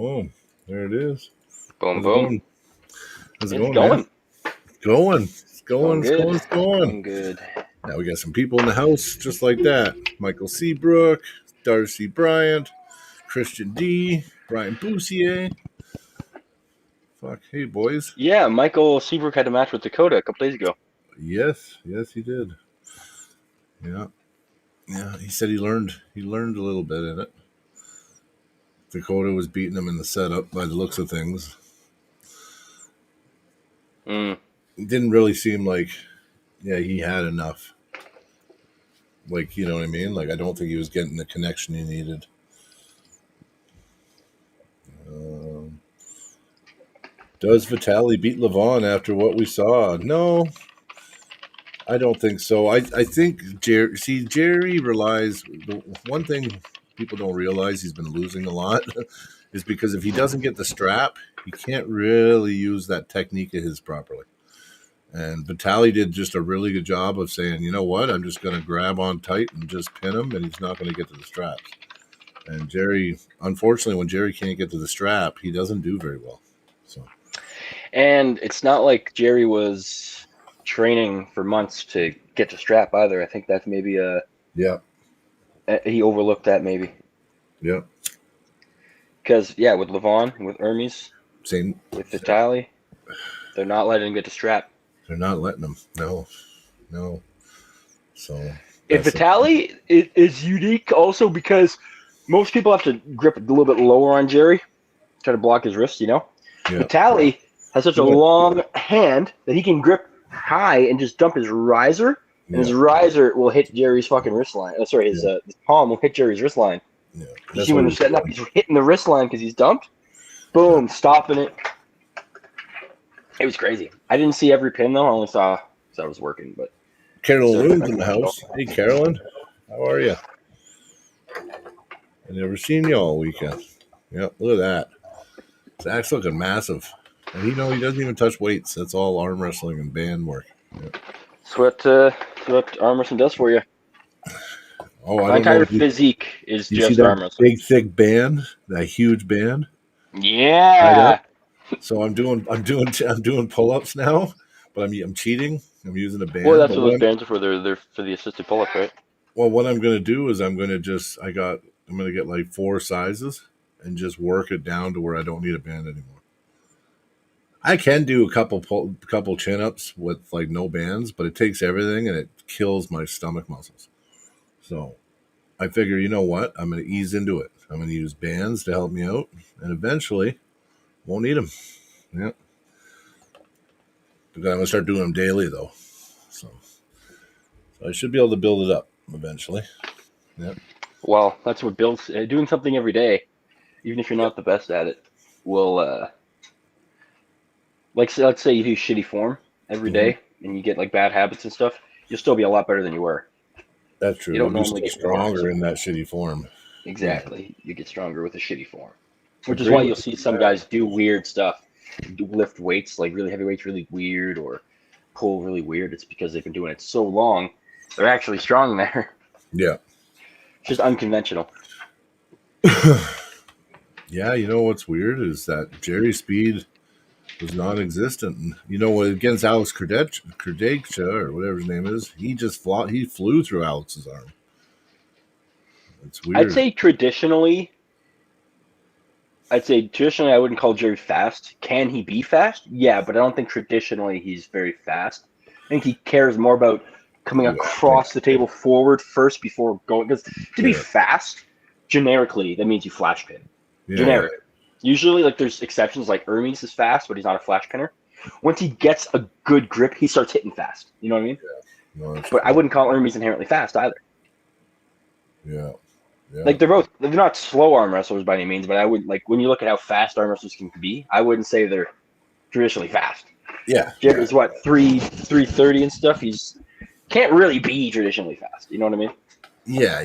Boom. There it is. Boom, How's it boom. going? How's it It's going, man? going. It's going. Good. It's going. Going good. Now we got some people in the house just like that. Michael Seabrook, Darcy Bryant, Christian D, Brian Boussier. Fuck. Hey, boys. Yeah, Michael Seabrook had a match with Dakota a couple days ago. Yes, he did. Yeah. Yeah, he said he learned a little bit in it. Dakota was beating him in the setup by the looks of things. It didn't really seem like, he had enough. Like, you know what I mean? Like, I don't think he was getting the connection he needed. Does Vitaly beat Levon after what we saw? No, I don't think so. I think Jerry relies. The one thing people don't realize he's been losing a lot is because if he doesn't get the strap, he can't really use that technique of his properly. And Vitaly did just a really good job of saying, you know what, I'm just going to grab on tight and just pin him, and he's not going to get to the straps. And Jerry, unfortunately, when Jerry can't get to the strap, he doesn't do very well. So, and it's not like Jerry was training for months to get to strap either. I think that's maybe he overlooked that maybe. Yeah. Because with Levon, with Hermes, Same with Vitaly, they're not letting him get to strap. They're not letting him. No. So if Vitaly is unique also because most people have to grip a little bit lower on Jerry, try to block his wrist, Yeah. Vitaly has such a long hand that he can grip high and just dump his riser, and his riser will hit Jerry's fucking wrist line. His palm will hit Jerry's wrist line. Yeah. You see when they're setting up, he's hitting the wrist line because he's dumped. Boom, stopping it. It was crazy. I didn't see every pin, though. I only saw because I was working. But Carolyn Loon's in the house. Hey, Carolyn. How are you? I never seen you all weekend. Yep, look at that. Zach's looking massive. And he doesn't even touch weights. That's all arm wrestling and band work. Yep. That's what arm wrestling does for you. Oh, my entire physique is just arm wrestling. Big, thick band, that huge band. Yeah. So I'm doing pull-ups now, but I'm cheating. I'm using a band. Well, that's what those bands are for. They're for the assisted pull-up, right? Well, what I'm going to do is I'm going to get like 4 sizes and just work it down to where I don't need a band anymore. I can do a couple chin-ups with like no bands, but it takes everything and it kills my stomach muscles. So I figure, you know what? I'm going to ease into it. I'm going to use bands to help me out, and eventually won't need them. Yeah. But I'm going to start doing them daily, though. So I should be able to build it up eventually. Yeah. Well, that's what builds. Doing something every day, even if you're not the best at it, will. Let's say you do shitty form every day and you get like bad habits and stuff, you'll still be a lot better than you were. That's true. You don't normally get stronger in that shitty form. Exactly. Yeah. You get stronger with a shitty form. Which is why you'll see some guys do weird stuff. Lift weights, like really heavy weights, really weird, or pull really weird. It's because they've been doing it so long, they're actually strong there. Yeah. It's just unconventional. Yeah, you know what's weird is that Jerry's speed was non-existent. And, against Alex Krdaksha, or whatever his name is, he flew through Alex's arm. It's weird. I'd say traditionally, I wouldn't call Jerry fast. Can he be fast? Yeah, but I don't think traditionally he's very fast. I think he cares more about coming across the table forward first before going. Because to be fast, generically, that means you flash pin. Yeah. Generic. Usually, like, there's exceptions, like Hermes is fast, but he's not a flash pinner. Once he gets a good grip, he starts hitting fast. You know what I mean? Yeah. No, but I wouldn't call Hermes inherently fast either. Yeah. Like, they're not slow arm wrestlers by any means, but I would, like, when you look at how fast arm wrestlers can be, I wouldn't say they're traditionally fast. Yeah. Jerry's 330 and stuff. He's can't really be traditionally fast. You know what I mean? Yeah,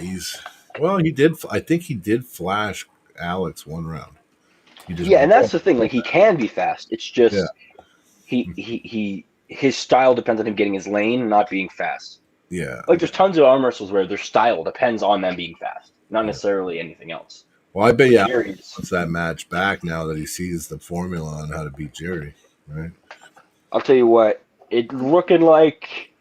I think he did flash Alex one round. And that's the thing. Like, he can be fast. It's just his style depends on him getting his lane and not being fast. Yeah. Like, there's tons of arm wrestlers where their style depends on them being fast, not necessarily anything else. Well, I bet But you Jerry's, wants that match back now that he sees the formula on how to beat Jerry, right? I'll tell you what, it's looking like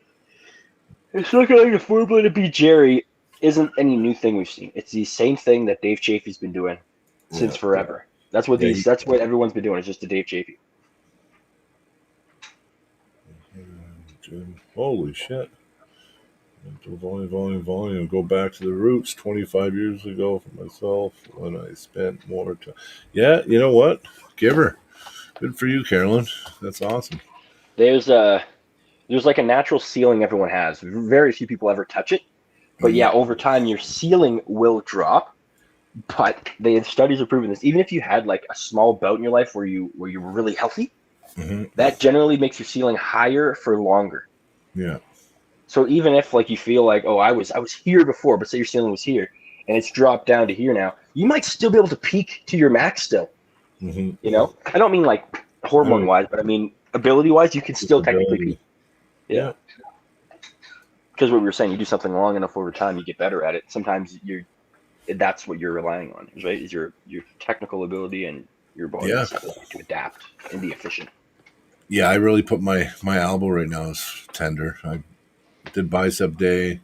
the formula to beat Jerry isn't any new thing we've seen. It's the same thing that Dave Chafee's been doing since Yeah. forever. That's what Yeah. that's what everyone's been doing. It's just the Dave Chafee. Holy shit. Volume. Go back to the roots 25 years ago for myself when I spent more time. Yeah, you know what? Give her. Good for you, Carolyn. That's awesome. There's like a natural ceiling everyone has. Very few people ever touch it. But yeah, over time your ceiling will drop. But the studies have proven this. Even if you had like a small bout in your life where you were really healthy, that generally makes your ceiling higher for longer. Yeah. So even if like you feel like, oh, I was here before, but say your ceiling was here and it's dropped down to here now, you might still be able to peak to your max still. You know, I don't mean like hormone wise, but I mean ability wise, you can still technically peak. Yeah. Because what we were saying, you do something long enough over time, you get better at it. Sometimes that's what you're relying on, right? Is your technical ability and your body's ability to adapt and be efficient. Yeah, I really put my elbow right now is tender. I did bicep day.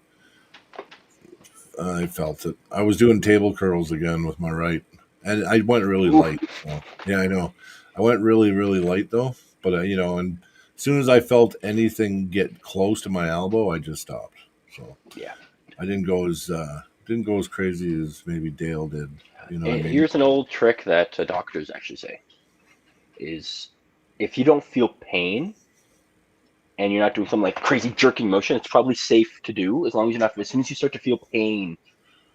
I felt it. I was doing table curls again with my right, and I went really light. So, yeah, I know. I went really light though. But and as soon as I felt anything get close to my elbow, I just stopped. So yeah, I didn't go as crazy as maybe Dale did. You know what I mean? Here's an old trick that doctors actually say: is if you don't feel pain and you're not doing some like crazy jerking motion, it's probably safe to do as long as you're not. As soon as you start to feel pain,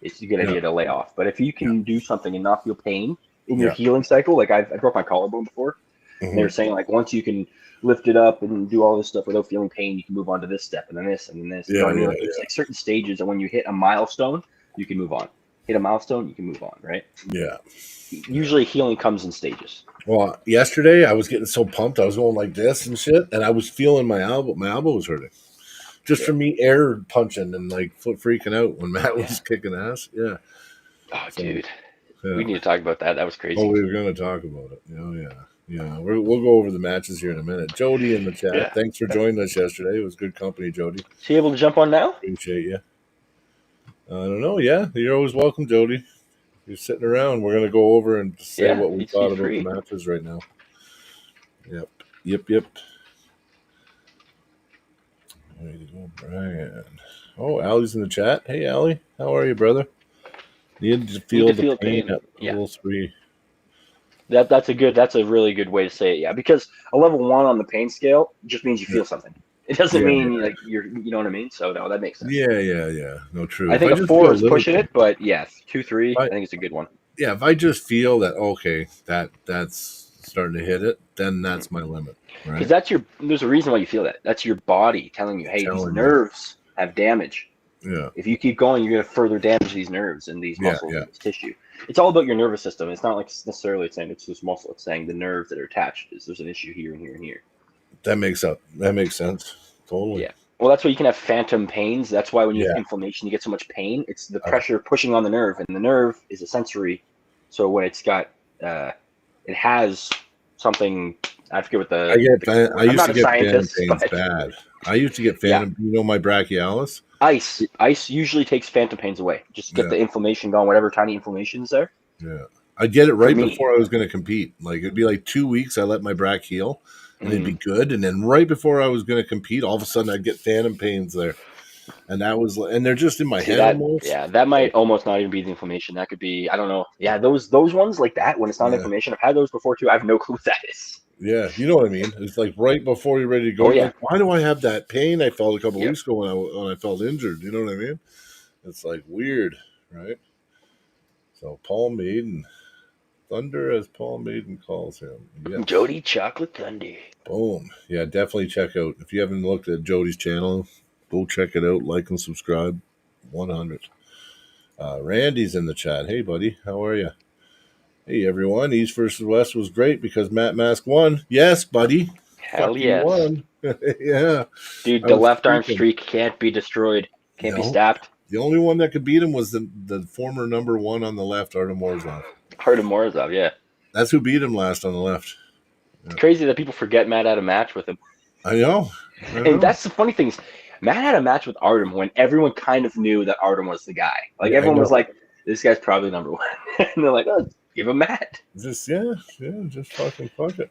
it's a good idea to lay off. But if you can do something and not feel pain in your healing cycle, like I broke my collarbone before, and they were saying like once you can lift it up and do all this stuff without feeling pain, you can move on to this step and then this and then this. You know what I mean? Like there's like certain stages, and when you hit a milestone, you can move on. Hit a milestone, you can move on, right? Yeah. Usually healing comes in stages. Well, yesterday I was getting so pumped, I was going like this and shit, and I was feeling my elbow. My elbow was hurting just from me air punching and like foot freaking out when Matt was kicking ass. Yeah. Oh, so, dude, we need to talk about that. That was crazy. Oh, we were going to talk about it. Oh, yeah. Yeah, we'll go over the matches here in a minute. Jody in the chat, thanks for joining us yesterday. It was good company, Jody. Is he able to jump on now? Appreciate you. I don't know. Yeah, you're always welcome, Jody. You're sitting around. We're going to go over and say what we thought about the matches right now. Yep. Way to go, Brian. Oh, Allie's in the chat. Hey, Allie. How are you, brother? Need to feel the pain at level 3. That's a really good way to say it. Yeah, because a level 1 on the pain scale just means you feel something. It doesn't mean like you know what I mean. So no, that makes sense. Yeah. No, true. I think a 4 is pushing it, but yes, 2, 3. I think it's a good one. Yeah, if I just feel that that's starting to hit it, then that's my limit. Right? Because there's a reason why you feel that. That's your body telling you, hey, these nerves have damage. Yeah. If you keep going, you're going to further damage these nerves and these muscles and this tissue. It's all about your nervous system. It's not like necessarily saying it's just muscle. It's saying the nerves that are attached. There's an issue here and here and here. That makes sense. Totally. Yeah. Well, that's why you can have phantom pains. That's why when you have inflammation, you get so much pain. It's the pressure pushing on the nerve, and the nerve is a sensory. So when it's got, it has something. I forget what the. I used to get phantom pains bad. I used to get phantom. You know my brachialis. Ice usually takes phantom pains away. Just get the inflammation gone, whatever tiny inflammation is there. Yeah, I'd get it right before I was going to compete. Like it'd be like 2 weeks. I let my brach heal, and it'd be good. And then right before I was going to compete, all of a sudden I'd get phantom pains there, and they're just in my head almost. Yeah, that might almost not even be the inflammation. That could be, I don't know. Yeah, those ones like that when it's not inflammation. I've had those before too. I have no clue what that is. Yeah, you know what I mean. It's like right before you're ready to go. Like, why do I have that pain I felt a couple weeks ago when I felt injured? You know what I mean? It's like weird, right? So Paul Maiden, Thunder as Paul Maiden calls him. Yes. Jody Chocolate Thunder. Boom. Yeah, definitely check out. If you haven't looked at Jody's channel, go check it out. Like and subscribe. 100. Randy's in the chat. Hey, buddy. How are you? Hey, everyone. East versus West was great because Matt Mask won. Yes, buddy. Hell yes. Won. Yeah. Dude, the left arm streak can't be destroyed. Can't be stopped. The only one that could beat him was the former number 1 on the left, Artem Morozov. Artem Morozov, yeah. That's who beat him last on the left. It's crazy that people forget Matt had a match with him. I know. And that's the funny thing is, Matt had a match with Artem when everyone kind of knew that Artem was the guy. Like, everyone was like, this guy's probably number 1. And they're like, oh, give him Matt. Just fucking fuck it.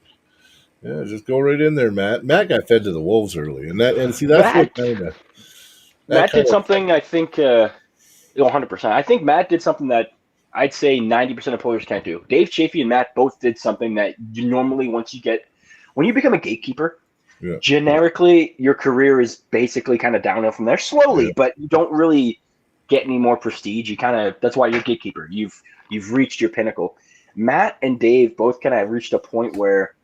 Yeah, just go right in there, Matt. Matt got fed to the wolves early, and see that's Matt, what kind of. Matt did something. I think 100%. I think Matt did something that I'd say 90% of players can't do. Dave Chafee and Matt both did something that you normally, when you become a gatekeeper, generically your career is basically kind of downhill from there slowly, but you don't really get any more prestige. You that's why you're a gatekeeper. You've reached your pinnacle. Matt and Dave both kind of reached a point where.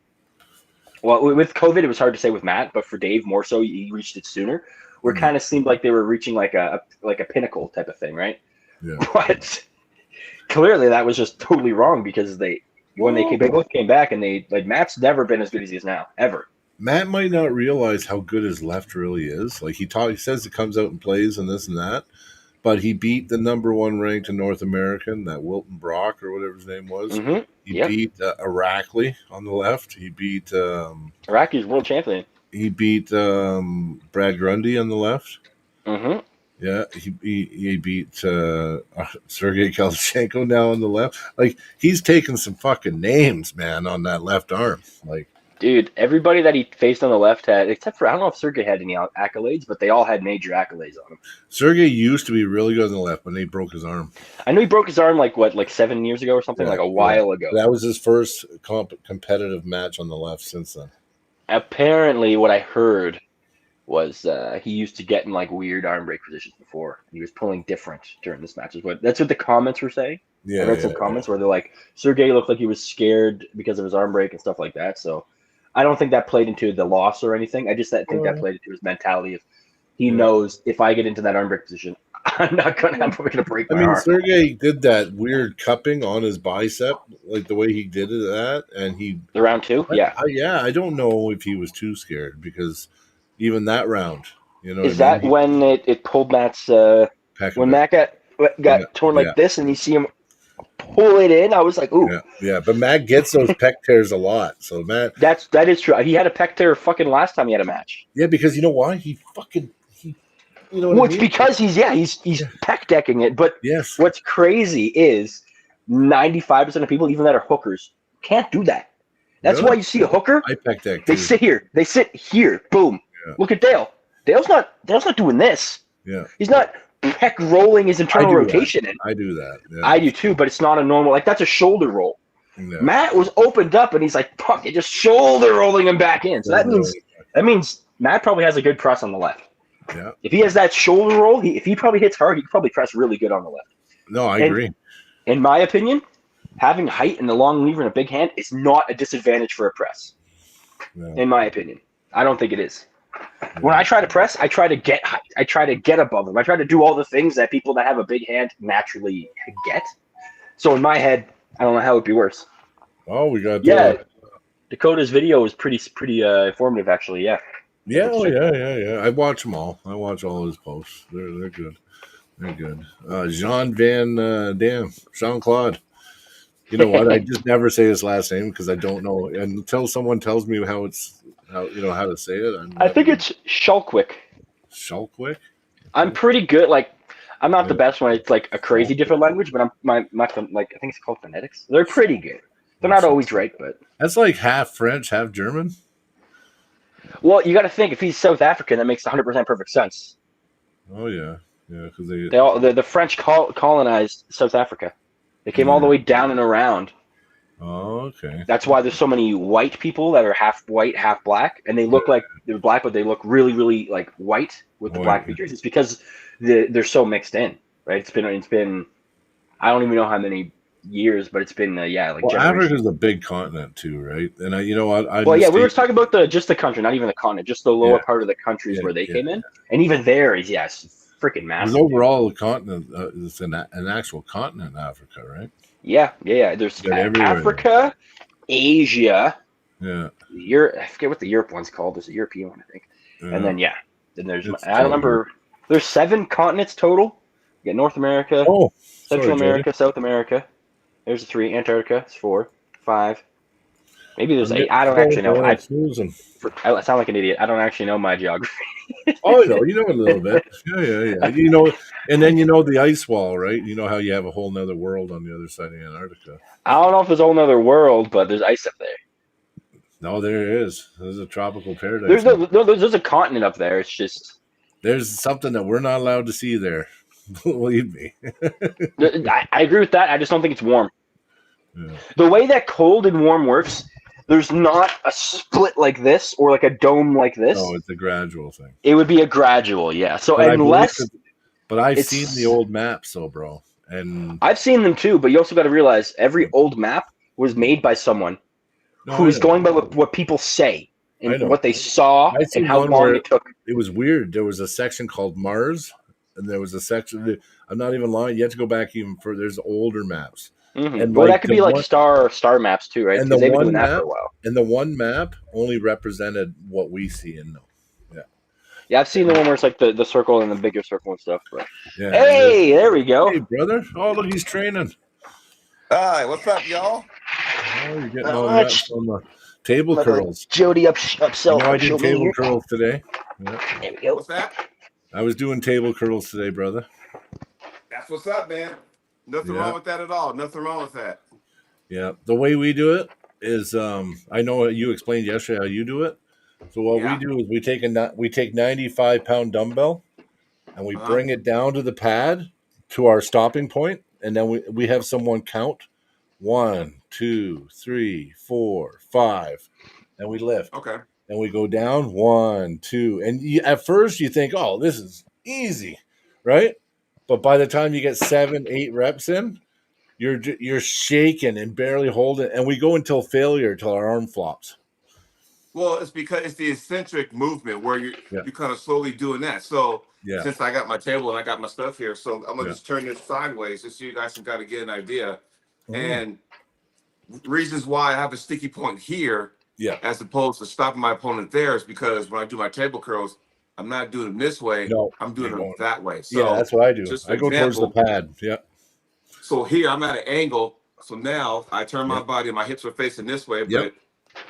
Well, with COVID, it was hard to say with Matt, but for Dave more so, he reached it sooner. Where it kind of seemed like they were reaching like a pinnacle type of thing, right? Yeah. But clearly, that was just totally wrong because they both came back and Matt's never been as good as he is now, ever. Matt might not realize how good his left really is. Like he says it comes out and plays and this and that, but he beat the number 1 ranked in North American, that Wilton Brock or whatever his name was. Mm-hmm. He beat Irakli on the left. He beat Iraqi's world champion. He beat Brad Grundy on the left. Mm-hmm. Yeah, he beat Sergey Kalashchenko now on the left. Like he's taking some fucking names, man, on that left arm. Like, dude, everybody that he faced on the left had, except for I don't know if Sergey had any accolades, but they all had major accolades on him. Sergey used to be really good on the left, but he broke his arm. I know he broke his arm like 7 years ago or something, like a while ago. That was his first competitive match on the left since then. Apparently, what I heard was he used to get in like weird arm break positions before. He was pulling different during this match. That's what the comments were saying. Yeah, I read some comments where they're like, Sergey looked like he was scared because of his arm break and stuff like that. So I don't think that played into the loss or anything. I just think that played into his mentality of he knows if I get into that arm break position, I'm probably gonna break my arm. Sergey did that weird cupping on his bicep, like the way he did that, and the round 2, I don't know if he was too scared because even that round, is that when it pulled Matt's when Matt got torn like this, and you see him pull it in? I was like, ooh, but Matt gets those pec tears a lot. So Matt, that is true. He had a pec tear fucking last time he had a match. Yeah, because you know why it's because he's pec decking it. But what's crazy is 95% of people, even that are hookers, can't do that. That's why you see a hooker. I pec deck. They sit here. They sit here. Boom. Yeah. Look at Dale. Dale's not doing this. Yeah. He's not pec rolling his internal rotation in. I do that. Yeah. I do too, but it's not a normal. That's a shoulder roll. Yeah. Matt was opened up, and he's like, "Fuck it," just shoulder rolling him back in. So that means Matt probably has a good press on the left. Yeah. If he has that shoulder roll, if he probably hits hard, he can probably press really good on the left. No, I agree. In my opinion, having height and a long lever and a big hand is not a disadvantage for a press. No. In my opinion, I don't think it is. When I try to press, I try to get height. I try to get above them. I try to do all the things that people that have a big hand naturally get. So in my head, I don't know how it would be worse. Oh, we got Dakota's video is pretty informative, actually. Yeah. Yeah, I watch them all. I watch all his posts. They're good. They're good. Jean Claude. You know what? I just never say his last name because I don't know. And until someone tells me how to say it. I think it's Shulkwick. Shulkwick? I'm pretty good. Like, I'm not the best when it's like a crazy different language, but I think it's called phonetics. They're pretty good. They're not always right, but that's like half French, half German. Well, you got to think if he's South African, that makes 100% perfect sense. Oh yeah, because the French colonized South Africa. They came all the way down and around. Oh, okay. That's why there's so many white people that are half white, half black, and they look like they're black, but they look really, really like white with the black features. It's because they're so mixed in, right? It's been I don't even know how many years, but it's been Africa's a big continent too, right? And we were talking about just the country, not even the continent, just the lower part of the countries where they came in, and even there is freaking massive. Because overall, the continent is an actual continent, Africa, right? Yeah. There's Africa, Asia. Yeah. I forget what the Europe one's called. There's a European one, I think. And then then there's I don't remember. There's 7 continents total, You got North America, Oh, Central sorry, Jody. America, South America. There's 3. Antarctica, it's 4, 5. Maybe there's I'm 8. getting I don't cold, actually know. man. I'm snoozing. I sound like an idiot. I don't actually know my geography. Oh, you know a little bit. Yeah. You know, and then you know the ice wall, right? You know how you have a whole nother world on the other side of Antarctica. I don't know if there's a whole nother world, but there's ice up there. No, there is. There's a tropical There's paradise. there's a continent up there. It's just There's something that we're not allowed to see there. Believe me. I agree with that. I just don't think it's warm. Yeah. The way that cold and warm works, there's not a split like this or like a dome like this. No, it's a gradual thing. It would be a gradual, yeah. So But I believe unless but I've it's, seen the old maps, so bro. And I've seen them too, but you also got to realize every old map was made by someone who's going by what people say and what they saw I and seen how one long where it took. it was weird. There was a section called Mars, and there was a section. I'm not even lying. You have to go back even further. There's older maps, and Well, like that could be like star maps too, right? and the Because they've been doing one that for map a while. and the one map only represented what we see and know. Yeah, Yeah, I've seen the one where it's like the circle and the bigger circle and stuff. But yeah. hey, there we go. Hey, brother. Oh, look, he's training. Hi, what's up, y'all? Oh, you're getting all reps on the table curls. Jody upsell. You know, I did table curls today. Yeah. There we go. What's that? I was doing table curls today, brother. That's what's up, man. Nothing wrong with that at all. Nothing wrong with that. Yeah. The way we do it is, I know you explained yesterday how you do it. So what we do is we take 95-pound dumbbell and we bring it down to the pad to our stopping point, and then we have someone count 1, 2, 3, 4, 5, and we lift. Okay. And we go down 1, 2, and at first you think, oh, this is easy, right? But by the time you get 7, 8 reps in, you're shaking and barely holding, and we go until failure, till our arm flops. Well, it's because it's the eccentric movement where you're kind of slowly doing that. So since I got my table and I got my stuff here, so I'm gonna just turn this sideways just so you guys can kind of get an idea. And reasons why I have a sticky point here, as opposed to stopping my opponent there, is because when I do my table curls, I'm not doing them this way. No, I'm doing them that way. So yeah, that's what I do. Just I go towards the pad. Yeah. So here I'm at an angle. So now I turn my body and my hips are facing this way, but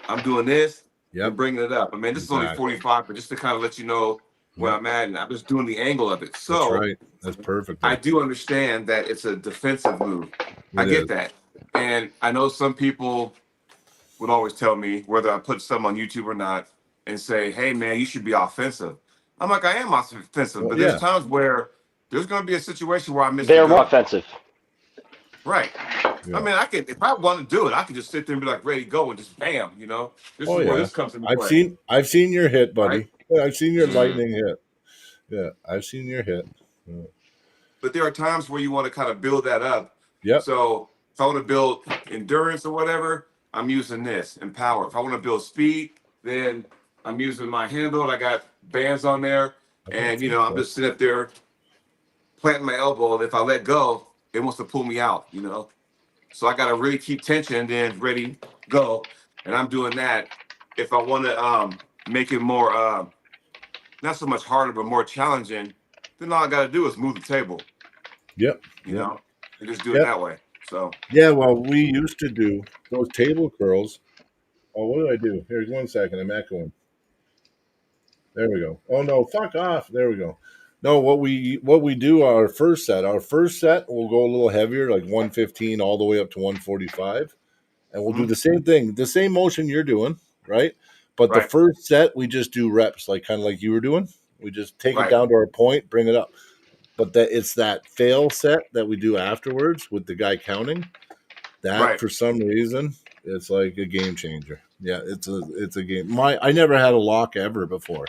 I'm doing this and bringing it up. I mean, this is only 45, but just to kind of let you know where I'm at, and I'm just doing the angle of it. So that's right. That's perfect. I do understand that it's a defensive move. I get that. And I know some people would always tell me, whether I put some on YouTube or not, and say, hey, man, you should be offensive. I'm like, I am offensive, but there's times where there's going to be a situation where I miss. They're more offensive. Right. I mean, I could, if I want to do it, I could just sit there and be like, ready to go, and just bam, you know. This is where this comes into play. I've seen your hit, buddy. Right? I've seen your lightning hit. Yeah, I've seen your hit. Yeah. But there are times where you want to kind of build that up. Yep. So if I want to build endurance or whatever, I'm using this and power. If I want to build speed, then I'm using my handle. I got bands on there, and you know, I'm just sitting up there planting my elbow. And if I let go, it wants to pull me out, you know. So I got to really keep tension, then ready, go. And I'm doing that. If I want to make it more, not so much harder, but more challenging, then all I got to do is move the table. Yep. You know, and just do it that way. So. Yeah, well, we used to do those table curls. Oh, what do I do? Here's 1 second. I'm echoing. There we go. Oh, no, fuck off. There we go. No, what we do our first set will go a little heavier, like 115 all the way up to 145, and we'll do the same thing, the same motion you're doing, right? But the first set we just do reps, like kind of like you were doing. We just take it down to our point, bring it up. But it's that fail set that we do afterwards with the guy counting. That for some reason, it's like a game changer. Yeah, it's a game. I never had a lock ever before.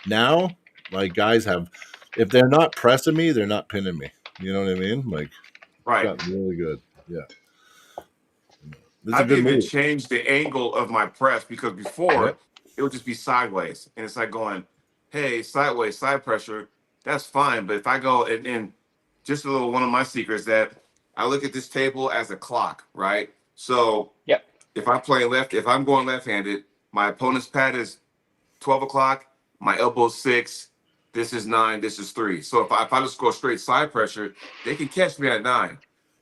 Now, like guys have. If they're not pressing me, they're not pinning me. You know what I mean? Like, got really good. Yeah. I've even changed the angle of my press, because before it would just be sideways. And it's like going, hey, sideways, side pressure, that's fine. But if I go and just a little, one of my secrets, that I look at this table as a clock, right? So if I play left, if I'm going left-handed, my opponent's pad is 12 o'clock, my elbow's 6, this is 9, this is 3. So if I just go straight side pressure, they can catch me at 9.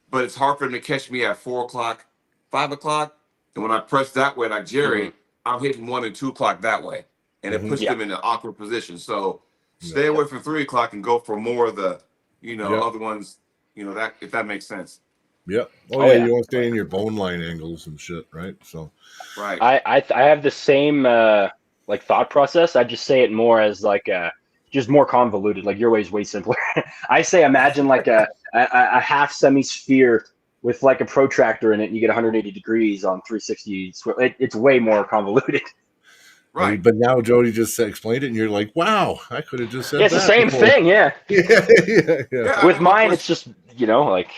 But it's hard for them to catch me at 4 o'clock, 5 o'clock. And when I press that way, like Jerry, I'm hitting 1 and 2 o'clock that way. And it puts them in an awkward position. So stay away from 3 o'clock and go for more of the, other ones, that if that makes sense. Yeah. Oh, yeah. You want to stay in your bone line angles and shit, right? So, right. I have the same like thought process. I just say it more as like just more convoluted. Like your way is way simpler. I say imagine like a half semi-sphere with like a protractor in it, and you get 180 degrees on 360. It's way more convoluted. Right. But now Jody just explained it, and you're like, wow, I could have just said it's that. The same before. thing, yeah. Yeah. With mine, it's just, like.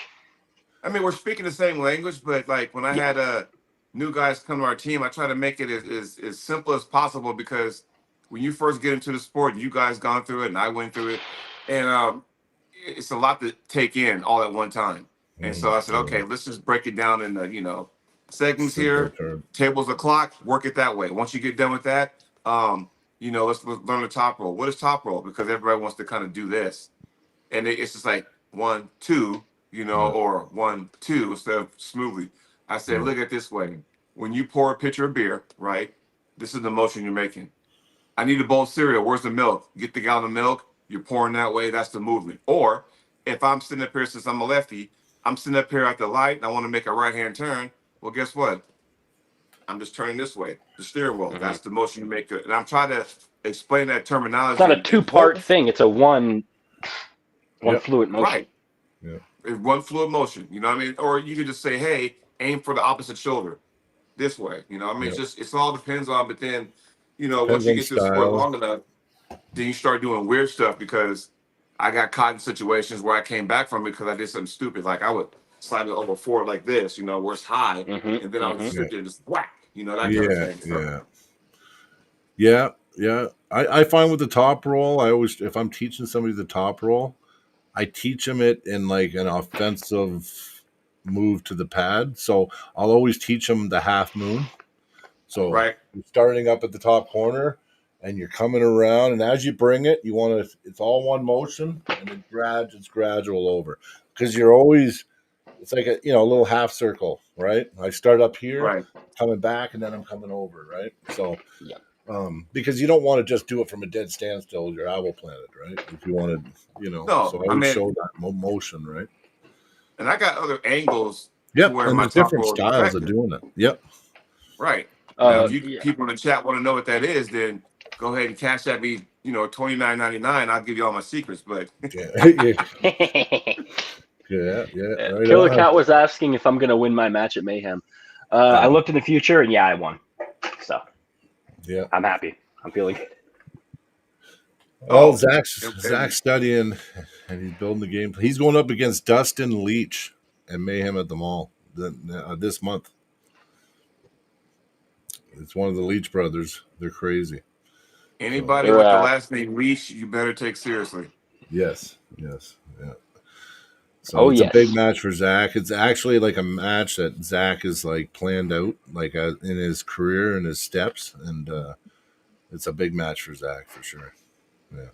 I mean, we're speaking the same language, but like when I had new guys come to our team, I try to make it as simple as possible, because when you first get into the sport, you guys gone through it and I went through it, and it's a lot to take in all at one time. And so I said, okay, let's just break it down into, segments here, tables of clock, work it that way. Once you get done with that, let's learn the top roll. What is top roll? Because everybody wants to kind of do this. And it's just like 1, 2, or 1, 2 instead of smoothly. I said, look at it this way. When you pour a pitcher of beer, right, this is the motion you're making. I need a bowl of cereal. Where's the milk? Get the gallon of milk. You're pouring that way. That's the movement. Or if I'm sitting up here, since I'm a lefty, I'm sitting up here at the light and I want to make a right-hand turn. Well, guess what? I'm just turning this way, the steering wheel. That's the motion you make. And I'm trying to explain that terminology. It's not a two-part thing. It's a one fluid motion. Right. Yeah. It's one fluid motion. You know what I mean? Or you could just say, hey, aim for the opposite shoulder this way. It all depends on, but then, once you get to the sport long enough, then you start doing weird stuff, because I got caught in situations where I came back from it because I did something stupid. Like I would slide it over forward like this, where it's high, and then I would sit there and just whack, that kind of thing. So. Yeah. I find with the top roll, if I'm teaching somebody the top roll, I teach them it in like an offensive move to the pad. So I'll always teach them the half moon. So you're starting up at the top corner and you're coming around, and as you bring it, it's all one motion, and it's gradual over, because it's like a little half circle, right? I start up here, coming back, and then I'm coming over, right? So because you don't want to just do it from a dead standstill, your owl planet, right? If you want to, so I would show that motion, right? And I got other angles. Yep, and there's different styles of doing it. Yep. Right. Now, if people in the chat want to know what that is, then go ahead and cash at me, $29.99. I'll give you all my secrets, but yeah. Killer Cat was asking if I'm going to win my match at Mayhem. I looked in the future, and I won. So. Yeah, I'm happy. I'm feeling good. Well, Zach's studying, and he's building the game. He's going up against Dustin Leach and Mayhem at the Mall this month. It's one of the Leach brothers. They're crazy. Anybody with the last name Leach, you better take seriously. Yes. Yeah. So it's a big match for Zach. It's actually like a match that Zach is like planned out, like in his career and his steps, and it's a big match for Zach for sure. Yeah,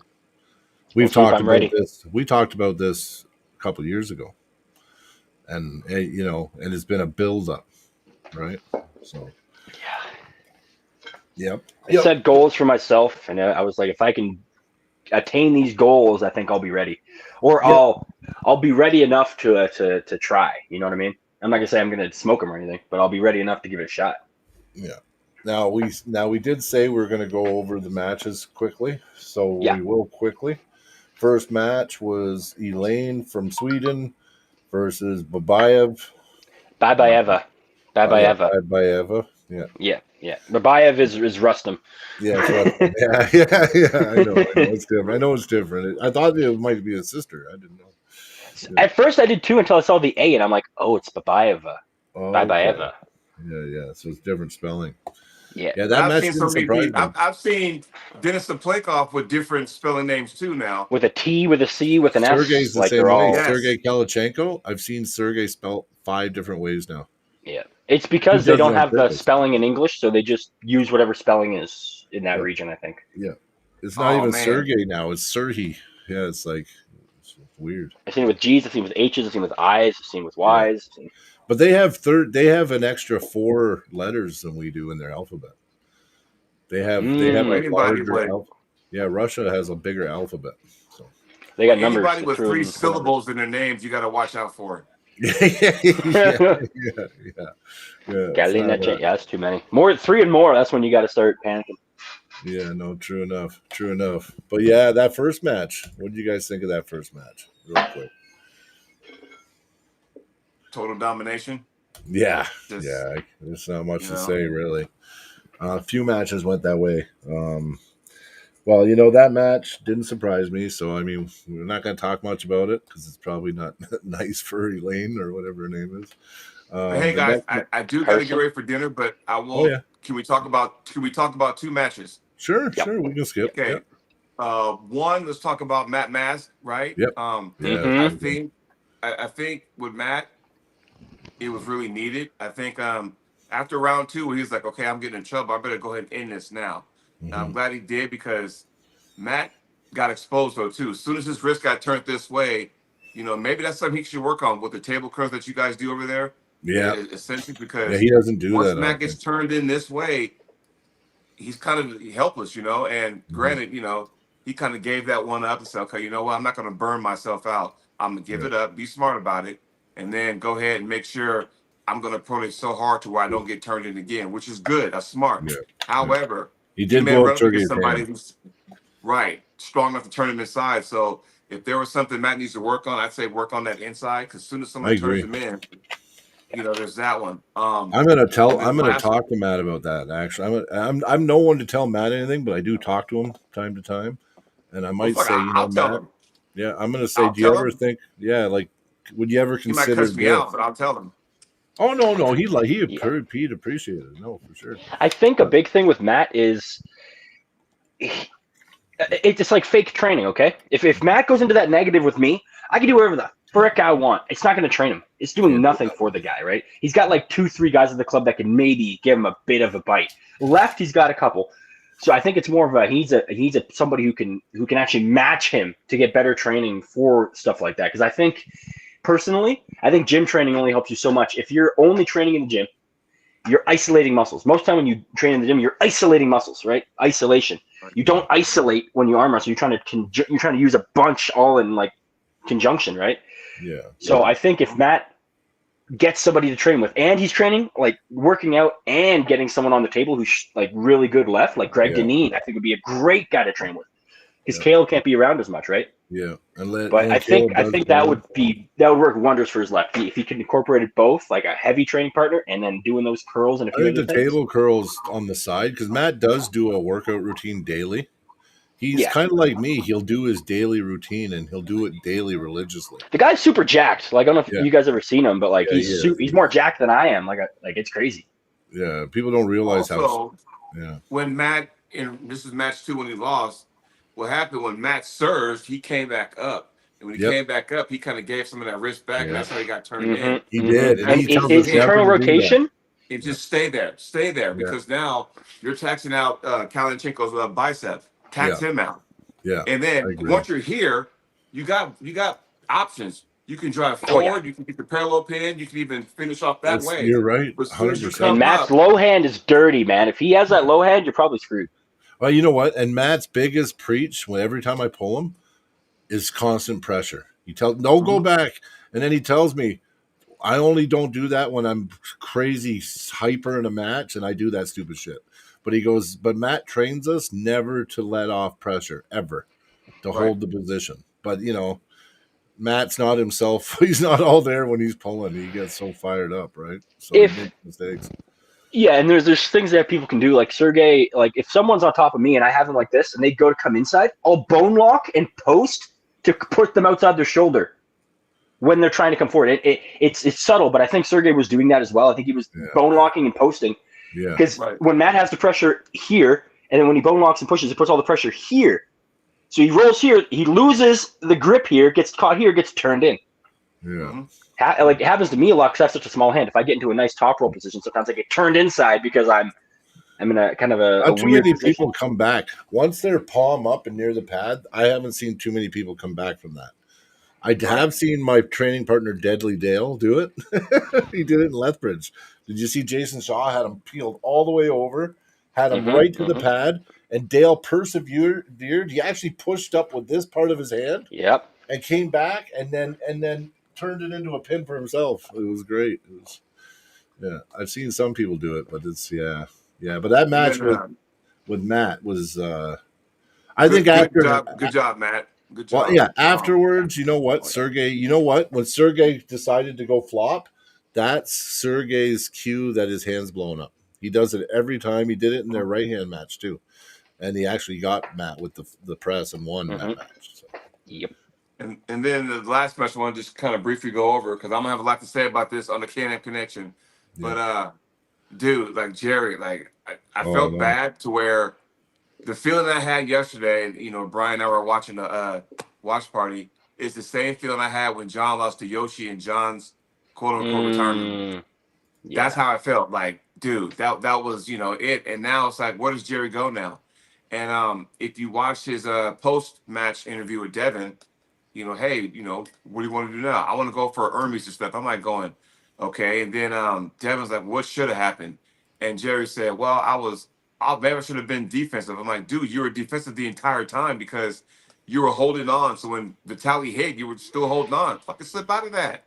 we talked about this a couple of years ago, and and it's been a build up, right? So I set goals for myself, and I was like, if I can attain these goals, I think I'll be ready, or I'll be ready enough to try. You know what I mean? I'm not gonna say I'm gonna smoke them or anything, but I'll be ready enough to give it a shot. Yeah. Now we did say we're gonna go over the matches quickly, so we will quickly. First match was Elaine from Sweden versus Babayev. Babayeva. Yeah. Yeah. Babayev is Rustam. Yeah, I know. It's different. I know it's different. I thought it might be a sister. I didn't know. Yeah. At first, I did too until I saw the A, and I'm like, oh, it's Babayeva. Babayeva. Yeah. So it's different spelling. Yeah. That match didn't surprise me. I've seen Denis Saplaikov with different spelling names too now. With a T, with a C, with an S. Sergey's the same way. Sergey Kalachenko. I've seen Sergey spelled 5 different ways now. Yeah. It's because they don't have the spelling in English, so they just use whatever spelling is in that region, I think. Yeah. It's not Oh even man. Sergey now. It's Serhi. Yeah, it's like it's weird. I've seen it with G's, I've seen it with H's, I've seen it with I's, I've seen it with Yeah, Y's. but they have They have an extra 4 letters than we do in their alphabet. They have Well, a anybody larger with alphabet. Yeah, Russia has a bigger alphabet. So They got numbers. anybody They with threw 3 in 4 numbers. syllables in their names, you got to watch out for. yeah, yeah. It's Galina, not. yeah, that's too many. More 3 and more. That's when you got to start panicking. Yeah, no, true enough. True enough. But yeah, that first match. What did you guys think of that first match? Real quick. Total domination. Yeah, Just, yeah. There's not much you to know. say, really. A few matches went that way. Well, that match didn't surprise me. So, I mean, we're not going to talk much about it because it's probably not nice for Elaine or whatever her name is. But hey The guys, next, I do got to get Carson. ready for dinner, but I oh will. yeah, Can we talk about 2 matches? sure, Yep. sure, we can skip. Okay. Yep, One, let's talk about Matt Mask, right? yep, yeah. I Mm-hmm. think I think with Matt, it was really needed. I think after round 2, he's like, okay, I'm getting in trouble. I better go ahead and end this now. And I'm glad he did because Matt got exposed though too. As soon as his wrist got turned this way, maybe that's something he should work on with the table curls that you guys do over there. Yeah, Essentially yeah. because He doesn't do once that Matt often. gets turned in this way, he's kind of helpless, And granted, he kind of gave that one up and said, okay, you know what? I'm not going to burn myself out. I'm going to give Yeah, it up, be smart about it, and then go ahead and make sure I'm going to approach it so hard to where I don't get turned in again, which is good. That's smart. yeah, yeah. However, He he did may blow up run up against Sergey's somebody hand. who's right, strong enough to turn him inside. So if there was something Matt needs to work on, I'd say work on that inside because as soon as I somebody turns agree. him in, there's that one. I'm And gonna then talk to Matt about that. Actually, I'm no one to tell Matt anything, but I do talk to him time to time, and I well, might fuck, say, I'll tell Matt. him. Yeah, I'm gonna say, I'll do you tell ever him. think? Yeah, like, would you ever He might consider cuss me this? out, but I'll tell him. Oh no, Yeah. he'd appreciate it. No, for sure. I think a But big thing with Matt is it's like fake training, okay? If Matt goes into that negative with me, I can do whatever the frick I want. It's not going to train him. It's doing can't do nothing that. for the guy, right? He's got like 2-3 guys at the club that can maybe give him a bit of a bite. Left, he's got a couple. So I think it's more of a he's a somebody who can actually match him to get better training for stuff like that. Because I think personally, gym training only helps you so much. If you're only training in the gym, you're isolating muscles. Most time when you train in the gym, you're isolating muscles, right? Isolation. You don't isolate when you arm wrestle. You're trying to use a bunch all in like conjunction, right? Yeah. So I think if Matt gets somebody to train with, and he's training like working out and getting someone on the table who's like really good left, like Greg Deneen, I think would be a great guy to train with. Because Caleb can't be around as much, right? Yeah, But I think that would work wonders for his left if he could incorporate both, like a heavy training partner and then doing those curls and a I few think other the things. table curls on the side because Matt does do a workout routine daily. He's Yeah. kind of like me. He'll do his daily routine and he'll do it daily religiously. The guy's super jacked. Like I don't know if Yeah. you guys ever seen him, but like Yeah, he's more jacked than I am. Like it's crazy. Yeah, people don't realize how. Also, Yeah, when Matt, and this is match 2 when he lost, what happened when Matt surged, he came back up. And when he came back up, he kind of gave some of that wrist back, and that's how he got turned in. he did, And he tells it's us never internal to do that. rotation. And just stay there, because now you're taxing out Kalinchenko's bicep. Tax him out. Yeah, And then once you're here, you got options. You can drive forward. You can get the parallel pin. You can even finish off that way. You're right, But as soon as you 100%. come And Matt's up, low hand is dirty, man. If he has that low hand, you're probably screwed. Well, you know what? And Matt's biggest preach when every time I pull him is constant pressure. He tells no, go back, and then he tells me, I only don't do that when I'm crazy hyper in a match, and I do that stupid shit. But he goes, but Matt trains us never to let off pressure ever, to hold the position. But Matt's not himself. He's not all there when he's pulling. He gets so fired up, right? So he makes mistakes. Yeah, and there's things that people can do. Like Sergey, like if someone's on top of me and I have them like this and they go to come inside, I'll bone lock and post to put them outside their shoulder when they're trying to come forward. It's subtle, but I think Sergey was doing that as well. I think he was bone locking and posting. Yeah. Because when Matt has the pressure here, and then when he bone locks and pushes, it puts all the pressure here. So he rolls here, he loses the grip here, gets caught here, gets turned in. Yeah. It happens to me a lot because I have such a small hand. If I get into a nice top roll position, sometimes I get turned inside because I'm I'm in a kind of a Not too weird many position. people come back once they're palm up and near the pad. I haven't seen too many people come back from that. I have seen my training partner Deadly Dale do it. He did it in Lethbridge. Did you see Jason Shaw had him peeled all the way over, had him right to the pad, and Dale persevered. He actually pushed up with this part of his hand, Yep. and came back, and then turned it into a pin for himself. It was great. It was, yeah. I've seen some people do it, but it's yeah. But that match Then, with Matt was. I think good after job, good job, Matt. Good well, job. yeah. Afterwards, you know what, Sergey? You know what? When Sergey decided to go flop, that's Sergey's cue that his hand's blown up. He does it every time. He did it in their right hand match too, and he actually got Matt with the press and won that match. So. Yep. And then the last match I want to just kind of briefly go over because I'm gonna have a lot to say about this on the Can-Am Connection. Yeah. But dude, like Jerry, like I felt bad to where the feeling I had yesterday, and you know, Brian and I were watching the watch party, is the same feeling I had when John lost to Yoshi and John's quote unquote retirement. Yeah. That's how I felt. Like, dude, that was, you know, it. And now it's like, where does Jerry go now? And if you watch his post match interview with Devin, you know, hey, you know, what do you want to do now? I want to go for Hermes and stuff. I'm like going, okay. And then Devin's like, what should have happened? And Jerry said, well, I maybe I should have been defensive. I'm like, dude, you were defensive the entire time because you were holding on. So when Vitaly hit, you were still holding on. Fucking slip out of that.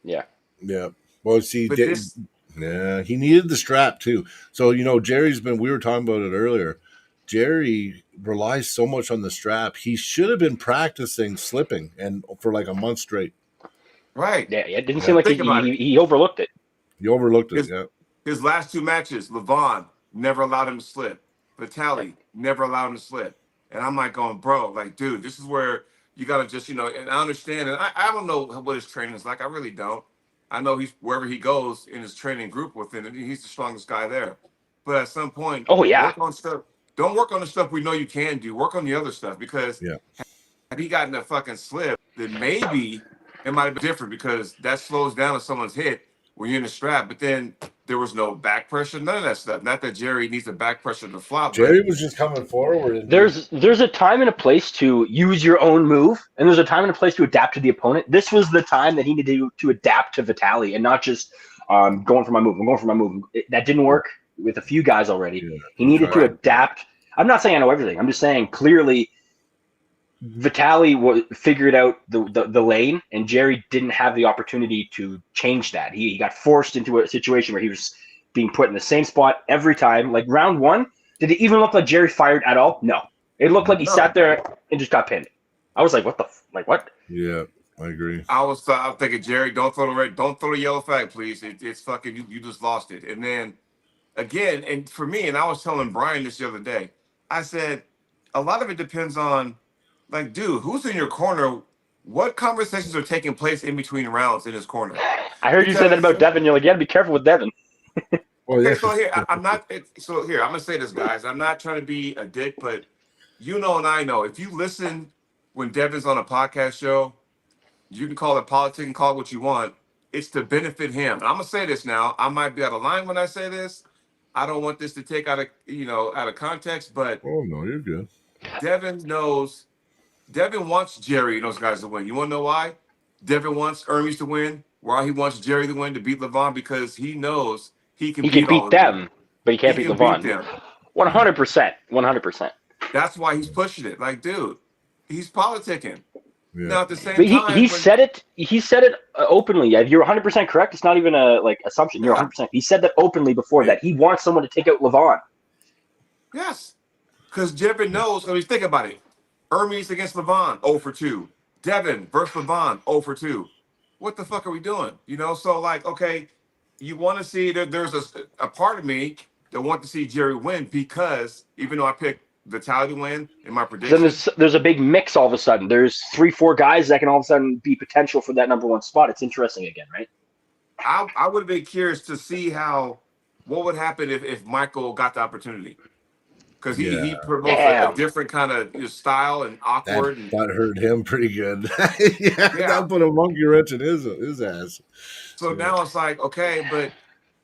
Yeah. Yeah. Well, see, But this, yeah, he needed the strap too. So, you know, we were talking about it earlier. Jerry relies so much on the strap. He should have been practicing slipping and for like a month straight. right. Yeah. It didn't seem like Think about it. he overlooked it. You overlooked it, yeah. His last two matches, Levon never allowed him to slip. Vitaly never allowed him to slip. And I'm like going, bro, like, dude, this is where you got to just, you know, and I understand. And I don't know what his training is like. I really don't. I know he's wherever he goes in his training group with him, he's the strongest guy there. But at some point, Oh, yeah. work on stuff. Don't work on the stuff we know you can do. Work on the other stuff because had he gotten a fucking slip, then maybe it might have been different because that slows down if someone's hit when you're in the strap. But then there was no back pressure, none of that stuff. Not that Jerry needs the back pressure to flop. Jerry was just coming forward. There's a time and a place to use your own move, and there's a time and a place to adapt to the opponent. This was the time that he needed to adapt to Vitaly and not just going for my move. I'm going for my move. That didn't work with a few guys already. Yeah, he needed to adapt. I'm not saying I know everything. I'm just saying clearly Vitaly figured out the lane, and Jerry didn't have the opportunity to change that. He got forced into a situation where he was being put in the same spot every time. Like round one, did it even look like Jerry fired at all? No. It looked like he sat there and just got pinned. I was like, what the what? Yeah, I agree. I was thinking, Jerry, don't throw the yellow flag, please. It's fucking you just lost it. And then again, and for me, and I was telling Brian this the other day, I said a lot of it depends on, like, dude, who's in your corner? What conversations are taking place in between rounds in his corner? I heard you say that about Devin. You're like, you gotta be careful with Devin. Okay, so here I'm not. So here I'm gonna say this, guys. I'm not trying to be a dick, but you know, and I know if you listen when Devin's on a podcast show, you can call it politics and call it what you want. It's to benefit him. And I'm gonna say this now. I might be out of line when I say this. I don't want this to take out of context, but oh no, you're good. Devin wants Jerry and those guys to win. You want to know why? Devin wants Hermes to win, while he wants Jerry to win to beat Levon because he knows he can beat them, but he can't beat Levon. 100%. 100%. That's why he's pushing it. Like, dude, he's politicking. Yeah. Now at the same time, he said it. He said it openly. You're 100% correct. It's not even a assumption. You're 100%. He said that openly before that he wants someone to take out Levon. Yes, because Devin knows. I mean, think about it. Hermes against Levon, 0 for 2. Devin versus Levon, 0 for 2. What the fuck are we doing? You know, so like, okay, you want to see that there's a part of me that want to see Jerry win because even though I picked Vitaly to win in my prediction, then there's a big mix all of a sudden. There's 3-4 guys that can all of a sudden be potential for that number one spot. It's interesting again, right? I would have been curious to see what would happen if Michael got the opportunity. Because he promotes a different kind of style and awkward. That hurt him pretty good. That put a monkey wrench in his ass. So now it's like, okay, but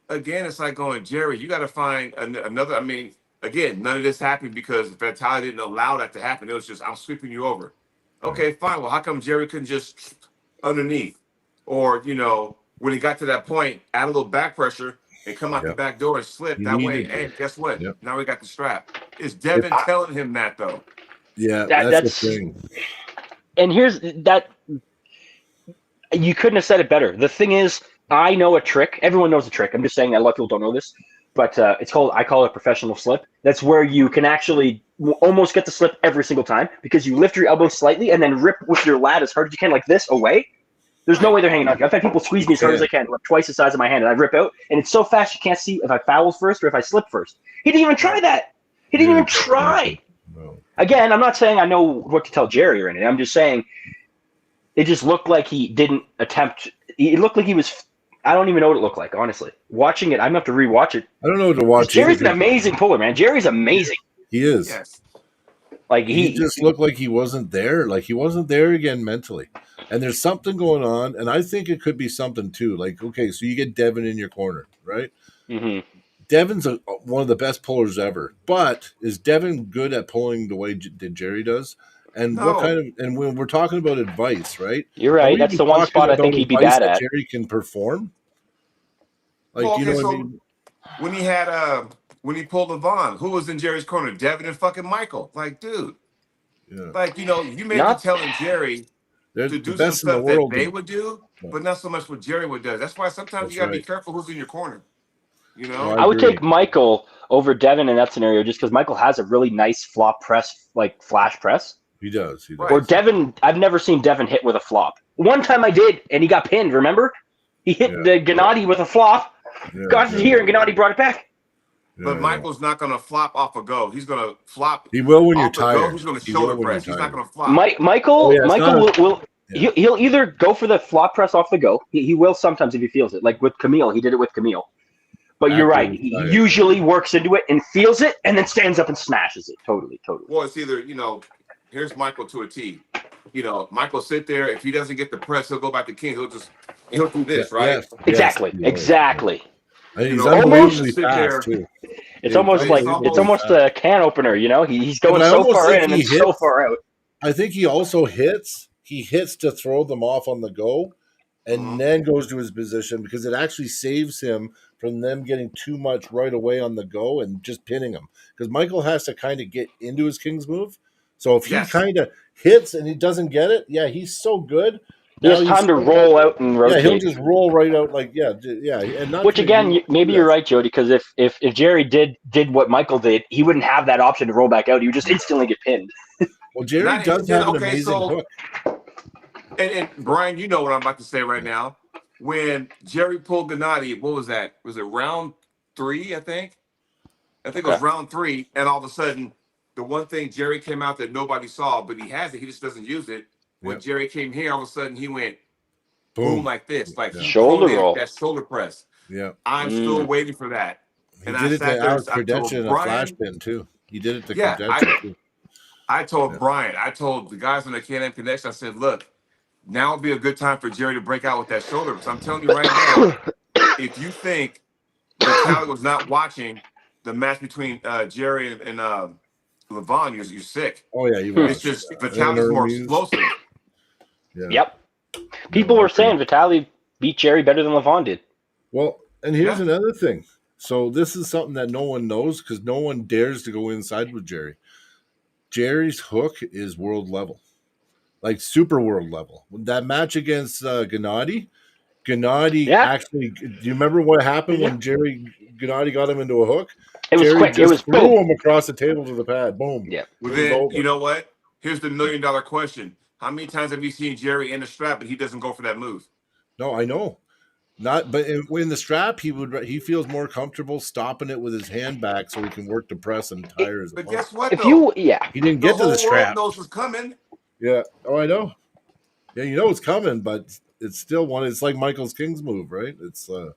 again, it's like going, Jerry, you got to find another. I mean, again, none of this happened because Vitaly didn't allow that to happen. It was just, I'm sweeping you over. Okay, fine. Well, how come Jerry couldn't just underneath? Or, when he got to that point, add a little back pressure and come out the back door and slip. That way, hey, guess what? Yep. Now we got the strap. Is Devin telling him that, though? Yeah, that's the thing. And here's that. You couldn't have said it better. The thing is, I know a trick. Everyone knows a trick. I'm just saying that a lot of people don't know this. But I call it professional slip. That's where you can actually almost get the slip every single time because you lift your elbow slightly and then rip with your lat as hard as you can like this away. There's no way they're hanging on. I've had people squeeze me as hard as I can, like twice the size of my hand, and I rip out. And it's so fast you can't see if I foul first or if I slip first. He didn't even try that. He didn't even try. No. Again, I'm not saying I know what to tell Jerry or anything. I'm just saying it just looked like he didn't attempt. It looked like he was. I don't even know what it looked like, honestly. Watching it, I'm going to have to rewatch it. I don't know what to watch. Jerry's an amazing puller, man. Jerry's amazing. He is. Yes. Like he just looked like he wasn't there. Like he wasn't there again mentally. And there's something going on, and I think it could be something too. Like, okay, so you get Devin in your corner, right? Mm-hmm. Devin's one of the best pullers ever, but is Devin good at pulling the way that Jerry does? And what kind of? And when we're talking about advice, right? You're right. That's the one spot I think he'd be bad at. Jerry can perform. Like, well, okay, what I mean? When he had when he pulled Levon, who was in Jerry's corner? Devin and fucking Michael. Like, dude. Yeah. Like, you may be telling Jerry to do some stuff that they would do, but not so much what Jerry would do. That's why sometimes you gotta be careful who's in your corner. I would take Michael over Devin in that scenario just because Michael has a really nice flop press, like flash press. He does. Or Devin, I've never seen Devin hit with a flop. One time I did, and he got pinned, remember? He hit the Gennady with a flop, got it here, and Gennady brought it back. But Michael's not going to flop off a go. He's going to flop. He will when you're tired. He's going to shoulder press. He's not going to flop. Michael will he'll either go for the flop press off the go. He will sometimes if he feels it. Like with Camille, he did it with Camille. But you're right. He usually works into it and feels it and then stands up and smashes it. Totally. Well, it's either, here's Michael to a T. Michael sit there. If he doesn't get the press, he'll go back to king. He'll do this, right? Exactly. He's unbelievably fast too. It's almost a can opener, He's going so far in and then so far out. I think he also hits. He hits to throw them off on the go, and then goes to his position because it actually saves him from them getting too much right away on the go and just pinning him. Because Michael has to kind of get into his king's move. So if he kind of hits and he doesn't get it, he's so good. He has time to roll out and rotate. Yeah, he'll just roll right out And not which again, maybe you're right, Jody, because if Jerry did what Michael did, he wouldn't have that option to roll back out. He would just instantly get pinned. Well, Jerry does have an amazing hook. And Brian, you know what I'm about to say right now. When Jerry pulled Gennady, what was that? Was it round 3, I think? I think it was round 3, and all of a sudden, the one thing Jerry came out that nobody saw, but he has it, he just doesn't use it. When Jerry came here, all of a sudden he went boom like this, like shoulder roll, that shoulder press. Yeah, I'm still waiting for that. He did it to Alex Credentia in a flash pin too. He did it to Credentia too. I told Brian, I told the guys on the K&M Connection, I said, look, now would be a good time for Jerry to break out with that shoulder. Because I'm telling you right now, if you think Vitaly was not watching the match between Jerry and Levon, you're sick. Oh yeah, he was. It's just Vitaly's more explosive. Yeah. Yep. People were saying Vitaly beat Jerry better than Levon did. Well, and here's another thing. So this is something that no one knows because no one dares to go inside with Jerry. Jerry's hook is world level, like super world level. That match against Gennady actually. Do you remember what happened when Gennady got him into a hook? It was quick. It was threw him across the table to the pad. Boom. Yeah. Well, then you know what? Here's the $1 million question: how many times have you seen Jerry in the strap and he doesn't go for that move? No, I know. Not, but in the strap, he feels more comfortable stopping it with his hand back so he can work the press and tire his But opponent. guess what? He didn't get to the strap. The whole world knows what's coming. Yeah. Oh, I know. Yeah, you know it's coming, but it's still one. It's like Michael's King's move, right? It's you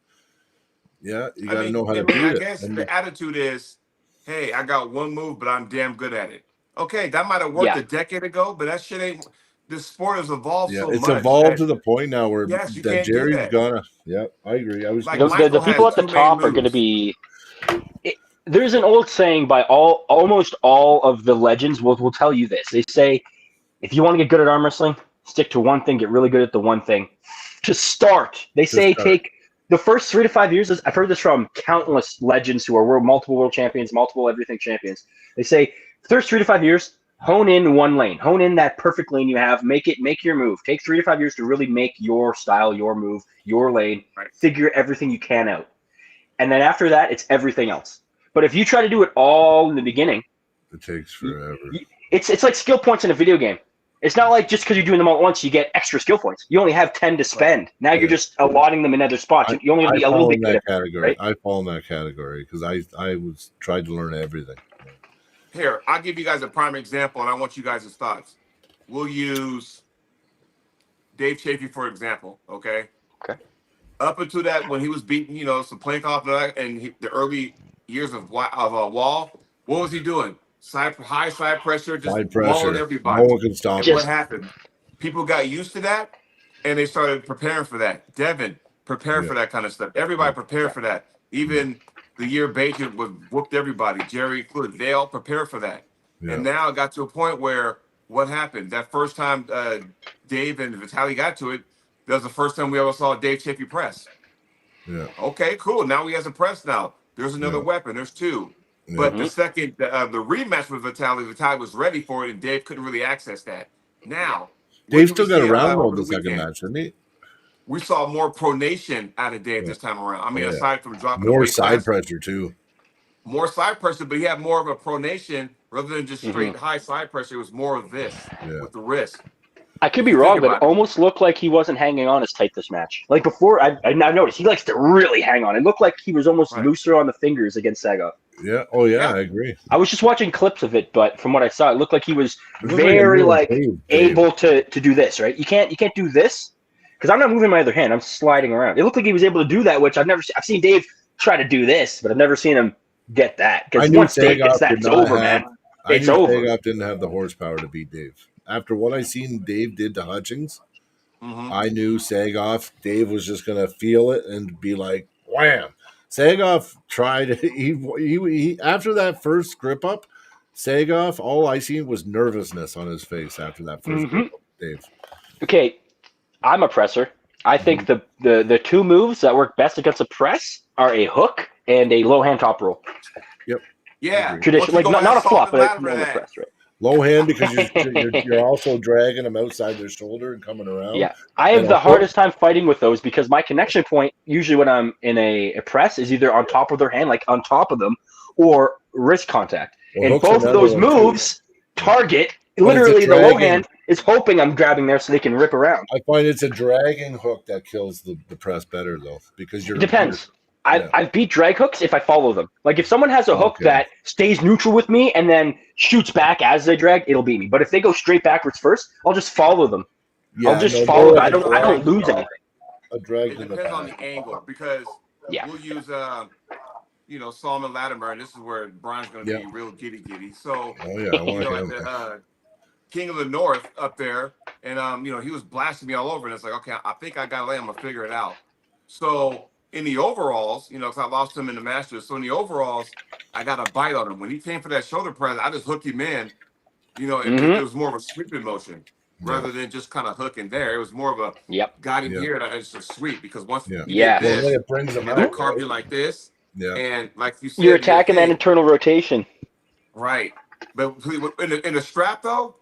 got to know how to beat it. I guess the attitude is, hey, I got one move, but I'm damn good at it. Okay, that might have worked a decade ago, but that shit ain't. this sport has evolved so it's much evolved that to the point now where yes, you that can't do Jerry's that. gonna. Yeah, I agree. I was Like gonna say The Michael people has at the two main top are going to moves. be. There's an old saying by almost all of the legends will tell you this. They say if you want to get good at arm wrestling, stick to one thing, get really good at the one thing. To start, they to say start. take the first 3 to 5 years. I've heard this from countless legends who are multiple world champions, multiple everything champions. They say first 3 to 5 years, hone in one lane, hone in that perfect lane you have, make your move. Take 3 to 5 years to really make your style, your move, your lane, Right. figure everything you can out. And then after that, it's everything else. But if you try to do it all in the beginning, It takes forever. it's like skill points in a video game. It's not like just because you're doing them all at once, you get extra skill points. You only have 10 to spend. Now you're just allotting them in other spots. You only be a little bit good at category. right? I fall in that category because I was tried to learn everything. Here, I'll give you guys a prime example, and I want you guys' thoughts. We'll use Dave Chafee for example. Okay. Okay. Up until that, when he was beating, some plank off and the early years of Wall, what was he doing? High side pressure, just Side mauling pressure. No everybody. one can stop And him. what happened? People got used to that, and they started preparing for that. Devin prepared for that kind of stuff. Everybody prepared for that. Even the year Bacon was whooped everybody. Jerry included. They all prepared for that. Yeah. And now it got to a point where what happened? That first time Dave and Vitaly got to it, that was the first time we ever saw Dave Chafee press. Yeah. Okay, cool. Now he has a press now. There's another weapon. There's two. Yeah. But the second, the rematch with Vitaly was ready for it, and Dave couldn't really access that. Now, Dave still got around roll the second match, didn't he? We saw more pronation out of Dave this time around. I mean, aside from dropping more the weight side class, pressure too. More side pressure, but he had more of a pronation rather than just straight high side pressure. It was more of this with the wrist. I could be wrong, but it almost looked like he wasn't hanging on as tight this match. Like before, I noticed he likes to really hang on. It looked like he was almost looser on the fingers against Sagoff. Yeah. Oh yeah, I agree. I was just watching clips of it, but from what I saw, it looked like he was very able to do this. Right? You can't do this because I'm not moving my other hand. I'm sliding around. It looked like he was able to do that, which I've seen Dave try to do this, but I've never seen him get that. Because once Dave gets that, it's over, man. It's over. Sagoff didn't have the horsepower to beat Dave. After what I seen Dave did to Hutchings, I knew Sagoff. Dave was just gonna feel it and be like, "Wham!" Sagoff tried. He after that first grip up, Sagoff. All I seen was nervousness on his face after that first grip up, Dave. Okay, I'm a presser. I think the two moves that work best against a press are a hook and a low hand top roll. Yep. Yeah. Tradition, like not a flop, but a normal press, right? Low hand because you're also dragging them outside their shoulder and coming around. Yeah, I have the hardest time fighting with those because my connection point usually when I'm in a press is either on top of their hand, like on top of them, or wrist contact. And both of those moves target literally the low hand is hoping I'm grabbing there so they can rip around. I find it's a dragging hook that kills the press better though because it depends. I've beat drag hooks if I follow them. Like if someone has a hook that stays neutral with me and then shoots back as they drag, it'll beat me. But if they go straight backwards first, I'll just follow them. Yeah, I'll just follow them. I don't lose anything. It depends on the angle because we'll use Solomon Latimer, and this is where Brian's going to be real giddy. So at the King of the North up there, and he was blasting me all over, and it's like, okay, I think I got to I'm gonna figure it out. So in the overalls, because I lost him in the Masters. So in the overalls, I got a bite on him. When he came for that shoulder press, I just hooked him in. It was more of a sweeping motion rather than just kind of hooking there. It was more of a got him here and it's a sweep because once you get this, it brings them out, carve you like this, and like you said, you're attacking that internal rotation. Right. But in the strap though,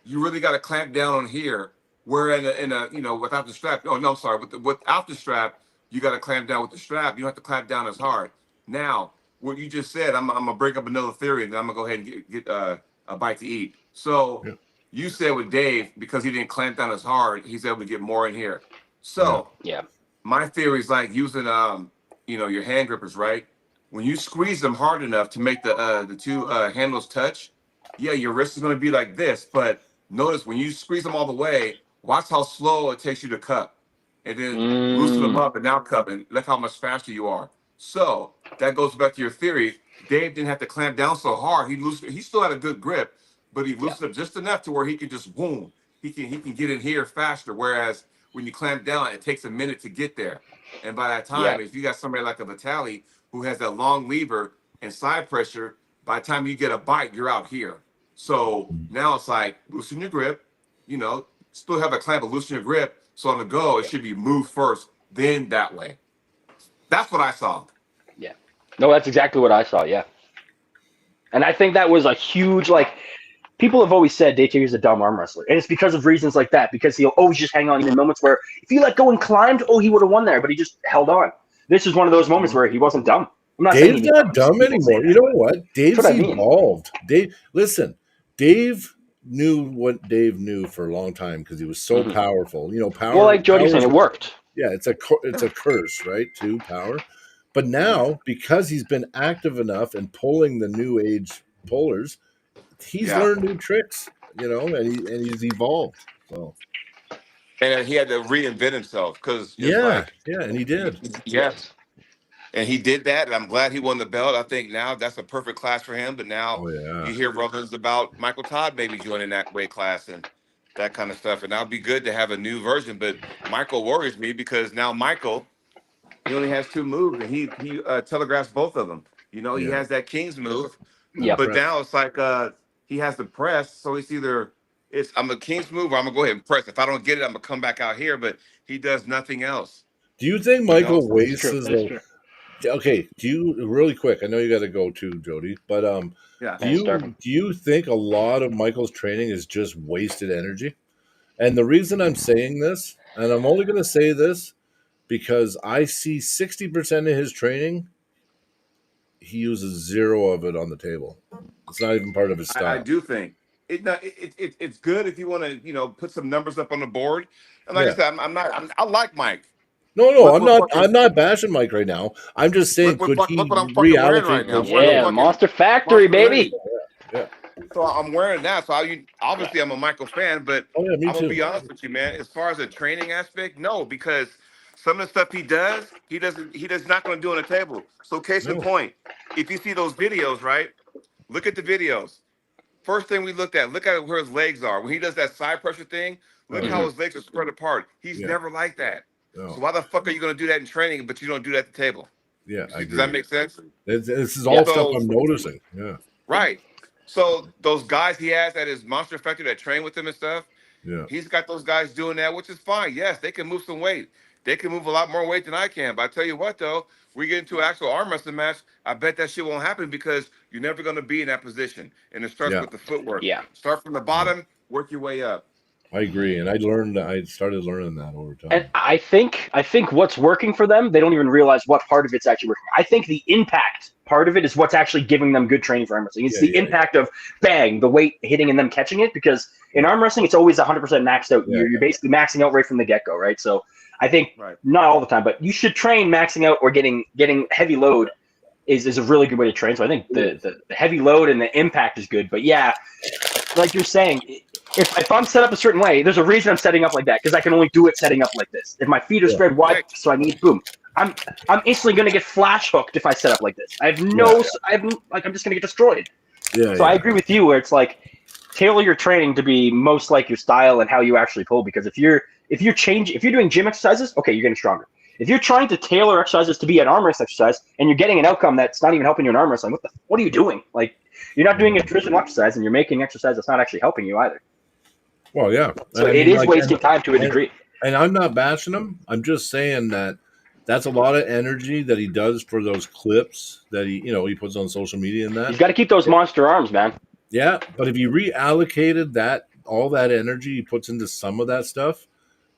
you really got to clamp down on here. Where in a without the strap, I'm sorry, without the strap, you got to clamp down with the strap. You don't have to clamp down as hard. Now, what you just said, I'm gonna bring up another theory, and then I'm gonna go ahead and get a bite to eat. So you said with Dave, because he didn't clamp down as hard, he's able to get more in here. So my theory is like using your hand grippers, right? When you squeeze them hard enough to make the two handles touch, your wrist is gonna be like this, but notice when you squeeze them all the way, watch how slow it takes you to cup. And then loosen them up and now cup, and look how much faster you are. So that goes back to your theory. Dave didn't have to clamp down so hard. He still had a good grip, but he loosened up just enough to where he can just boom. He can get in here faster. Whereas when you clamp down, it takes a minute to get there. And by that time, if you got somebody like a Vitali who has that long lever and side pressure, by the time you get a bite, you're out here. So now it's like loosen your grip, still have a clamp, but loosen your grip. So on the go, it should be move first, then that way. That's what I saw. Yeah. No, that's exactly what I saw. Yeah. And I think that was a huge, people have always said Dave Taylor's a dumb arm wrestler. And it's because of reasons like that, because he'll always just hang on in moments where if he let go and climbed, he would have won there, but he just held on. This is one of those moments where he wasn't dumb. I'm not Dave's saying not dumb anymore. You know what? Dave's evolved. Dave knew what Dave knew for a long time because he was so powerful. Power. Well, like Jody's saying, it worked. Yeah, it's a curse, right? To power. But now, because he's been active enough and pulling the new age pullers, he's learned new tricks, and he's evolved. So, and he had to reinvent himself because and he did. Yes, and he did that, and I'm glad he won the belt. I think now that's a perfect class for him. But now you hear rumors about Michael Todd maybe joining that weight class and that kind of stuff, and that'll be good to have a new version. But Michael worries me because now Michael. He only has 2 moves, and he telegraphs both of them. He has that King's move, but now it's like he has the press, so it's either I'm a King's move or I'm gonna go ahead and press. If I don't get it, I'm gonna come back out here, but he does nothing else. Do you think Michael wastes Okay, do you really quick? I know you got to go too, Jody, but do you think a lot of Michael's training is just wasted energy? And the reason I'm saying this, and I'm only going to say this. Because I see 60% of his training, he uses 0 of it on the table. It's not even part of his style. I do think it's good if you want to put some numbers up on the board. And like I said, I like Mike. No, I'm not bashing Mike right now. I'm just saying, could he reallocate right now? Yeah, Monster Factory, baby. Yeah. So I'm wearing that. So obviously I'm a Michael fan, but I'm gonna be honest with you, man. As far as the training aspect, no, because some of the stuff he does not going to do on the table. So case in point, if you see those videos, right? Look at the videos. First thing we look at where his legs are. When he does that side pressure thing, look how his legs are spread apart. He's never like that. No. So why the fuck are you going to do that in training, but you don't do that at the table? Yeah, does that make sense? This is all stuff I'm noticing. Yeah. Right. So those guys he has at his Monster Factory that train with him and stuff, he's got those guys doing that, which is fine. Yes, they can move some weight. They can move a lot more weight than I can. But I tell you what, though, we get into an actual arm wrestling match, I bet that shit won't happen because you're never going to be in that position. And it starts with the footwork. Yeah. Start from the bottom, work your way up. I agree. And I started learning that over time. And I think what's working for them, they don't even realize what part of it's actually working. I think the impact part of it is what's actually giving them good training for arm wrestling. It's the impact of bang, the weight hitting and them catching it. Because in arm wrestling, it's always 100% maxed out. You're basically maxing out right from the get-go, right? So I think not all the time, but you should train maxing out or getting heavy load is a really good way to train. So I think the heavy load and the impact is good. But yeah, like you're saying, if I'm set up a certain way, there's a reason I'm setting up like that because I can only do it setting up like this. If my feet are spread wide, so I need boom. I'm instantly going to get flash hooked if I set up like this. I'm just going to get destroyed. So I agree with you where it's like tailor your training to be most like your style and how you actually pull. Because if you're doing gym exercises, okay, you're getting stronger. If you're trying to tailor exercises to be an arm wrestling exercise and you're getting an outcome that's not even helping you in arm wrestling, what are you doing? Like, you're not doing a traditional exercise and you're making exercise that's not actually helping you either. Well, yeah. So it is wasting time to a degree. And I'm not bashing him. I'm just saying that's a lot of energy that he does for those clips that he puts on social media and that. He's got to keep those monster arms, man. Yeah, but if you reallocated all that energy he puts into some of that stuff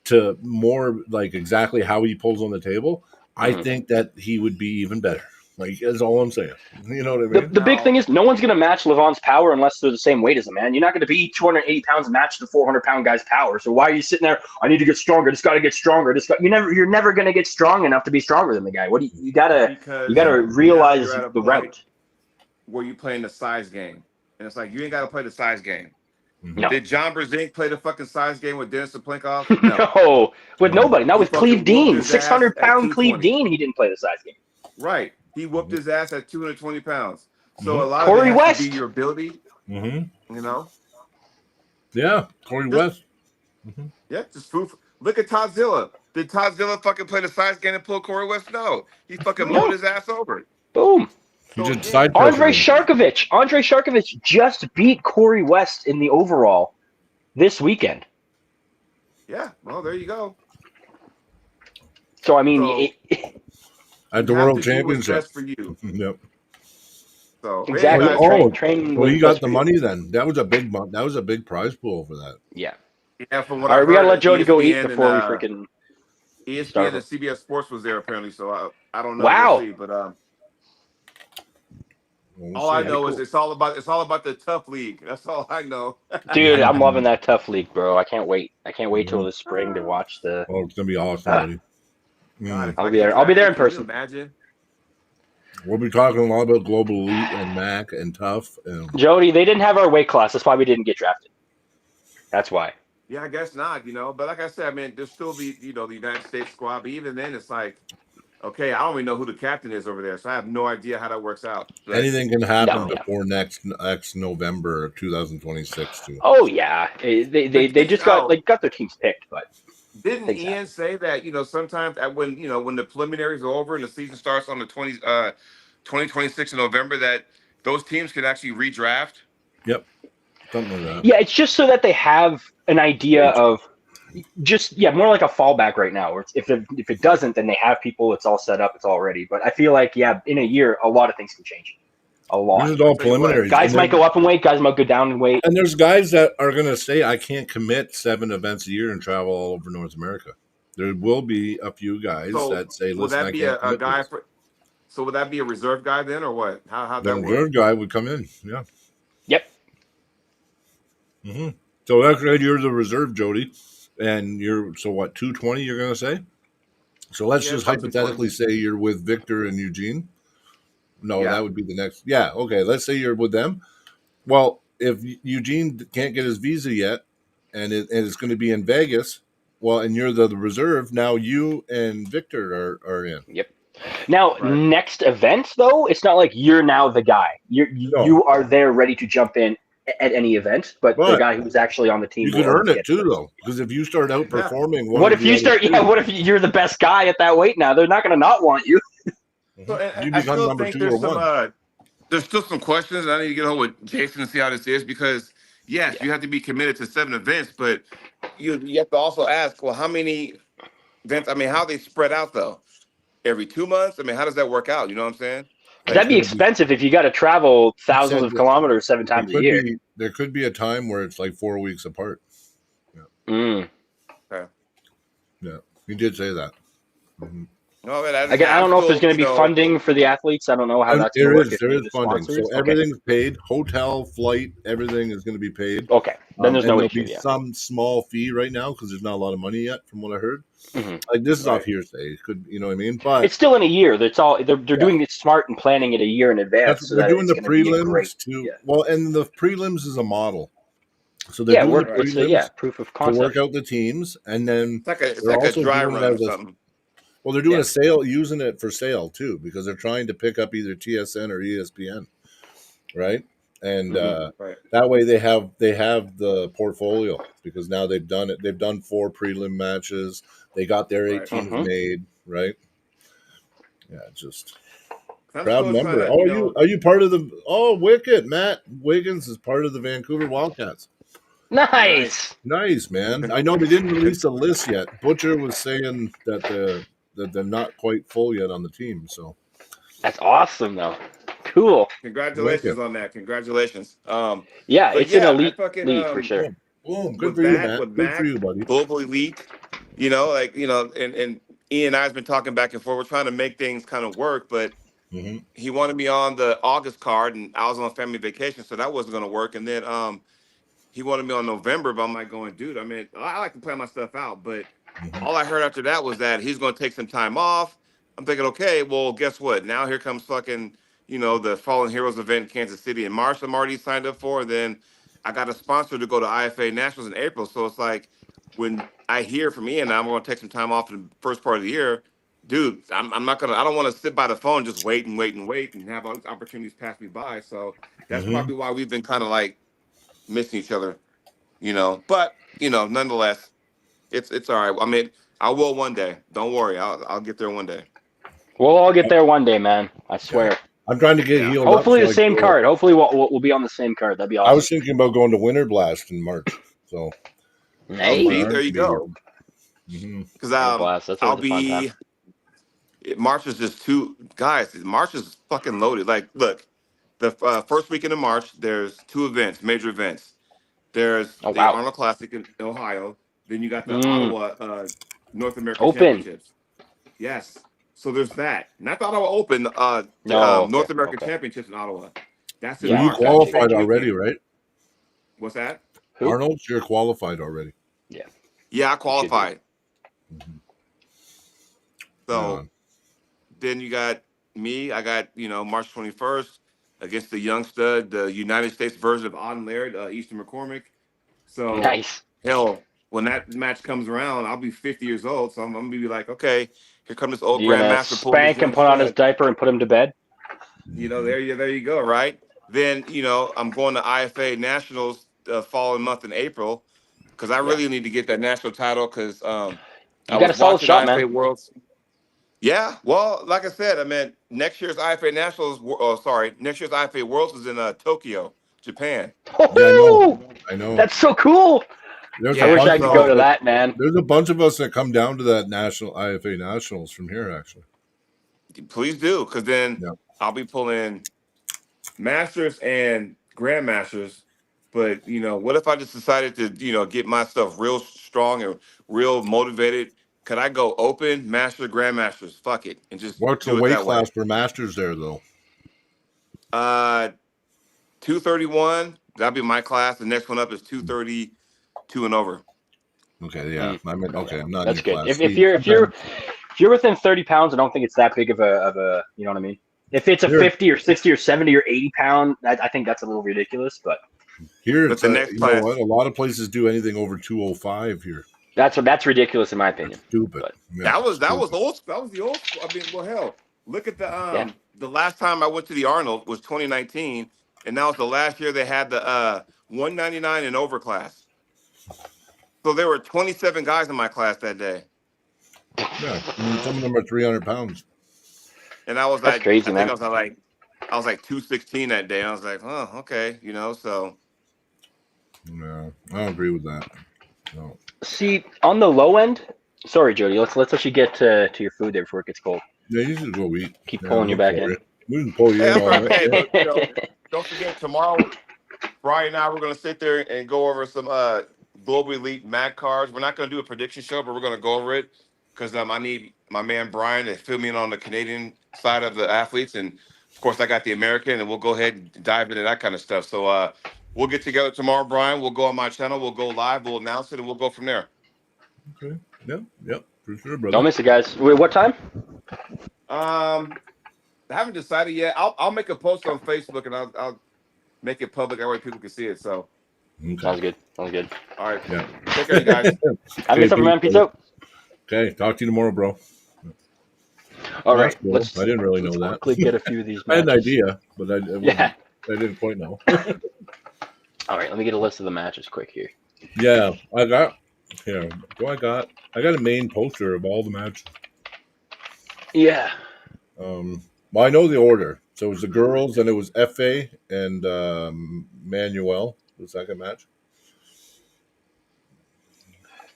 to more like exactly how he pulls on the table, I think that he would be even better. Like, that's all I'm saying. You know what I mean? The big thing is no one's going to match Levon's power unless they're the same weight as him, man. You're not going to be 280 pounds and match the 400-pound guy's power. So why are you sitting there? I need to get stronger. Just got to get stronger. You're never going to get strong enough to be stronger than the guy. You gotta realize the route where you playing the size game, and it's like you ain't got to play the size game. No. Did John Brzezinski play the fucking size game with Dennis Saplenkoff? No, with nobody. Not with Cleve Dean. 600-pound Cleve Dean, he didn't play the size game. Right. He whooped his ass at 220 pounds. So a lot Corey of it has West. to be your ability, you know? Yeah, Corey West. Yeah, just food. Look at Todzilla. Did Todzilla fucking play the science game and pull Corey West? No, he fucking mowed his ass over. Boom. He So just again, side Andre pressured him. Sharkovich just beat Corey West in the overall this weekend. yeah. Well, there you go. So I mean, So At the you have World to do what's Championship. best for you. Yep. So exactly. anyways, Train so he what's got best the for you. money then. That was a big prize pool for that. Yeah. yeah, from what All I right, we gotta let heard, Jody go eat ESPN and before we freaking ESPN start. and CBS Sports was there apparently. So I don't know. We'll Wow. see. But We'll all I see. know is Cool. it's all about the tough league. That's all I know. Dude, I'm loving that tough league, bro. I can't wait. I can't wait till Mhm. this spring to watch the. Oh, it's gonna be awesome, buddy. God, if I'll I be get there. I'll be there in drafted, can you person. imagine? We'll be talking a lot about Global Elite and Mac and Tough. And Jody, they didn't have our weight class. That's why we didn't get drafted. That's why. Yeah, I guess not. But like I said, I mean, there's still the the United States squad. But even then, it's like, okay, I don't even know who the captain is over there, so I have no idea how that works out. But anything can happen No, yeah. before next November 2026 too. Oh yeah, they just got their teams picked, but didn't things Ian happen. say that sometimes when when the preliminaries are over and the season starts on the 2026 in November that those teams could actually redraft? Yep, something like that. Yeah, it's just so that they have an idea of more like a fallback right now. Where if it doesn't, then they have people. It's all set up. It's all ready. But I feel like in a year, a lot of things can change. A lot. This is all Tell you what, preliminaries. Guys might go up in weight. Guys might go down in weight. And there's guys that are going to say, I can't commit 7 events a year and travel all over North America. There will be a few guys so that say, will listen, that I be can't a commit guy this. for? So would that be a reserve guy then, or what? How'd The that work? reserve guy would come in. Yeah. Yep. Mm-hmm. So that's right. You're the reserve, Jody. And you're, so what, 220 you're going to say? So let's Yeah, just about hypothetically 220. say you're with Victor and Eugene. No, Yeah. that would be the next. Yeah. Okay. Let's say you're with them. Well, if Eugene can't get his visa yet and it's going to be in Vegas, well, and you're the reserve, now you and Victor are in. Yep. Now, Right. next event though, it's not like you're now the guy. You No. are there ready to jump in at any event, but the But guy who's actually on the team you will could earn already it get too, first. though, because if you start outperforming one What of if the you other start? Yeah, two, what if you're the best guy at that weight now? They're not going to not want you. So and you I become still number think 2 or 1. there's still some questions. I need to get hold with Jason and see how this is because yes, Yeah. you have to be committed to 7 events, but you have to also ask, well, how many events? I mean, how they spread out though? Every 2 months? I mean, how does that work out? You know what I'm saying? Because It's that'd be going to be. expensive if you got to travel He thousands said of that kilometers 7 times a year. there could be a time where it's like 4 weeks apart. Yeah, Mm. Okay. yeah, he did say that. Mm-hmm. No, man, Again, I I'm don't know if there's still, going to be funding for the athletes. I don't know how And that's going to work. If there any is of the funding, so sponsors. Okay. everything's paid. Hotel, flight, everything is going to be paid. Okay. Then there's And no there'll issue. be Yeah. some small fee right now because there's not a lot of money yet, from what I heard. Mm-hmm. Like this is off right. hearsay. It could, you know what I mean? But It's still in a year. That's all. They're yeah, doing it smart and planning it a year in advance so they're that doing it's the going to be a great. prelims too. Yeah. Well, and the prelims is a model, so they're Yeah. doing the Work. It's prelims proof of to work concept. out the teams, and then It's they're like a also dry doing it run or as a something. well. They're doing Yeah. a sale, using it for sale too, because they're trying to pick up either TSN or ESPN, right? And Right. that way they have the portfolio because now they've done it. They've done 4 prelim matches. They got their 8 Right. teams Mm-hmm. made, right? Yeah, just I'm proud still member. trying Oh, to, are you part of the? Oh, wicked. Matt Wiggins is part of the Vancouver Wildcats. nice. Nice. Nice, man. I know they didn't release a list yet. Butcher was saying that they're not quite full yet on the team. So That's awesome, though. Cool. wicked. Congratulations on that. Congratulations. Yeah, But it's an yeah, I elite fucking league for sure. Boom. Good with for you, that, Matt. with Good for Mac, you, buddy. Global Elite, and Ian and I has been talking back and forth. We're trying to make things kind of work, but Mm-hmm. he wanted me on the August card, and I was on family vacation, so that wasn't going to work. And then he wanted me on November, but I'm like going, dude. I mean, I like to plan my stuff out, but Mm-hmm. all I heard after that was that he's going to take some time off. I'm thinking, okay, well, guess what? Now here comes fucking, the Fallen Heroes event in Kansas City in March. I'm already signed up for. And then I got a sponsor to go to IFA Nationals in April. So it's like when I hear from Ian, I'm going to take some time off in the first part of the year. Dude, I'm not gonna. I don't want to sit by the phone and just wait and wait and wait and have all these opportunities pass me by. So that's Mm-hmm. probably why we've been kind of like missing each other. But nonetheless, it's all right. I mean, I will one day. Don't worry, I'll get there one day. We'll all get there one day, man. I swear. Yeah. I'm trying to get healed Hopefully up. the same card. Hopefully we'll be on the same card. That'd be awesome. I was thinking about going to Winter Blast in March. So, hey, there you go. Because I'll be. March is just too, guys. March is fucking loaded. Like, look, the first weekend of March, there's 2 events, major events. There's the Arnold Classic in Ohio. Then you got the Ottawa North American Championships. Yes. So there's that. Not the Ottawa Open, North American Championships in Ottawa. That's in March. You qualified already, right? What's that? Arnold, you're qualified already. Yeah. Yeah, I qualified. So then you got me. I got, March 21st against the young stud, the United States version of Auden Laird, Easton McCormick. So nice. Hell, when that match comes around, I'll be 50 years old. So I'm gonna be like, okay, here comes this old grandmaster. Spank him, put on his diaper, and put him to bed. There you go, right? Then I'm going to IFA Nationals the following month in April because I really need to get that national title because I was watching IFA Worlds. Yeah, well, like I said, I mean, next year's IFA Worlds is in Tokyo, Japan. Oh, I know. That's so cool. I wish I could go to that, man. There's a bunch of us that come down to that national IFA Nationals from here, actually. Please do, because then I'll be pulling Masters and Grandmasters. But, what if I just decided to, get my stuff real strong and real motivated? Could I go Open, Master, Grandmasters? Fuck it. And just what's the weight class for Masters there, though? 231. That'll be my class. The next one up is 232 and over. Okay, yeah. I mean, okay, not that's good. If you're within 30 pounds, I don't think it's that big of a you know what I mean? If it's a 50 or 60 or 70 or 80 pound, I think that's a little ridiculous. But here, it's the next class. Know what? A lot of places do anything over 205 here. That's ridiculous in my opinion. That's stupid. That was old. That was the old. I mean, well, hell, look at the last time I went to the Arnold was 2019, and that was the last year they had the 199 and over class. So there were 27 guys in my class that day. Yeah, I mean, some of them are 300 pounds. And I was like, crazy, I was like 216 that day. I was like, oh, okay, so. No, I don't agree with that. No. See, on the low end, sorry, Jody, let's let you get to your food there before it gets cold. Yeah, you should go eat. Keep pulling you back in. We can pull you in. Don't forget, tomorrow, Brian and I, we're going to sit there and go over some Global Elite MAC cards. We're not going to do a prediction show, but we're going to go over it because I need my man Brian to fill me in on the Canadian side of the athletes. And, of course, I got the American, and we'll go ahead and dive into that kind of stuff. So we'll get together tomorrow, Brian. We'll go on my channel. We'll go live. We'll announce it, and we'll go from there. Okay. Yep. For sure, brother. Don't miss it, guys. Wait, what time? I haven't decided yet. I'll make a post on Facebook, and I'll make it public. That way people can see it. So. Okay. Sounds good. All right. Yeah. Take care, you guys. Have a good summer, man. Peace out. Okay. Talk to you tomorrow, bro. All right. Cool. I didn't really know that. Quickly get a few of these. I had an idea, but I didn't quite know. All right. Let me get a list of the matches quick here. Yeah, I got a main poster of all the matches. Yeah. Well, I know the order. So it was the girls, and it was FA and Manuel, the second match.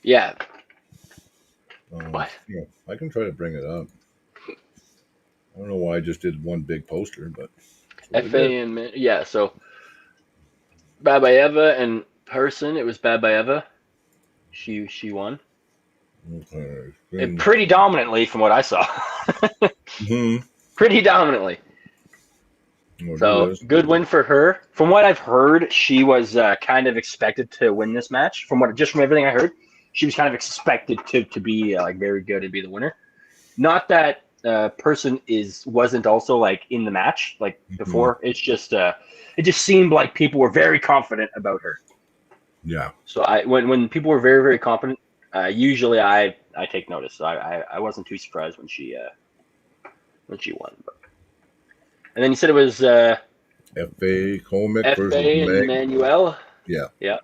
Yeah. What? Yeah, I can try to bring it up. I don't know why I just did one big poster, but FA and so Babayeva and person, it was Babayeva. She won. Okay. Pretty dominantly from what I saw. Pretty dominantly. So good win for her. From what I've heard, she was kind of expected to win this match. From everything I heard, she was kind of expected to be very good and be the winner. Not that person wasn't also in the match before. It's just it just seemed like people were very confident about her. Yeah. So when people were very, very confident, usually I take notice. So I wasn't too surprised when she won. But. And then you said it was F.A. Comic versus and Manuel. Yeah. Yeah.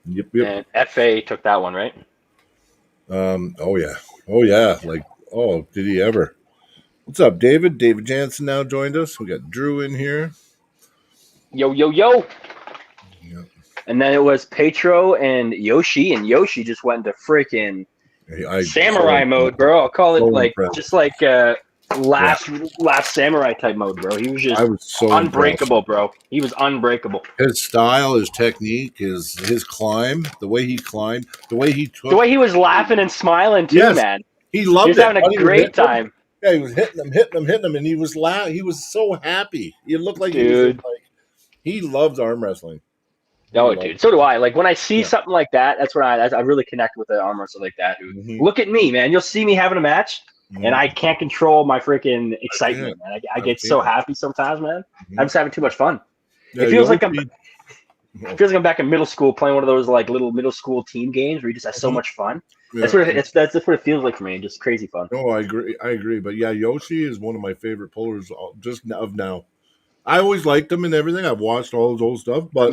And FA took that one, right? Oh yeah. Like, oh, did he ever? What's up, David? David Jansen now joined us. We got Drew in here. Yo. Yeah. And then it was Petro and Yoshi just went into freaking samurai mode, bro. I'll call it like just like last samurai type mode, bro. He was just unbreakable, bro. He was unbreakable. His style, his technique, his climb, the way he climbed, the way he took, the way he was laughing and smiling too, man. He loved he was having a great time. Yeah, he was hitting them, and he was He was so happy. He looked like he loved arm wrestling. Oh, dude, so do I. Like when I see something like that, that's when I really connect with the arm wrestler like that. Look at me, man. You'll see me having a match, and I can't control my freaking excitement, man. I get so happy sometimes, man. I'm just having too much fun. Yeah, it feels like I'm back in middle school playing one of those like little middle school team games where you just have so much fun. Yeah. That's what it feels like for me. Just crazy fun. No, I agree. But yeah, Yoshi is one of my favorite pullers just of now. I always liked him and everything. I've watched all his old stuff, but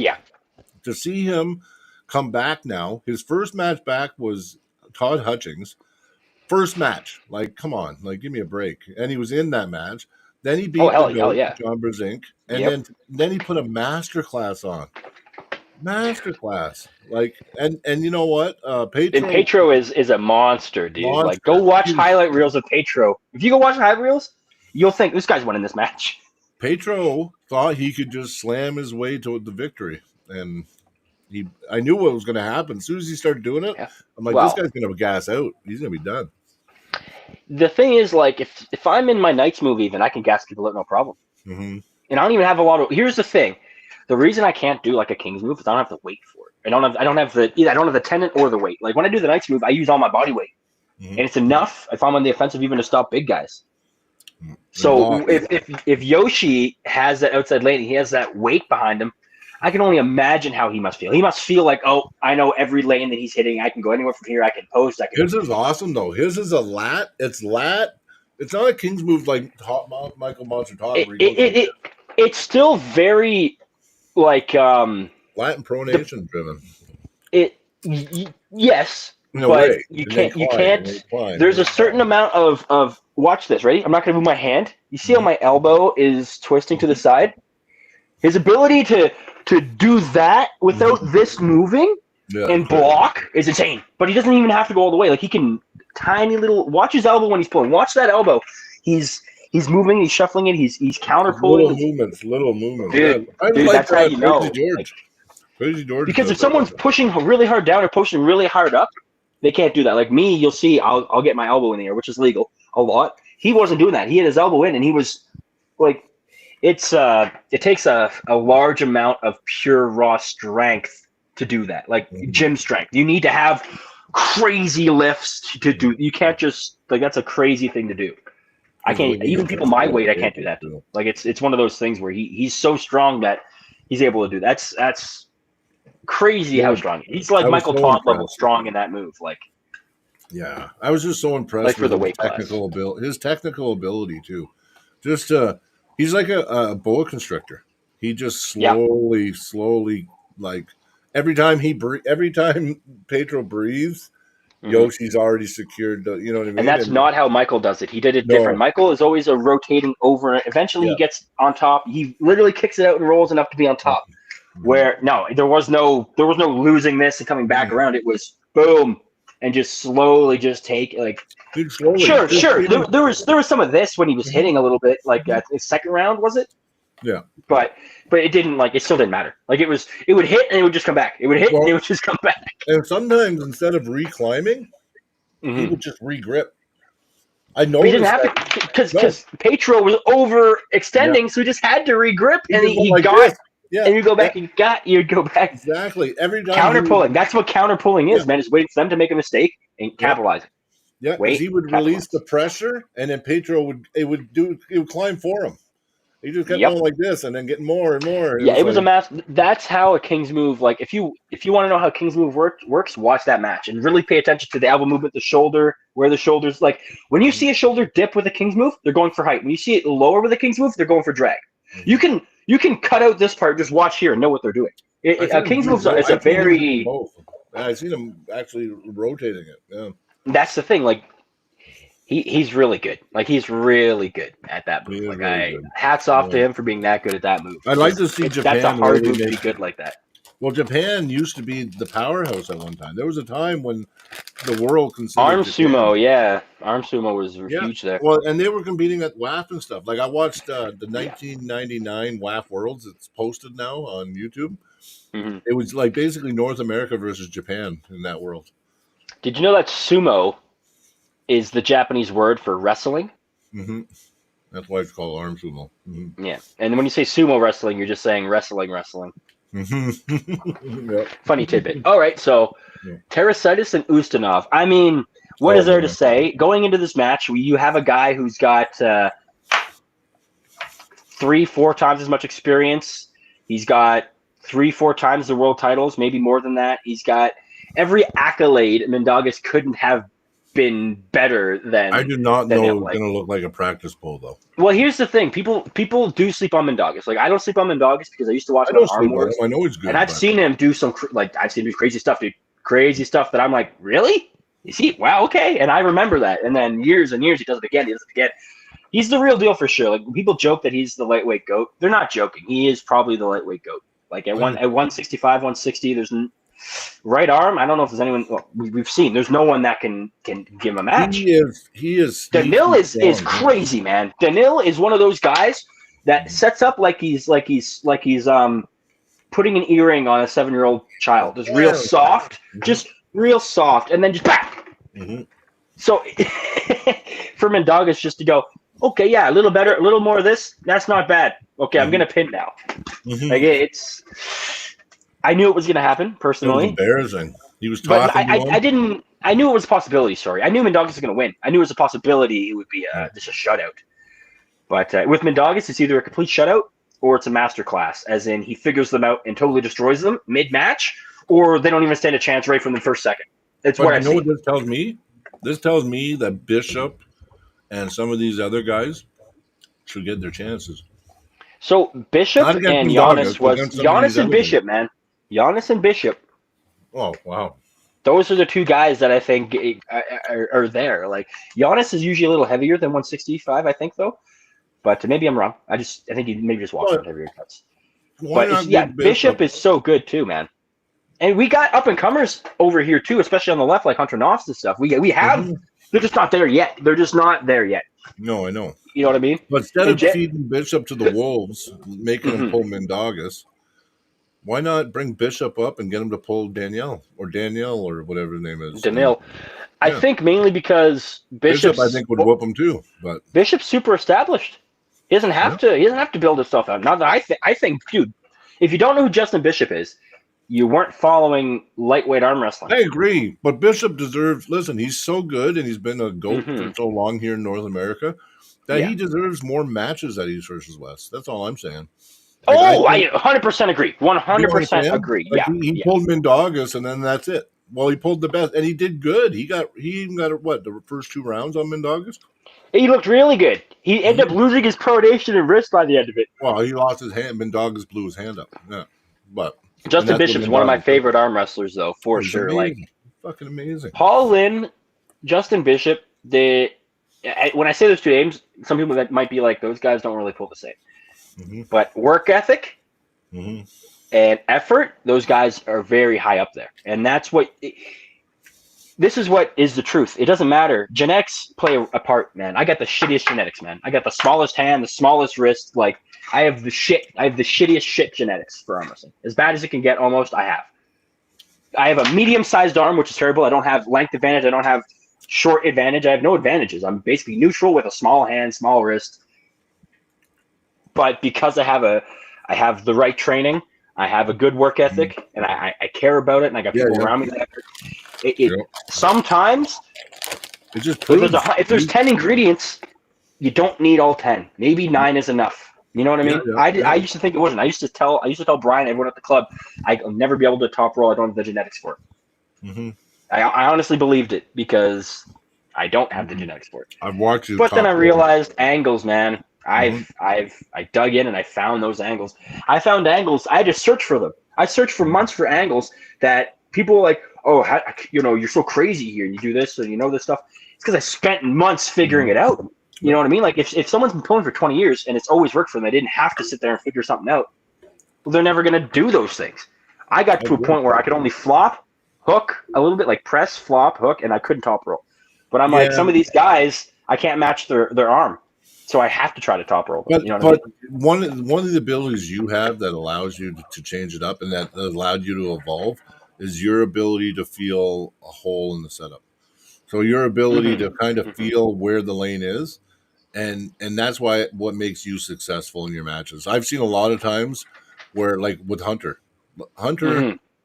to see him come back now, his first match back was Todd Hutchings. First match, like, come on, like, give me a break. And he was in that match. Then he beat John Brzezinski, and then he put a masterclass on. Masterclass, like, and you know what? Petro is a monster, dude. Like, go watch highlight reels of Petro. If you go watch highlight reels, you'll think this guy's winning this match. Petro thought he could just slam his way to the victory, and I knew what was going to happen. As soon as he started doing it, I'm like, this guy's going to gas out. He's going to be done. The thing is, like, if I'm in my Knights move, even I can gas people out no problem. And I don't even have a lot of. Here's the thing: the reason I can't do like a King's move is I don't have to wait for it. I don't have the tendon or the weight. Like when I do the Knights move, I use all my body weight, and it's enough if I'm on the offensive even to stop big guys. So if Yoshi has that outside lane, he has that weight behind him. I can only imagine how he must feel. He must feel like, oh, I know every lane that he's hitting. I can go anywhere from here. I can post. His is awesome though. His is a lat. It's lat. It's not a King's move like Michael Monster Top. It's still very like Latin pronation driven. Yes, but you can't. There's a certain amount of. Watch this, ready? I'm not going to move my hand. You see how my elbow is twisting to the side? His ability to do that without this moving and block is insane. But he doesn't even have to go all the way. Like he can tiny little. Watch his elbow when he's pulling. Watch that elbow. He's moving. He's shuffling it. He's counter pulling. Little movements. Dude, that's how you know. Crazy George. Because if someone's pushing really hard down or pushing really hard up, they can't do that. Like me, you'll see. I'll get my elbow in the air, which is legal a lot. He wasn't doing that. He had his elbow in, and he was like. It takes a large amount of pure raw strength to do that, like gym strength. You need to have crazy lifts to do. You can't just like that's a crazy thing to do. I can't even people my weight. I can't do that. Like it's one of those things where he's so strong that he's able to do that. That's crazy how strong he's. Like Michael Todd level strong in that move. Like I was just so impressed like with the weight technical ability. His technical petro too. Just he's like a boa constrictor. He just slowly, like every time Petro breathes, Yoshi's already secured. You know what I mean? And that's not how Michael does it. He did it different. Michael is always a rotating over. Eventually, he gets on top. He literally kicks it out and rolls enough to be on top. Where there was no losing this and coming back around. It was boom and just slowly just take like. Dude, slowly. Sure. There was some of this when he was hitting a little bit, like his second round, was it? Yeah. But it didn't it still didn't matter. Like it would hit and it would just come back. It would hit and it would just come back. And sometimes instead of reclimbing, he would just regrip. I know he didn't have to because Petro was overextending, so he just had to regrip and he got. Yeah. And you go back you'd go back. Exactly. Every time counter pulling. That's what counter pulling is, man. Just waiting for them to make a mistake and capitalize it. Yeah, because he would release the pressure, and then Petro would climb for him. He just kept going like this, and then getting more and more. It was a mass. That's how a King's move. Like if you want to know how King's move works, watch that match and really pay attention to the elbow movement, the shoulder, where the shoulders. Like when you see a shoulder dip with a King's move, they're going for height. When you see it lower with a King's move, they're going for drag. You can you can cut out this part, just watch here and know what they're doing. King's Move is a very. I've seen him actually rotating it. Yeah. That's the thing. Like he's really good. Like he's really good at that move. Like really hats off to him for being that good at that move. I'd like to see Japan. That's a hard move to be good like that. Well, Japan used to be the powerhouse at one time. There was a time when the world considered Arm sumo, yeah. Arm sumo was huge there. Well, and they were competing at WAF and stuff. Like I watched the 1999 WAF Worlds. It's posted now on YouTube. Mm-hmm. It was like basically North America versus Japan in that world. Did you know that sumo is the Japanese word for wrestling? Mm-hmm. That's why it's called arm sumo. Mm-hmm. Yeah, and when you say sumo wrestling, you're just saying wrestling. Yep. Funny tidbit. All right, so Terasitis and Ustinov. I mean, what is there to say? Going into this match, you have a guy who's got 3-4 times as much experience. He's got 3-4 times the world titles, maybe more than that. He's got every accolade Mindaugas couldn't have been better than. I did not know it was going to look like a practice poll, though. Well, here's the thing: people do sleep on Mindaugas. Like I don't sleep on Mindaugas because I used to watch him on Arm Wars. I know he's good, and I've seen him do some I've seen him do crazy stuff, dude. Crazy stuff that I'm like, really? Is he? Wow, okay. And I remember that. And then years and years, he does it again. He's the real deal for sure. Like people joke that he's the lightweight GOAT. They're not joking. He is probably the lightweight GOAT. Like at 165, 160, there's right arm. I don't know if there's anyone. Well, we've seen. There's no one that can give him a match. He is. Danil is crazy, man. Danil is one of those guys that sets up like he's putting an earring on a 7-year-old child. Just real soft, and then just back. Mm-hmm. So for Mindaugas just to go, okay, yeah, a little better, a little more of this. That's not bad. Okay, I'm gonna pin now. Mm-hmm. Like it's. I knew it was going to happen personally. It was embarrassing. He was talking. I knew it was a possibility. Sorry, I knew Mindaugas was going to win. I knew it was a possibility. It would be just a shutout. But with Mindaugas, it's either a complete shutout or it's a masterclass, as in he figures them out and totally destroys them mid-match, or they don't even stand a chance right from the first second. It's what I know. What this tells me? This tells me that Bishop and some of these other guys should get their chances. So Bishop and Giannis and Bishop, man. Giannis and Bishop. Oh, wow. Those are the two guys that I think are there. Like Giannis is usually a little heavier than 165, I think, though. But maybe I'm wrong. I think he maybe just walks on heavier cuts. But Bishop is so good too, man. And we got up and comers over here too, especially on the left, like Hunter Knopf and stuff. We have. Mm-hmm. They're just not there yet. No, I know. You know what I mean? But instead of feeding Bishop to the Wolves, making him pull Mindaugas, why not bring Bishop up and get him to pull Danielle or whatever his name is? Danil. I think mainly because Bishop I think would whoop him too. But Bishop's super established. He doesn't have to. He doesn't have to build his stuff out. Not that I think, dude. If you don't know who Justin Bishop is, you weren't following lightweight arm wrestling. I agree, but Bishop deserves. Listen, he's so good, and he's been a GOAT for so long here in North America that he deserves more matches at East versus West. That's all I'm saying. I 100% agree. 100% agree. Like he pulled Mindaugas, and then that's it. Well, he pulled the best, and he did good. He even got what, the first 2 rounds on Mindaugas? He looked really good. He ended up losing his pronation and wrist by the end of it. Well, he lost his hand. Mindaugas blew his hand up. Yeah, but Justin Bishop's one of my favorite arm wrestlers, though, for sure. Amazing. Fucking amazing. Paul Lynn, Justin Bishop. When I say those two names, some people that might be like, those guys don't really pull the same. Mm-hmm. But work ethic and effort, those guys are very high up there. And that's what this is what is the truth. It doesn't matter. Genetics play a part, man. I got the shittiest genetics, man. I got the smallest hand, the smallest wrist. Like I have the shittiest shit genetics for arm wrestling. As bad as it can get, almost. I have a medium-sized arm, which is terrible. I don't have length advantage. I don't have short advantage. I have no advantages. I'm basically neutral with a small hand, small wrist. But because I have the right training, I have a good work ethic, and I care about it, and I got people around me that sometimes it just if there's 10 ingredients, you don't need all 10. Maybe 9 is enough. You know what I mean? I used to think it wasn't. I used to tell Brian, everyone at the club, I'll never be able to top roll. I don't have the genetics for it. Mm-hmm. I honestly believed it because I don't have the genetics for it. I've watched you. But then I realized angles, man. I dug in and I found those angles. I found angles. I had to search for them. I searched for months for angles that people were like, oh, you're so crazy here. And you do this and you know this stuff. It's because I spent months figuring it out. You know what I mean? Like if someone's been pulling for 20 years and it's always worked for them, they didn't have to sit there and figure something out. Well, they're never going to do those things. I got to a point where I could only flop, hook a little bit, like press, flop, hook, and I couldn't top roll. But I'm like, some of these guys, I can't match their arm. So I have to try to top roll them. But one of the abilities you have that allows you to change it up and that allowed you to evolve is your ability to feel a hole in the setup. So your ability to kind of feel where the lane is, and that's what makes you successful in your matches. I've seen a lot of times where, like with Hunter,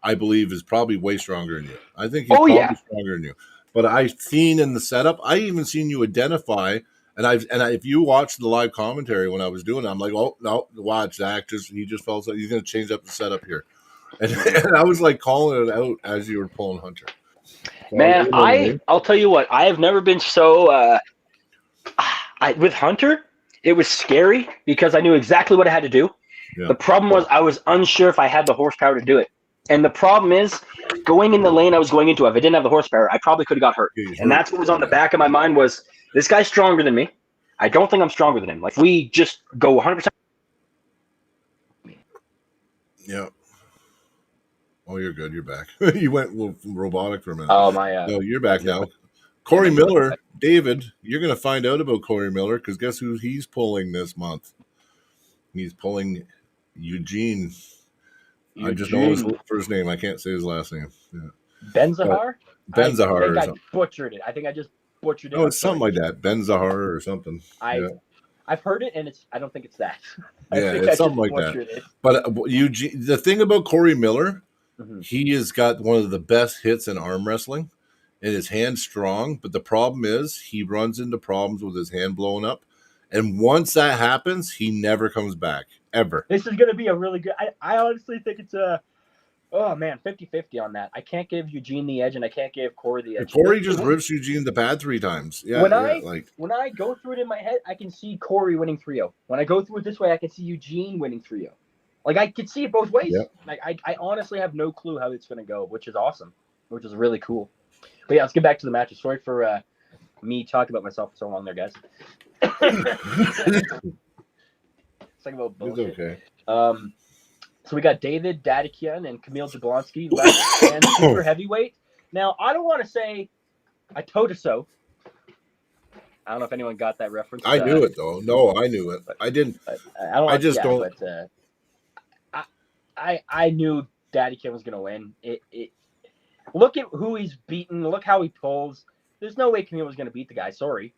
I believe is probably way stronger than you. I think he's probably stronger than you. But I've seen in the setup, I even seen you identify. If you watch the live commentary when I was doing it, I'm like, oh no, watch Zach he just felt like he's going to change up the setup here, and I was like calling it out as you were pulling Hunter. So man, I'll tell you what, I have never been so. With Hunter, it was scary because I knew exactly what I had to do. Yeah. The problem was I was unsure if I had the horsepower to do it, and the problem is going in the lane I was going into. If I didn't have the horsepower, I probably could have got hurt, and that's what was on the back of my mind was. This guy's stronger than me. I don't think I'm stronger than him. Like, we just go 100%. Yeah. Oh, you're good. You're back. You went robotic for a minute. Oh, my. No, you're back now. Corey Miller, David, you're going to find out about Corey Miller because guess who he's pulling this month? He's pulling Eugene. I just know his first name. I can't say his last name. Yeah. Benzahar? Benzahar. I butchered it. I think I just butchered it. Oh, it's something like that. Benzahar or something. I've heard it, and I don't think it's that. It's something like that. But Eugene, the thing about Corey Miller, he has got one of the best hits in arm wrestling, and his hand's strong. But the problem is he runs into problems with his hand blowing up, and once that happens, he never comes back ever. This is going to be a really good. I honestly think it's a. Oh, man, 50-50 on that. I can't give Eugene the edge, and I can't give Corey the edge. Corey just rips Eugene the pad 3 times. Yeah, when I go through it in my head, I can see Corey winning 3-0. When I go through it this way, I can see Eugene winning 3-0. Like, I could see it both ways. Yep. Like, I honestly have no clue how it's going to go, which is awesome, which is really cool. But, yeah, let's get back to the matches. Sorry for me talking about myself for so long there, guys. It's like about bullshit. It's okay. So we got David Dadikian and Kamil Jablonski, left and super heavyweight. Now, I don't want to say I told you so. I don't know if anyone got that reference. I knew it, though. No, I knew it. I didn't. I just don't. But, I knew Dadikian was going to win. Look at who he's beaten. Look how he pulls. There's no way Kamil was going to beat the guy. Sorry.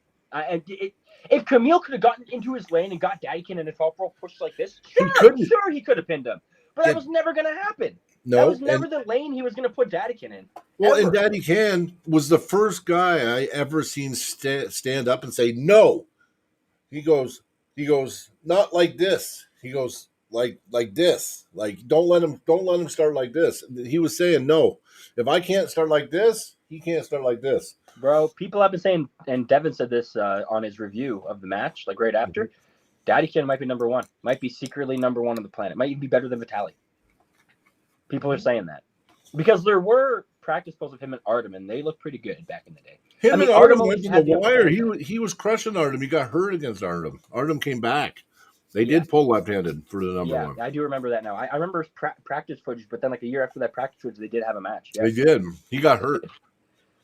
If Kamil could have gotten into his lane and got Dadikian in a top rope push like this, sure he could have pinned him. But that was never going to happen. No, that was never the lane he was going to put Dadikian in. Well, and Dadikian was the first guy I ever seen stand up and say no. He goes, not like this. He goes like this. Like don't let him start like this. He was saying no. If I can't start like this, he can't start like this. Bro, people have been saying, and Devin said this on his review of the match, like right after. Dadikian might be number 1. Might be secretly number 1 on the planet. Might even be better than Vitaly. People are saying that. Because there were practice polls of him and Artem, and they looked pretty good back in the day. Him and Artem went to the wire. He was crushing Artem. He got hurt against Artem. Artem came back. They did pull left-handed for the number 1. Yeah, I do remember that now. I remember practice footage, but then like a year after that practice footage, they did have a match. Yeah. They did. He got hurt.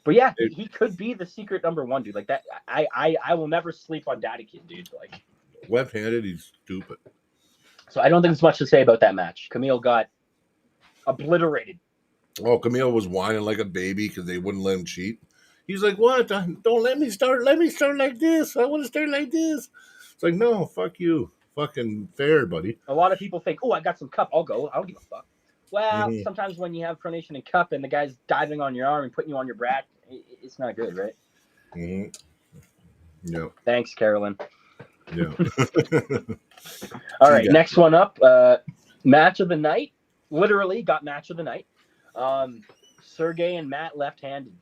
But yeah, he could be the secret number 1, dude. Like that, I will never sleep on Dadikian, dude. Like left-handed, he's stupid. So I don't think there's much to say about that match. Kamil got obliterated. Oh, Kamil was whining like a baby because they wouldn't let him cheat. He's like, "What? Don't let me start. Let me start like this. I want to start like this." It's like, no, fuck you, fucking fair, buddy. A lot of people think, "Oh, I got some cup. I'll go. I don't give a fuck." Well, sometimes when you have pronation and cup and the guy's diving on your arm and putting you on your back, it's not good, right? Yeah. Thanks, Carolyn. Yeah. All right, next one up. Match of the night. Literally got match of the night. Sergey and Matt left-handed.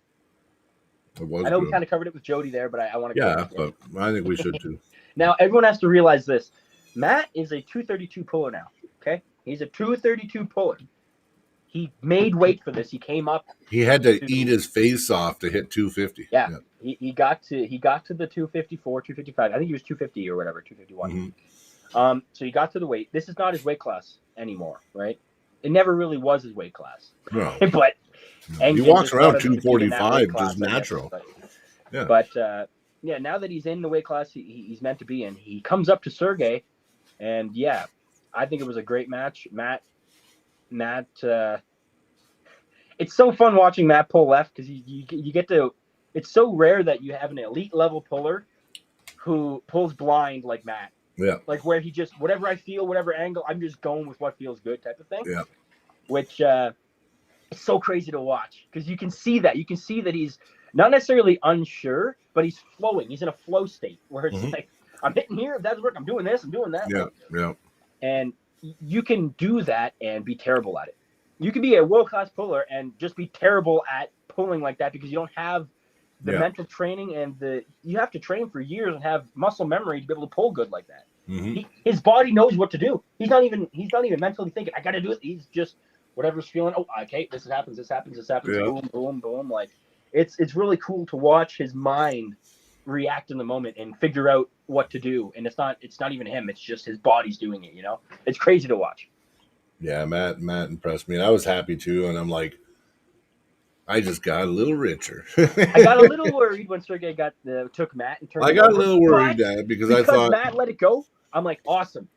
I know we kind of covered it with Jody there, but I want to. Yeah, but I think we should too. Now, everyone has to realize this. Matt is a 232 puller now, okay? He's a 232 puller. He made weight for this. He came up. He had to eat his face off to hit 250. Yeah. He got to the 254, 255. I think he was 250 or whatever, 251. Mm-hmm. So he got to the weight. This is not his weight class anymore, right? It never really was his weight class. No. But he walks around 245, just natural. But now that he's in the weight class he's meant to be in, he comes up to Sergey, and I think it was a great match. Matt. It's so fun watching Matt pull left because you get to. It's so rare that you have an elite level puller who pulls blind like Matt. Yeah. Like where he just whatever I feel, whatever angle, I'm just going with what feels good type of thing. Yeah. Which is so crazy to watch because you can see that he's not necessarily unsure, but he's flowing. He's in a flow state where it's like I'm hitting here. If that's work, I'm doing this. I'm doing that. Yeah. And you can do that and be terrible at it. You can be a world-class puller and just be terrible at pulling like that because you don't have the mental training and you have to train for years and have muscle memory to be able to pull good like that. Mm-hmm. His body knows what to do. He's not even mentally thinking, I got to do it. He's just whatever's feeling. Oh, okay, this happens. Yeah. Boom, boom, boom. Like it's really cool to watch his mind react in the moment and figure out what to do. And it's not even him. It's just his body's doing it. It's crazy to watch. Yeah, Matt impressed me, and I was happy too. And I'm like, I just got a little richer. I got a little worried when Sergey took Matt and turned. I got a little worried, Dad, because I thought Matt let it go. I'm like, awesome.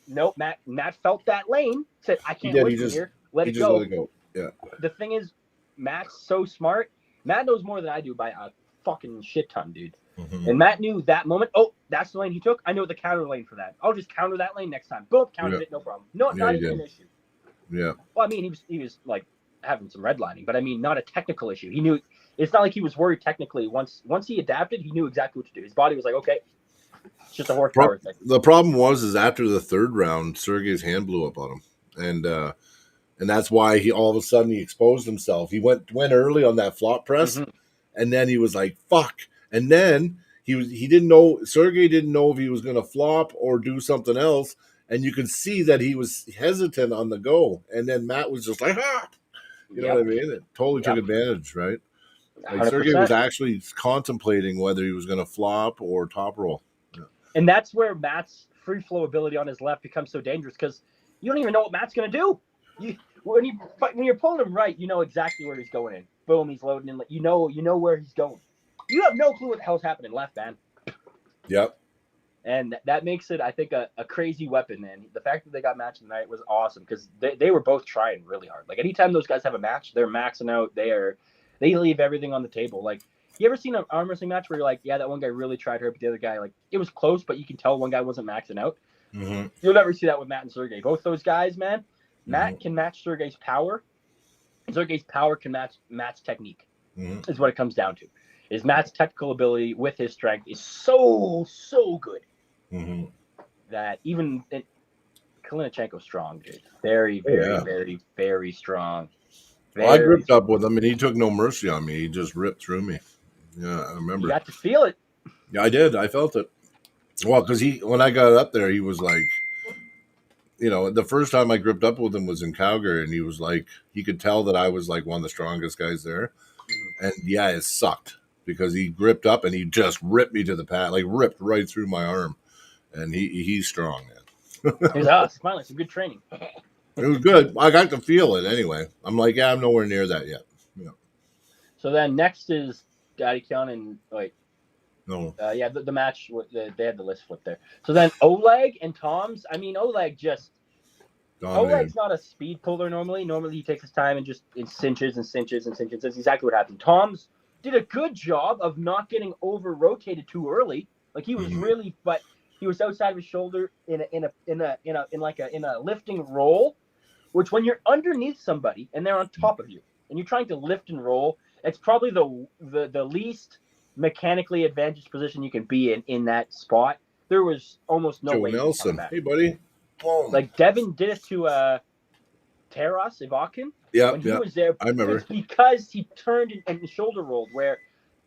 Nope, Matt felt that lane. Said, I can't wait here. Let it go. Yeah. The thing is, Matt's so smart. Matt knows more than I do by a fucking shit ton, dude. Mm-hmm. And Matt knew that moment. Oh, that's the lane he took. I know the counter lane for that. I'll just counter that lane next time. Boom, countered it, no problem. No, not even an issue. Yeah. Well, I mean, he was like having some redlining, but I mean, not a technical issue. He knew it's not like he was worried technically. Once he adapted, he knew exactly what to do. His body was like, okay, it's just a horsepower thing. The problem was after the third round, Sergey's hand blew up on him, and that's why he all of a sudden he exposed himself. He went early on that flop press, and then he was like, fuck, and then he didn't know. Sergey didn't know if he was going to flop or do something else. And you could see that he was hesitant on the go. And then Matt was just like, You know what I mean? It totally took advantage, right? Like Sergey was actually contemplating whether he was going to flop or top roll. Yeah. And that's where Matt's free flow ability on his left becomes so dangerous because you don't even know what Matt's going to do. When you're pulling him right, you know exactly where he's going in. Boom, he's loading in. You know where he's going. You have no clue what the hell's happening left, man. Yep. And that makes it, I think, a crazy weapon. And the fact that they got matched tonight was awesome because they were both trying really hard. Like anytime those guys have a match, they're maxing out. They leave everything on the table. Like, you ever seen an arm wrestling match where you're like, yeah, that one guy really tried hard, but the other guy, like, it was close, but you can tell one guy wasn't maxing out. Mm-hmm. You'll never see that with Matt and Sergey. Both those guys, man, Matt can match Sergey's power, and Sergey's power can match Matt's technique. Is what it comes down to. Is Matt's technical ability with his strength is so good. That even Kalinichenko's strong, dude. Very, very, very strong. Well, I gripped up with him, and he took no mercy on me. He just ripped through me. Yeah, I remember. You got to feel it. Yeah, I did. I felt it. Well, because when I got up there, he was like, the first time I gripped up with him was in Calgary, and he was like, he could tell that I was like one of the strongest guys there. And yeah, it sucked because he gripped up and he just ripped me to the pad, like ripped right through my arm. And he's strong, man. He's us. Finally, some good training. It was good. I got to feel it anyway. I'm like, I'm nowhere near that yet. Yeah. So then next is Gadikian and No. The match. They had the list flipped there. So then Oleg and Tom's. I mean, Oleg's not a speed puller normally. Normally he takes his time and just cinches and cinches and cinches. That's exactly what happened. Tom's did a good job of not getting over rotated too early. Like he was but he was outside of his shoulder in a lifting roll, which when you're underneath somebody and they're on top of you and you're trying to lift and roll, it's probably the least mechanically advantaged position you can be in that spot. There was almost no way. Nelson, hey buddy. Boom. Like Devin did it to Taras Ivakin. Yeah, when he was there. I remember. It's because he turned and shoulder rolled where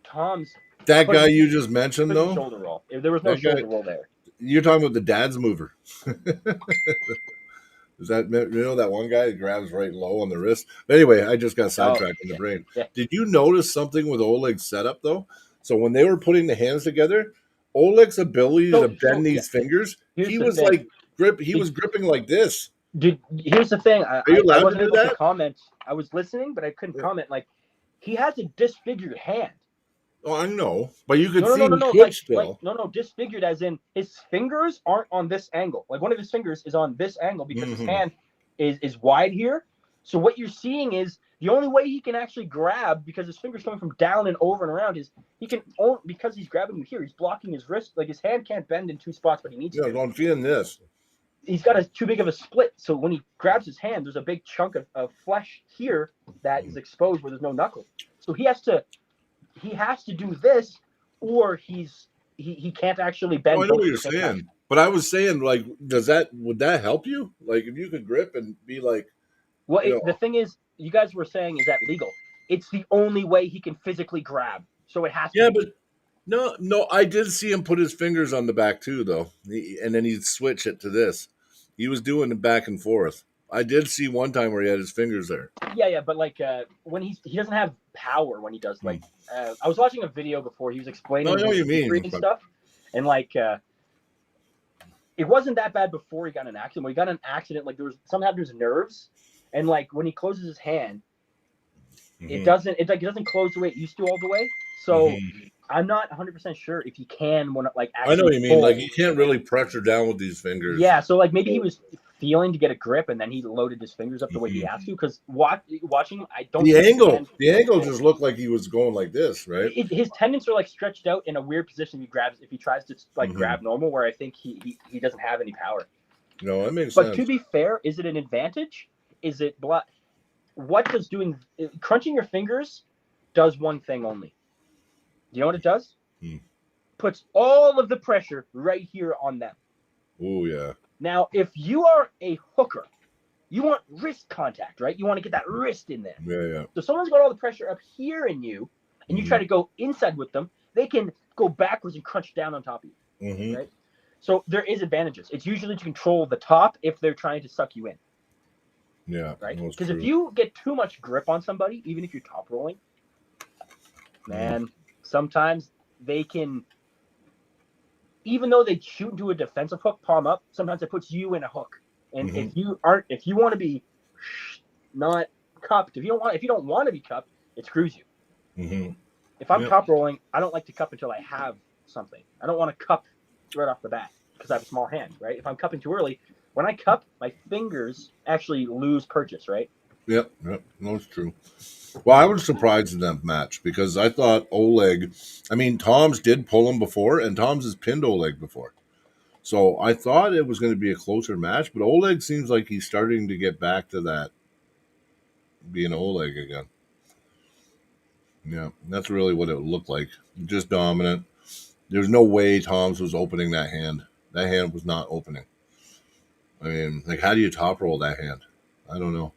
Tom's that guy you just mentioned though. Shoulder roll. There was no shoulder roll there. You're talking about the dad's mover. Is that that one guy that grabs right low on the wrist? But anyway, I just got sidetracked in the brain. Yeah. Did you notice something with Oleg's setup though? So when they were putting the hands together, Oleg's ability to bend these fingers, he was like was gripping like this. Dude, here's the thing. I wasn't able to comment. I was listening, but I couldn't comment. Like, he has a disfigured hand. Oh, I know, but you could see disfigured as in his fingers aren't on this angle. Like, one of his fingers is on this angle because his hand is wide here. So what you're seeing is the only way he can actually grab, because his fingers coming from down and over and around, is he can only, because he's grabbing you here, he's blocking his wrist. Like, his hand can't bend in two spots, but he needs to. Yeah, I'm feeling this. He's got too big of a split, so when he grabs his hand, there's a big chunk of flesh here that is exposed where there's no knuckle. So he has to do this, or he can't actually bend. I know what you're saying, but I was saying, like, would that help you? Like, if you could grip and be like, well, the thing is, you guys were saying, is that legal? It's the only way he can physically grab, so it has to. Yeah, but no, I did see him put his fingers on the back too, though, and then he'd switch it to this. He was doing it back and forth. I did see one time where he had his fingers there. Yeah, but like when he doesn't have power when he does, like I was watching a video before, he was explaining and stuff, and like it wasn't that bad before he got in an accident. When he got in an accident, like there was something happened to his nerves, and like when he closes his hand, it doesn't close the way it used to all the way. So I'm not 100% sure if he can actually. I know what you mean. Like, he can't really pressure down with these fingers. Yeah, so like maybe he was feeling to get a grip, and then he loaded his fingers up the way he has to. Because watching him, I don't. The angle just looked like he was going like this, right? His tendons are like stretched out in a weird position. If he tries to like grab normal, where I think he doesn't have any power. No, that makes sense. But to be fair, is it an advantage? Is it what does crunching your fingers does one thing only? Do you know what it does? Puts all of the pressure right here on them. Oh, yeah. Now, if you are a hooker, you want wrist contact, right? You want to get that wrist in there. Yeah. So someone's got all the pressure up here in you, and you try to go inside with them, they can go backwards and crunch down on top of you, right? So there is advantages. It's usually to control the top if they're trying to suck you in. Yeah. Right? Because if you get too much grip on somebody, even if you're top rolling, man, sometimes they can, even though they shoot into a defensive hook, palm up, sometimes it puts you in a hook. And if you want to be not cupped, if you don't want to be cupped, it screws you. If I'm top rolling, I don't like to cup until I have something. I don't want to cup right off the bat because I have a small hand, right? If I'm cupping too early, when I cup, my fingers actually lose purchase, right? Yep, that's true. Well, I was surprised in that match because I thought Oleg, Tom's did pull him before, and Tom's has pinned Oleg before. So I thought it was going to be a closer match, but Oleg seems like he's starting to get back to that being Oleg again. Yeah, that's really what it looked like. Just dominant. There's no way Tom's was opening that hand. That hand was not opening. How do you top roll that hand? I don't know.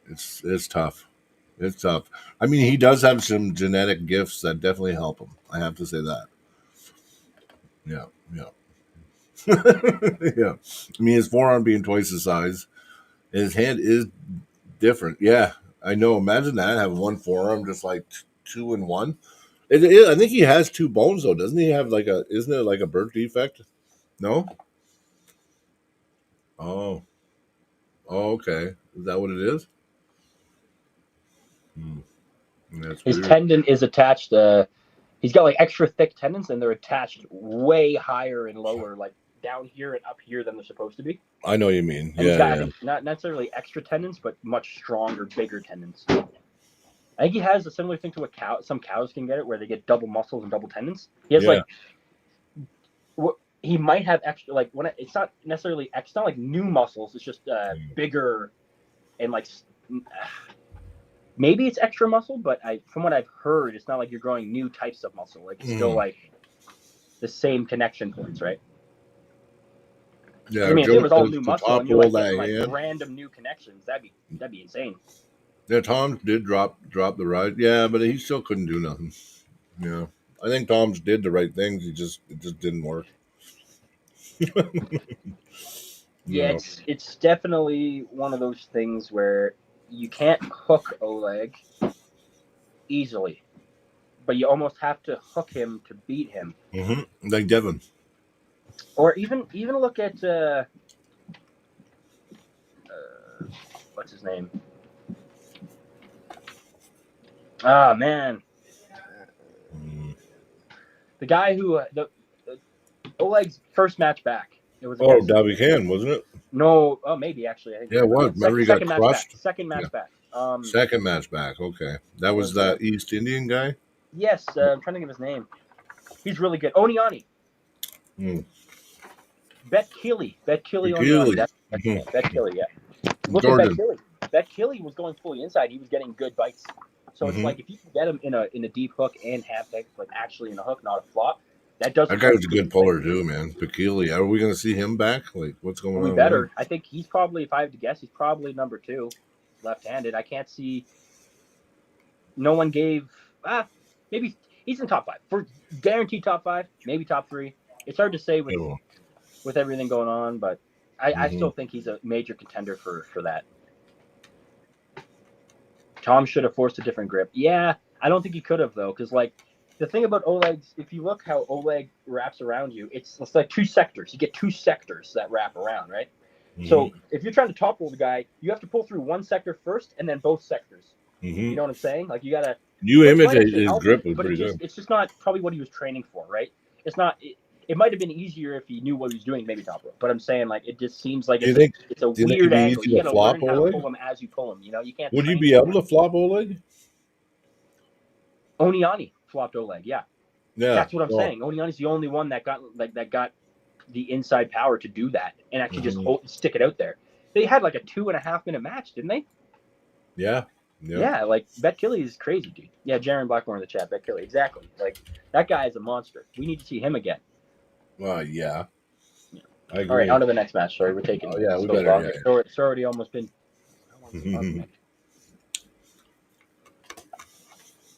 It's tough. It's tough. He does have some genetic gifts that definitely help him. I have to say that. Yeah. Yeah. His forearm being twice the size. His hand is different. Yeah, I know. Imagine that, having one forearm just like two in one. I think he has two bones though. Doesn't he have isn't it like a birth defect? No? Oh, okay. Is that what it is? His tendon is attached. He's got like extra thick tendons, and they're attached way higher and lower, like down here and up here than they're supposed to be. I know what you mean. And he's got, not necessarily extra tendons, but much stronger, bigger tendons. I think he has a similar thing to a cow. Some cows can get it, where they get double muscles and double tendons. He has he might have extra, like it's not necessarily extra, it's not like new muscles. It's just bigger and like. Maybe it's extra muscle, but from what I've heard, it's not like you're growing new types of muscle. Like it's still like the same connection points, right? Yeah, if it was all new muscle and you're like random new connections, that'd be insane. Yeah, Tom did drop the ride. Yeah, but he still couldn't do nothing. Yeah, I think Tom's did the right things. It just didn't work. Yeah, it's definitely one of those things where you can't hook Oleg easily, but you almost have to hook him to beat him. Mm-hmm. Like Devin. Or even look at what's his name? Ah, man, the guy who Oleg's first match back. It was against Davy Can, wasn't it? No, maybe actually. I think Yeah, it was. Remember he got second match back. crushed? Second match back. Second match back. Okay. That was that East Indian guy? Yes, I'm trying to think of his name. He's really good. Oniani. Bet Killy Oniani. That's Bet Killy, yeah. Look at Bet Killy. Bet Killy was going fully inside. He was getting good bites. So it's like if you can get him in a deep hook and have that like actually in a hook, not a flop, that does. That guy was a good puller too, man. Bekele. Are we going to see him back? Like, what's going on? We better. I think he's probably, if I have to guess, he's probably number 2, left-handed. I can't see. No one gave. Maybe he's in top 5 for guaranteed top 5, maybe top 3. It's hard to say with everything going on, but I still think he's a major contender for that. Tom should have forced a different grip. Yeah, I don't think he could have though, because like the thing about Oleg's, if you look how Oleg wraps around you, it's like 2 sectors. You get 2 sectors that wrap around, right? So if you're trying to top roll the guy, you have to pull through one sector first and then both sectors. You know what I'm saying? Like you gotta. You imitate his grip, but it's just not probably what he was training for, right? It's not. It might have been easier if he knew what he was doing, maybe top roll. But I'm saying like it just seems like it's a weird angle. You gotta learn how to pull him as you pull him. You know, you can't. Would you be able to flop Oleg? Oniani flopped Oleg. Yeah. That's what I'm saying. Oniani's the only one that got the inside power to do that and actually just stick it out there. They had like a 2.5 minute match, didn't they? Yeah. Yeah, like Bet Killy is crazy, dude. Yeah, Jaron Blackmore in the chat. Bet Killy, exactly. Like that guy is a monster. We need to see him again. Yeah. I agree. All right, on to the next match. Sorry, we're taking. We better. Yeah. It's already almost been.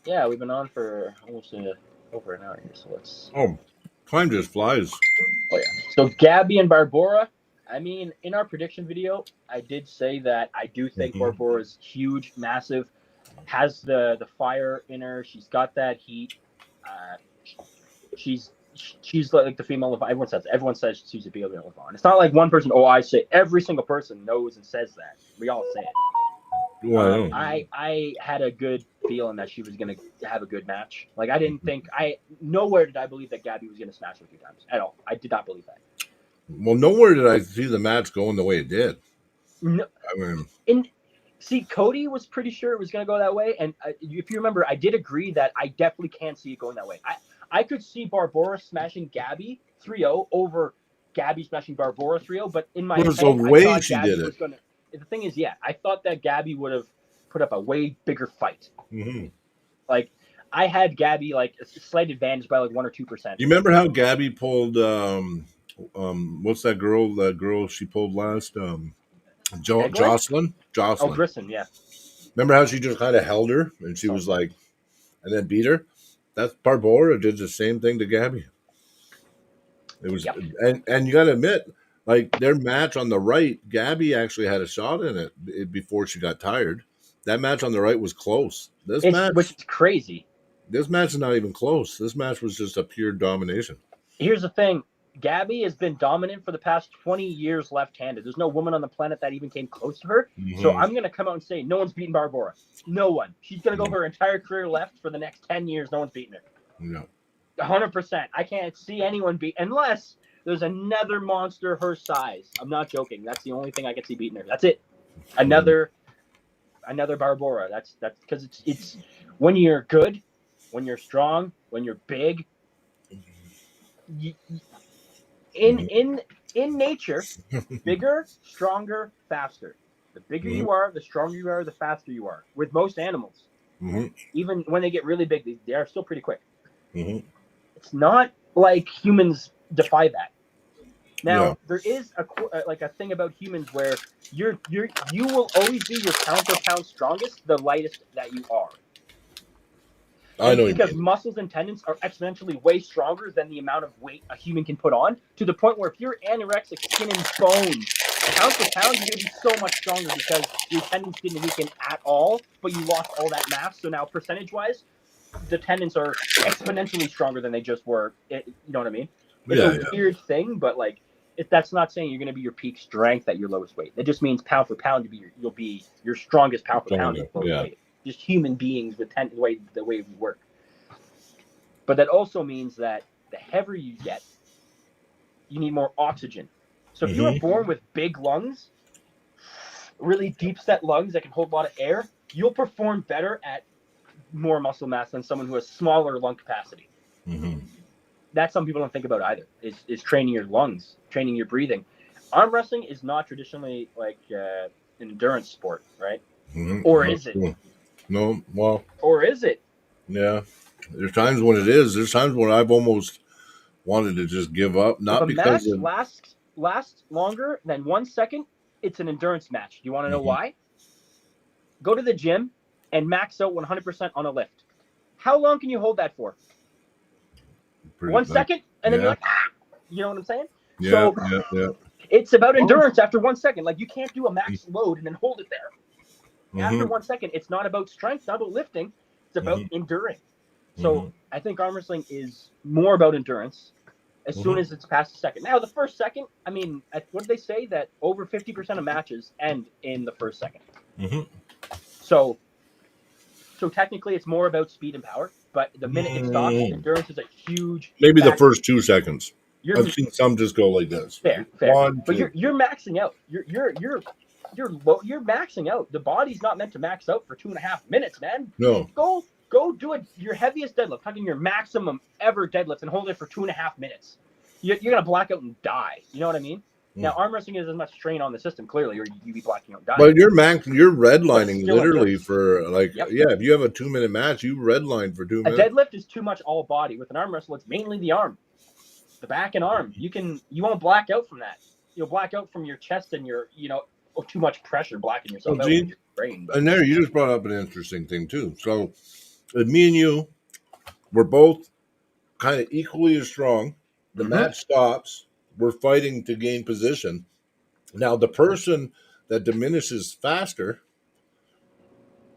Yeah, we've been on for almost over an hour here. So let's. Time just flies. Oh yeah. So Gabby and Barbora. I mean, in our prediction video, I did say that I do think Barbora is huge, massive, has the fire in her. She's got that heat. She's like the female Levon. Everyone says she's a female Levon. It's not like one person. I say every single person knows and says that. We all say it. I had a good feeling that she was going to have a good match. Like I didn't think nowhere did I believe that Gabby was going to smash her 2 times at all. I did not believe that. Well, nowhere did I see the match going the way it did. No, I mean, Cody was pretty sure it was going to go that way, and if you remember, I did agree that I definitely can't see it going that way. I could see Barbora smashing Gabby 3-0 over Gabby smashing Barbora 3-0, but in my head, I thought Gabby was going to. The thing is, I thought that Gabby would have put up a way bigger fight. Like I had Gabby like a slight advantage by like 1 or 2%. You remember how Gabby pulled? What's that girl? That girl she pulled last? Jocelyn. Oh, Grissom, yeah. Remember how she just kind of held her and she was like, and then beat her? That's Barbora did the same thing to Gabby. It was, and you got to admit, like their match on the right, Gabby actually had a shot in it before she got tired. That match on the right was close. Which is crazy. This match is not even close. This match was just a pure domination. Here's the thing. Gabby has been dominant for the past 20 years left-handed. There's no woman on the planet that even came close to her. So I'm going to come out and say no one's beaten Barbora. No one. She's going to go her entire career left for the next 10 years. No one's beaten her. No. 100%. I can't see anyone beat unless there's another monster her size. I'm not joking. That's the only thing I can see beating her. That's it. Another Barbora. That's because it's when you're good, when you're strong, when you're big. In nature, bigger, stronger, faster. The bigger you are, the stronger you are, the faster you are. With most animals, even when they get really big, they are still pretty quick. It's not like humans defy that. Now there is a thing about humans where you will always be your pound for pound strongest, the lightest that you are. I know because muscles and tendons are exponentially way stronger than the amount of weight a human can put on, to the point where if you're anorexic, skin and bones, pound for pound, you're going to be so much stronger because your tendons didn't weaken at all, but you lost all that mass. So now, percentage-wise, the tendons are exponentially stronger than they just were. You know what I mean? It's a weird thing, but like, that's not saying you're going to be your peak strength at your lowest weight. It just means pound for pound, you'll be your strongest pound for pound at lowest weight. Just human beings with the way we work. But that also means that the heavier you get, you need more oxygen. So if you were born with big lungs, really deep set lungs that can hold a lot of air, you'll perform better at more muscle mass than someone who has smaller lung capacity. That's something people don't think about either, is training your lungs, training your breathing. Arm wrestling is not traditionally like an endurance sport, right? Or is it? No, well. Or is it? Yeah. There's times when it is. There's times when I've almost wanted to just give up. Not if a because match lasts longer than 1 second, it's an endurance match. Do you want to know why? Go to the gym and max out 100% on a lift. How long can you hold that for? 1 second? And then you're like, you know what I'm saying? Yeah, so it's about endurance after 1 second. Like, you can't do a max load and then hold it there. After 1 second, it's not about strength, not about lifting. It's about enduring. So I think arm wrestling is more about endurance as soon as it's past the second. Now, the first second, I mean, what did they say? That over 50% of matches end in the first second. So technically, it's more about speed and power. But the minute it stops, endurance is a huge. Maybe the first 2 seconds. I've seen some just go like this. Fair. But you're maxing out. You're maxing out. The body's not meant to max out for 2.5 minutes, man. No. Go do your heaviest deadlift, tucking your maximum ever deadlift, and hold it for 2.5 minutes. You're gonna black out and die. You know what I mean? Now, arm wrestling is as much strain on the system, clearly, or you'd be blacking out and dying. But you're redlining literally for like if you have a 2-minute match, you redline for 2 minutes. A deadlift is too much all body. With an arm wrestle, it's mainly the arm, the back and arm. You won't black out from that. You'll black out from your chest and your too much pressure blacking yourself out. Your brain. And there, you just brought up an interesting thing too. So, me and you, we're both kind of equally as strong. The match stops. We're fighting to gain position. Now, the person that diminishes faster,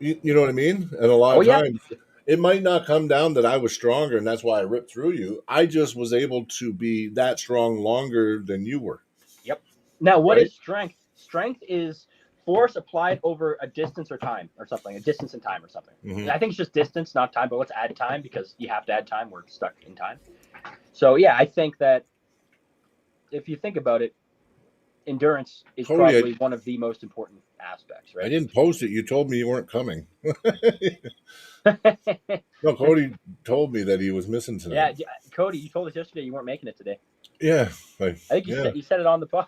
you know what I mean? And a lot of times, it might not come down that I was stronger and that's why I ripped through you. I just was able to be that strong longer than you were. Yep. Now, what is strength? Strength is force applied over a distance or time or something, a distance and time or something. I think it's just distance, not time, but let's add time because you have to add time. We're stuck in time. So, yeah, I think that if you think about it, endurance is probably one of the most important aspects, right? I didn't post it. You told me you weren't coming. No, Cody told me that he was missing tonight. Yeah, Cody, you told us yesterday you weren't making it today. Yeah. I think you said it on the podcast.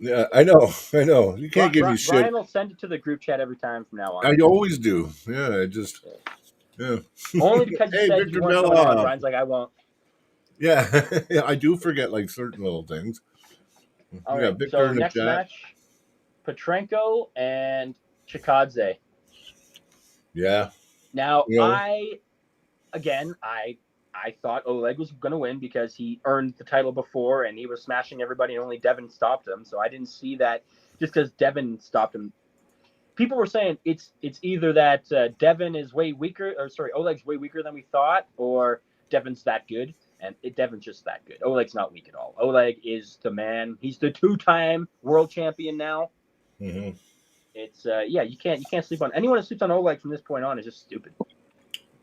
Yeah, I know. You can't give me shit. Brian will send it to the group chat every time from now on. I always do. Yeah, Only because you said you weren't coming on. Brian's like, I won't. Yeah, I do forget like certain little things. All right, so next match, Petrenko and Chikadze. Yeah. Now, I thought Oleg was going to win because he earned the title before and he was smashing everybody and only Devin stopped him. So I didn't see that just because Devin stopped him. People were saying it's either that Oleg's way weaker than we thought, or Devin's that good. And Devin's just that good. Oleg's not weak at all. Oleg is the man. He's the 2-time world champion now. It's you can't sleep on anyone who sleeps on Oleg from this point on is just stupid.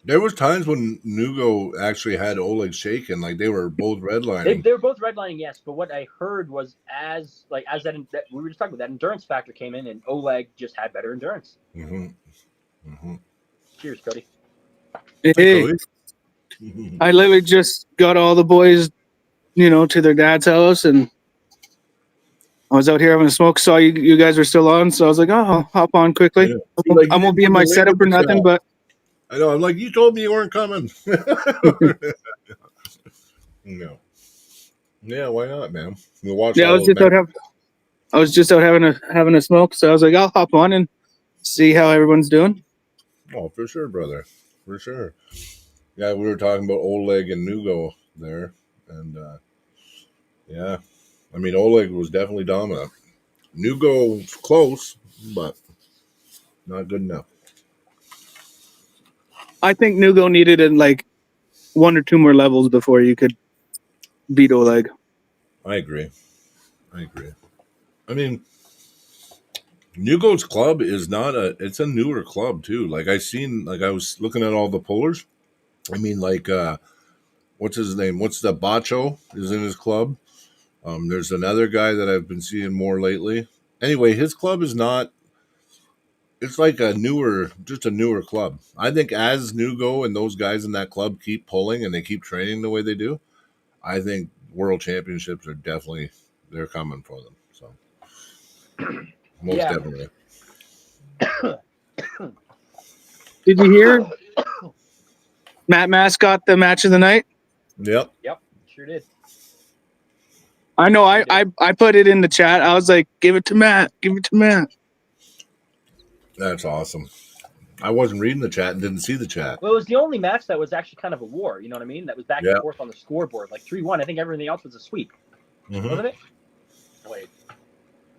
There was times when Nugo actually had Oleg shaken, like they were both redlining. They were both redlining, yes. But what I heard was as that we were just talking about, that endurance factor came in, and Oleg just had better endurance. Cheers, Cody. Hey, Cody. I literally just got all the boys, to their dad's house, and I was out here having a smoke. Saw you guys were still on, so I was like, "Oh, I'll hop on quickly." Like, I won't be in my setup or nothing, but I know. I'm like, you told me you weren't coming. No. Yeah, why not, man? We'll watch. Yeah, I was just out having a smoke, so I was like, I'll hop on and see how everyone's doing. Oh, for sure, brother. For sure. Yeah, we were talking about Oleg and Nugo there, and yeah, I mean Oleg was definitely dominant. Nugo was close, but not good enough. I think Nugo needed like 1 or 2 more levels before you could beat Oleg. I agree. I mean, Nugo's club is not it's a newer club too. Like I was looking at all the pullers. I mean, like, what's his name? What's the Bacho is in his club. There's another guy that I've been seeing more lately. Anyway, his club is not, it's like just a newer club. I think as Nugo and those guys in that club keep pulling and they keep training the way they do, I think world championships are definitely, they're coming for them. So, most definitely. Did you hear Matt Mass got the match of the night? Yep, sure did. I know. I put it in the chat. I was like, "Give it to Matt. Give it to Matt." That's awesome. I wasn't reading the chat and didn't see the chat. Well, it was the only match that was actually kind of a war. You know what I mean? That was back and forth on the scoreboard, like 3-1. I think everything else was a sweep. Mm-hmm. Wasn't it? Wait.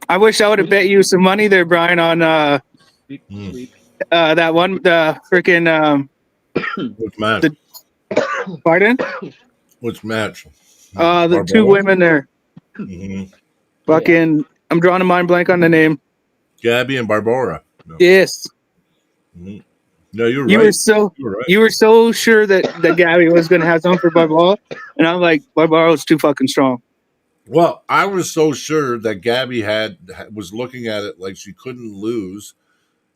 I wish I would have bet you some money there, Brian, on sweep. That one, the freaking which match? Pardon? Which match? The Barbola? 2 women there. Mm-hmm. Fucking, I'm drawing a mind blank on the name. Gabby and Barbara. No. Yes. Mm-hmm. No, you're you right. You were so sure that Gabby was going to have something for Barbara, and I'm like, Barbara was too fucking strong. Well, I was so sure that Gabby was looking at it like she couldn't lose,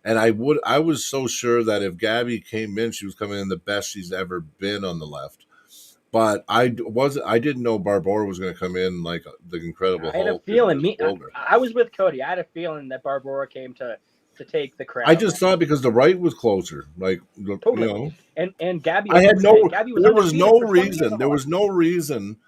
and I was so sure that if Gabby came in, she was coming in the best she's ever been on the left. But I didn't know Barbara was going to come in like the Incredible Hulk. I had a feeling. I was with Cody. I had a feeling that Barbara came to take the crown. I just thought because the right was closer, like totally. You know, and Gabby. I had no. Gabby was there was no reason. There was no reason.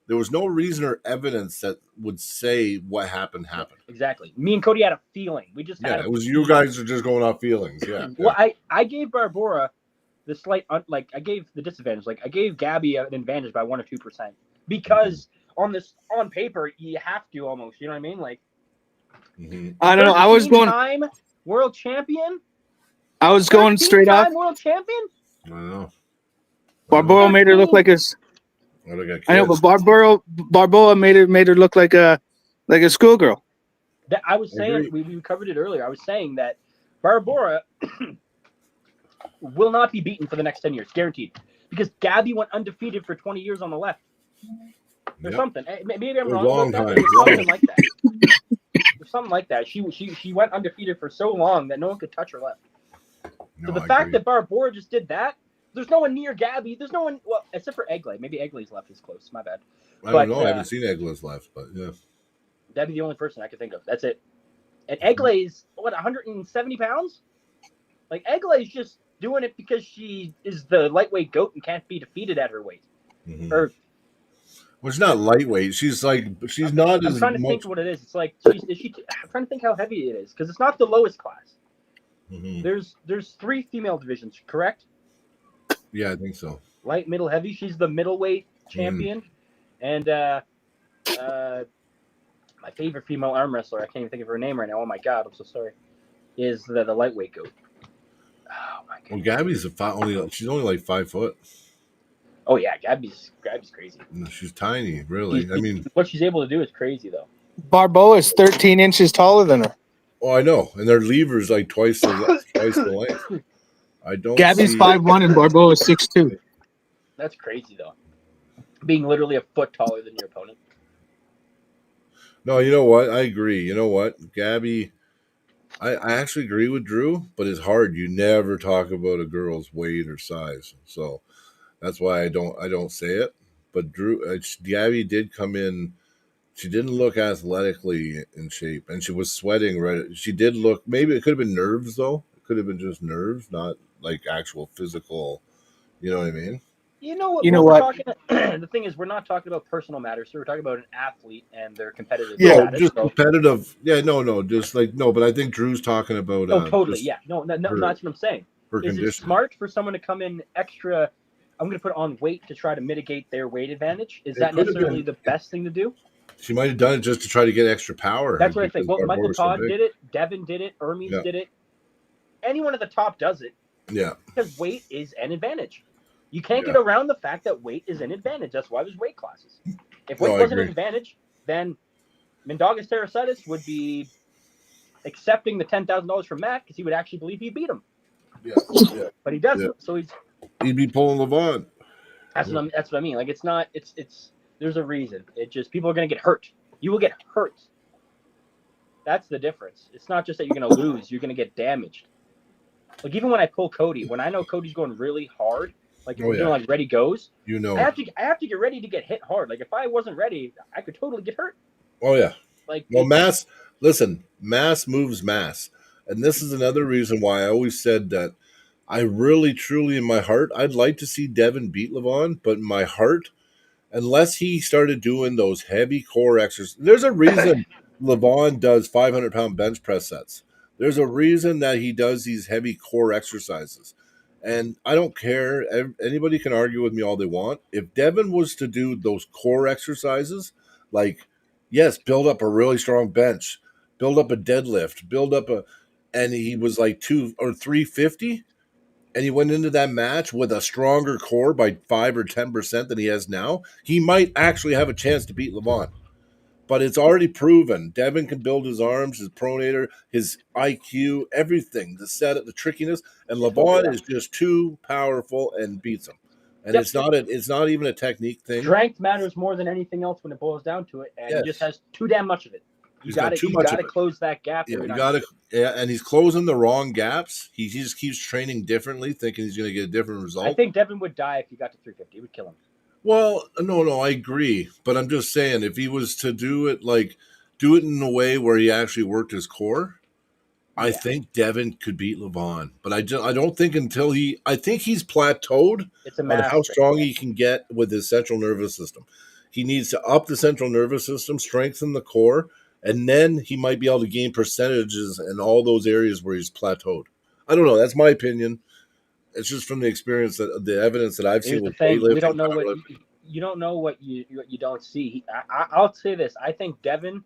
There was no reason or evidence that would say what happened. Exactly. Me and Cody had a feeling. We just had it was you guys are just going off feelings. Yeah. Well, I gave Barbara the slight I gave the disadvantage. Like I gave Gabby an advantage by 1 or 2% because on paper you have to almost. You know what I mean? Like I don't know. I was going time world champion. I was going straight up. World champion. I know. Barbara made her look like a. I know, but Barbara made her look like a schoolgirl. That I was saying, we covered it earlier. I was saying that Barbara will not be beaten for the next 10 years, guaranteed, because Gabby went undefeated for 20 years on the left. There's something. Maybe I'm wrong. There's something like that. There's something like that. She went undefeated for so long that no one could touch her left. So the fact that Barbara just did that. There's no one near Gabby. There's no one, well, except for Egley. Maybe Egley's left is close. My bad. I don't know. I haven't seen Egley's left, but yeah. That'd be the only person I could think of. That's it. And Egley's, 170 pounds? Like, Egley's just doing it because she is the lightweight goat and can't be defeated at her weight. Mm-hmm. Well, she's not lightweight. She's not I'm trying to think what it is. It's like, I'm trying to think how heavy it is, because it's not the lowest class. Mm-hmm. There's 3 female divisions, correct? Yeah, I think so. Light, middle, heavy. She's the middleweight champion. And my favorite female arm wrestler, I can't even think of her name right now. Oh my god, I'm so sorry. Is the lightweight goat. Oh my god. Well, Gabby's she's only like 5 foot. Oh yeah, Gabby's crazy. She's tiny, really. I mean, what she's able to do is crazy though. Barbara is 13 inches taller than her. Oh, I know, and their lever's like twice the length. Gabby's 5'1" and Barbara is 6'2". That's crazy though. Being literally a foot taller than your opponent. No, you know what? I agree. You know what? Gabby, I actually agree with Drew, but it's hard. You never talk about a girl's weight or size. So that's why I don't say it. But Gabby did come in. She didn't look athletically in shape, and she was sweating. Right? She did look. Maybe it could have been nerves, though. It could have been just nerves, not like actual physical. You know what I mean? You know what? The thing is, we're not talking about personal matters. So we're talking about an athlete and their competitive. Yeah, just competitive. Yeah, no, just like no. But I think Drew's talking about. Oh, totally. Yeah, no, that's what I'm saying. Is it smart for someone to come in extra I'm going to put on weight to try to mitigate their weight advantage. Is that necessarily the best thing to do? She might have done it just to try to get extra power. That's what I think. Well, Michael Todd did it. Devin did it. Hermes did it. Anyone at the top does it. Yeah. Because weight is an advantage. You can't get around the fact that weight is an advantage. That's why there's weight classes. If weight wasn't an advantage, then Mindaugas Terracidis would be accepting the $10,000 from Matt because he would actually believe he beat him. Yeah. But he doesn't. So he'd be pulling Levon. That's what I mean. Like it's not. It's. There's a reason. It just people are gonna get hurt. You will get hurt. That's the difference. It's not just that you're gonna lose. You're gonna get damaged. Like even when I pull Cody, when I know Cody's going really hard, like if we're doing like ready goes, I have to get ready to get hit hard. Like if I wasn't ready, I could totally get hurt. Oh yeah. Like mass moves mass. And this is another reason why I always said that I really, truly, in my heart, I'd like to see Devin beat Levon, but in my heart, unless he started doing those heavy core exercises, there's a reason Levon does 500-pound bench press sets. There's a reason that he does these heavy core exercises. And I don't care. Anybody can argue with me all they want. If Devin was to do those core exercises, like, yes, build up a really strong bench, build up a deadlift, and he was like 2 or 350, and he went into that match with a stronger core by 5 or 10% than he has now, he might actually have a chance to beat Levon. But it's already proven. Devin can build his arms, his pronator, his IQ, everything, the setup, the trickiness, and Levon is just too powerful and beats him. And it's not even a technique thing. Strength matters more than anything else when it boils down to it, and he just has too damn much of it. You got to close that gap. Yeah, and he's closing the wrong gaps. He just keeps training differently, thinking he's going to get a different result. I think Devin would die if he got to 350. It would kill him. Well, no, I agree. But I'm just saying, if he was to do it in a way where he actually worked his core, I think Devin could beat Levon. But I don't think I think he's plateaued on how strong he can get with his central nervous system. He needs to up the central nervous system, strengthen the core, and then he might be able to gain percentages in all those areas where he's plateaued. I don't know. That's my opinion. It's just from the experience, the evidence that I've seen with weightlifting. We don't know what you don't know what you don't see. I'll say this: I think Devin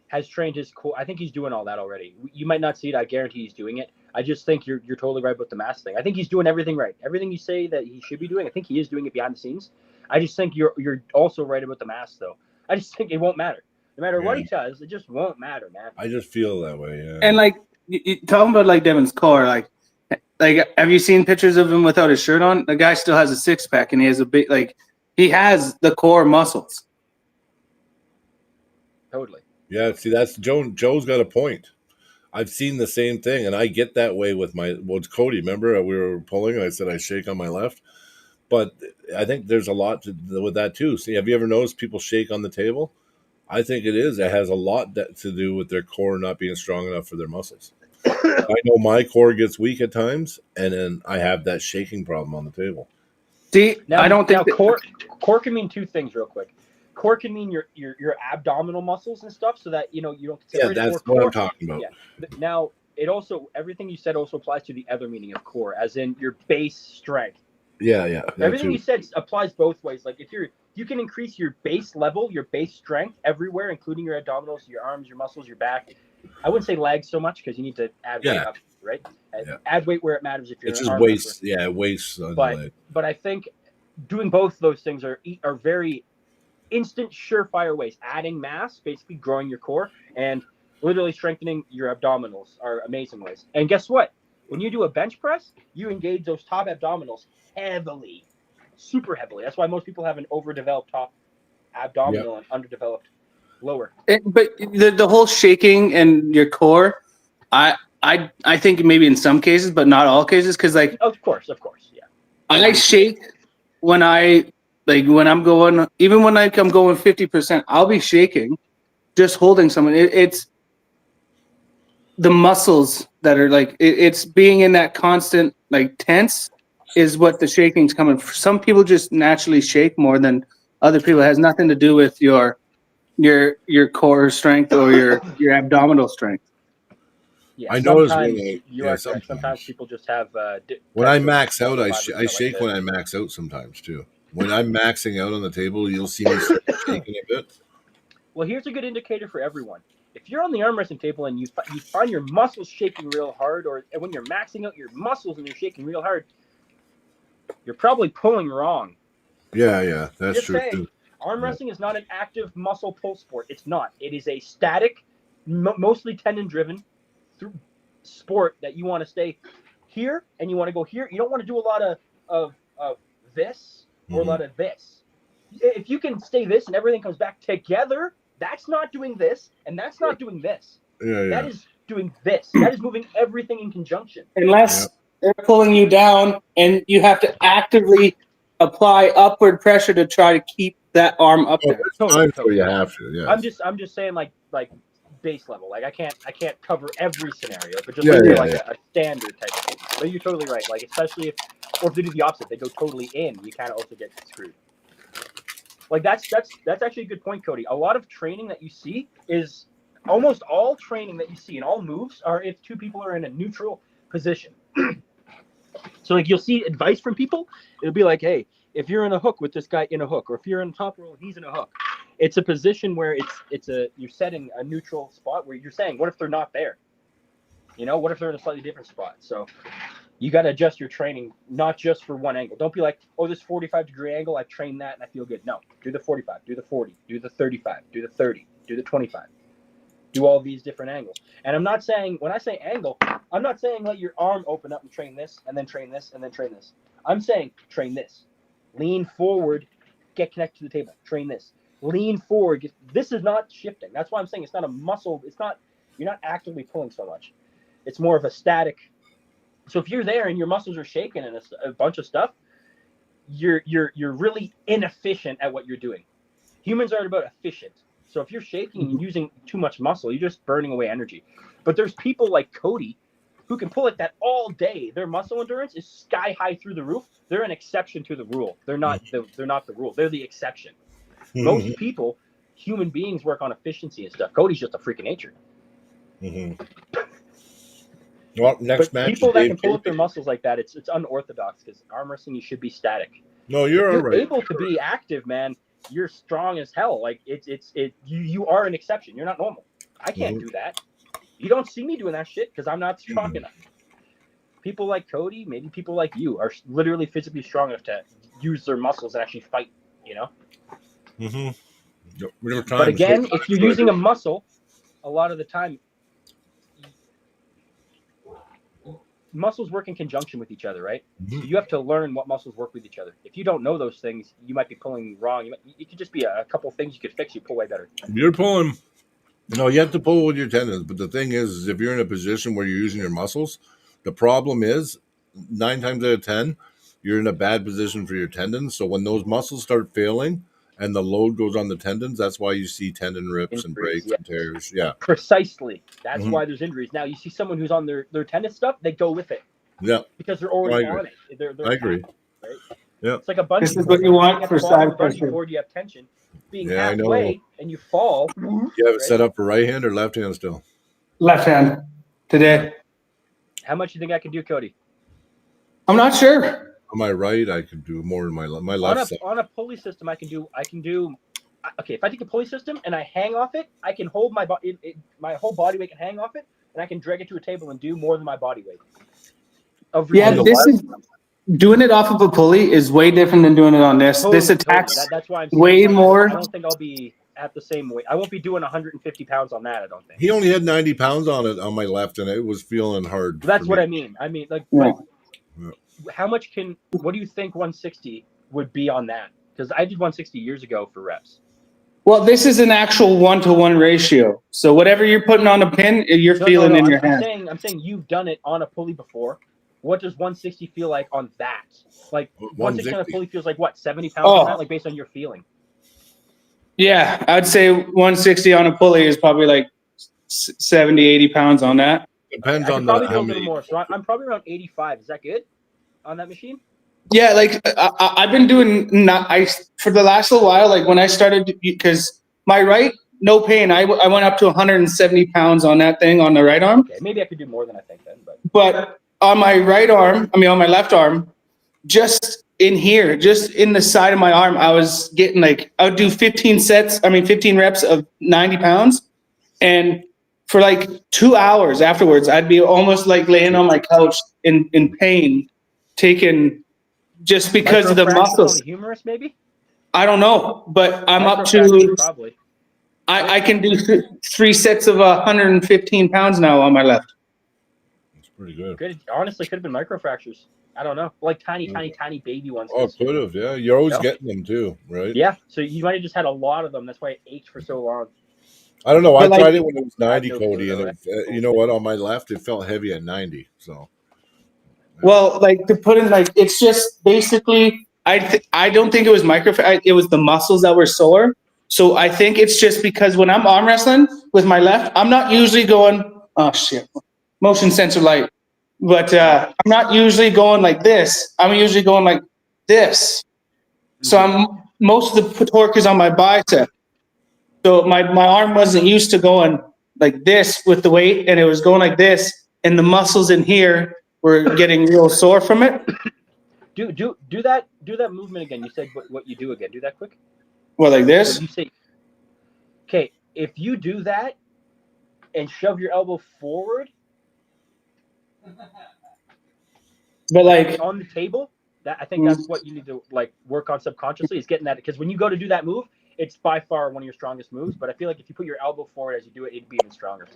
has trained his core. I think he's doing all that already. You might not see it. I guarantee he's doing it. I just think you're totally right about the mass thing. I think he's doing everything right. Everything you say that he should be doing, I think he is doing it behind the scenes. I just think you're also right about the mass, though. I just think it won't matter. No matter what he does, it just won't matter, man. I just feel that way, yeah. And like talking about like Devin's core, like have you seen pictures of him without his shirt on? The guy still has a six pack and he has a big he has the core muscles. Totally. Yeah, see, that's Joe's got a point. I've seen the same thing, and I get that way with Cody. Remember, we were pulling, and I said I shake on my left. But I think there's a lot with that too. See, have you ever noticed people shake on the table? I think it has a lot to do with their core not being strong enough for their muscles. I know my core gets weak at times, and then I have that shaking problem on the table. See, I don't think core can mean two things real quick. Core can mean your abdominal muscles and stuff, so that you don't get separated. Yeah, that's what I'm talking about. Yeah. Now, it also everything you said also applies to the other meaning of core, as in your base strength. Yeah. Everything you said applies both ways. Like if you can increase your base level, your base strength everywhere, including your abdominals, your arms, your muscles, your back. I wouldn't say legs so much because you need to add weight up, right? Add weight where it matters. If you're it's just waist, waist. But I think doing both those things are very instant, surefire ways. Adding mass, basically growing your core, and literally strengthening your abdominals are amazing ways. And guess what? When you do a bench press, you engage those top abdominals heavily, super heavily. That's why most people have an overdeveloped top abdominal and underdeveloped lower. But the whole shaking and your core, I think maybe in some cases, but not all cases, because of course, yeah. I shake when when I'm going, even when I'm going 50%, I'll be shaking, just holding someone. It's the muscles that are it's being in that constant tense is what the shaking's coming. Some people just naturally shake more than other people. It has nothing to do with your core strength or your abdominal strength. Yeah, I notice sometimes when you are correct. Sometimes people just have when I types of max out, muscle fibers I that like shake to. when I max out sometimes too. When I'm maxing out on the table, you'll see me start shaking a bit. Well, here's a good indicator for everyone. If you're on the arm wrestling table and you find your muscles shaking real hard, or when you're maxing out your muscles and you're shaking real hard, you're probably pulling wrong. Yeah, that's Just true saying, too. arm wrestling is not an active muscle pull sport. It's not. It is a static, mostly tendon-driven sport that you want to stay here and you want to go here. You don't want to do a lot of this or a lot of this. If you can stay this and everything comes back together, that's not doing this and that's not doing this. Yeah. That is doing this. That is moving everything in conjunction. Unless they're pulling you down and you have to actively apply upward pressure to try to keep that arm up there. Totally. You have to. Yeah. I'm just saying like base level. Like I can't cover every scenario, but just looking at like a standard type of thing. But you're totally right. Like especially if they do the opposite, they go totally in, you kind of also get screwed. Like that's actually a good point, Cody. A lot of training that you see is almost all training that you see and all moves are if two people are in a neutral position. So like you'll see advice from people, it'll be like, hey, if you're in a hook with this guy in a hook, or if you're in top roll and he's in a hook, it's a position where you're setting a neutral spot where you're saying, what if they're not there? You know, what if they're in a slightly different spot? So you got to adjust your training, not just for one angle. Don't be like, oh, this 45-degree angle, I've trained that and I feel good. No, do the 45, do the 40, do the 35, do the 30, do the 25. Do all these different angles. And I'm not saying, when I say angle, I'm not saying let your arm open up and train this, and then train this, and then train this. I'm saying train this. Lean forward, get connected to the table. Train this. Lean forward. This is not shifting. That's why I'm saying it's not a muscle. You're not actively pulling so much. It's more of a static. So if you're there and your muscles are shaking and a bunch of stuff, you're really inefficient at what you're doing. Humans are about efficient. So if you're shaking and using too much muscle, you're just burning away energy. But there's people like Cody who can pull like that all day. Their muscle endurance is sky high through the roof. They're an exception to the rule. They're not the rule. They're the exception. Most people, human beings, work on efficiency and stuff. Cody's just a freak of nature. Well, next match. People that can pull up their muscles like that, it's unorthodox because arm wrestling, you should be static. No, you're right. Able to be active, man. You're strong as hell. Like you are an exception. You're not normal. I can't do that. You don't see me doing that shit because I'm not strong enough. People like Cody, maybe people like you, are literally physically strong enough to use their muscles and actually fight. You know. But again, if you're using a muscle, a lot of the time, muscles work in conjunction with each other, right? So you have to learn what muscles work with each other. If you don't know those things, you might be pulling wrong. It could just be a couple things you could fix. You pull way better. You're pulling. No, you have to pull with your tendons. But the thing is if you're in a position where you're using your muscles, the problem is 9 times out of 10, you're in a bad position for your tendons. So when those muscles start failing and the load goes on the tendons, that's why you see tendon rips and breaks and tears. Yeah. Precisely. That's why there's injuries. Now, you see someone who's on their tendon stuff, they go with it. Yeah. Because they're already on it. They're I agree. Right? Yeah. It's like a bungee. This is what you want for side pressure. Bungee cord, you have tension. Being halfway and you fall. You have it set up for right hand or left hand still? Left hand today. How much do you think I can do, Cody? I'm not sure. On my right, I could do more in my left side. On a pulley system, I can do. Okay, if I take a pulley system and I hang off it, I can hold my my whole body weight can hang off it, and I can drag it to a table and do more than my body weight. Doing it off of a pulley is way different than doing it on this. Totally, this attacks That's why I'm saying way more. I don't think I'll be at the same weight. I won't be doing 150 pounds on that. I don't think. He only had 90 pounds on it on my left, and it was feeling hard. That's what I mean. I mean, like, how much what do you think 160 would be on that? Because I did 160 years ago for reps. Well, this is an actual 1-to-1 ratio. So whatever you're putting on a pin, you're feeling in your hand. I'm saying you've done it on a pulley before. What does 160 feel like on that? Like 160 on a pulley feels like what, 70 pounds on that? Like based on your feeling. Yeah, I'd say 160 on a pulley is probably like 70, 80 pounds on that. Depends on probably do a little more. So I'm probably around 85. Is that good on that machine? Yeah, like I've been doing for the last little while. Like when I started, because my right no pain. I went up to 170 pounds on that thing on the right arm. Okay, maybe I could do more than I think then, but on my on my left arm, just in here, just in the side of my arm, I was getting like, I would do 15 reps of 90 pounds. And for like 2 hours afterwards, I'd be almost like laying on my couch in pain, taking just because of the muscles. On the humerus, maybe? I don't know, but I'm up to, probably. I can do 3 sets of 115 pounds now on my left. That's pretty good. Good. Honestly, could have been microfractures. I don't know. Like tiny baby ones. Oh, could have, yeah. You're always getting them too, right? Yeah. So you might have just had a lot of them. That's why it ached for so long. I don't know. I tried it when it was 90, Cody, and you know what? On my left, it felt heavy at 90. So, well, like to put in, like it's just basically, I don't think it was it was the muscles that were sore. So I think it's just because when I'm arm wrestling with my left, I'm not usually going, oh shit, motion sensor light. But I'm not usually going like this. I'm usually going like this. So most of the torque is on my bicep. So my arm wasn't used to going like this with the weight, and it was going like this, and the muscles in here were getting real sore from it. Do that movement again. You said what you do again. Do that quick. Well, like this? So you say, okay, if you do that and shove your elbow forward, but like on the table, that I think that's what you need to like work on subconsciously, is getting that, because when you go to do that move, it's by far one of your strongest moves. But I feel like if you put your elbow forward as you do it, it'd be even stronger.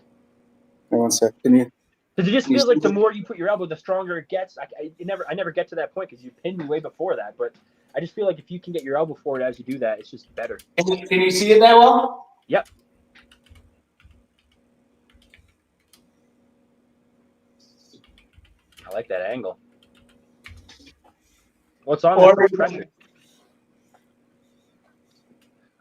One sec. Can you? Because it just feels like the more you put your elbow, the stronger it gets. I never get to that point because you pinned me way before that. But I just feel like if you can get your elbow forward as you do that, it's just better. Can you see it that well? Yep. I like that angle. What's on there? Pressure.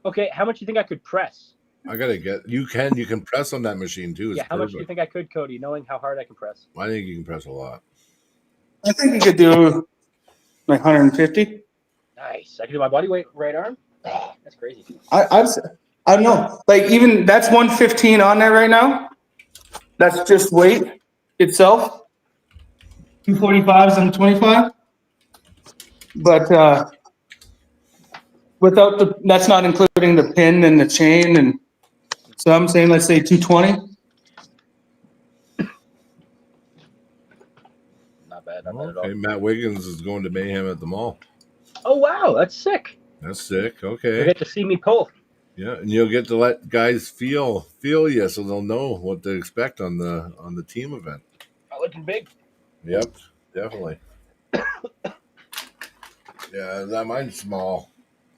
Okay, how much do you think I could press? I gotta get. You can press on that machine too. It's how much do you think I could, Cody, knowing how hard I can press? I think you can press a lot. I think you could do like 150. Nice. I can do my body weight right arm. Oh, that's crazy. I don't know. Like even that's 115 on there right now. That's just weight itself. 245s and 25. But without that's not including the pin and the chain, and so I'm saying let's say 220. Not bad at all. Matt Wiggins is going to Mayhem at the mall. Oh wow, that's sick. That's sick. Okay. You get to see me pull. Yeah, and you'll get to let guys feel you, so they'll know what to expect on the team event. I'm looking big. Yep, definitely. Yeah, mine's small.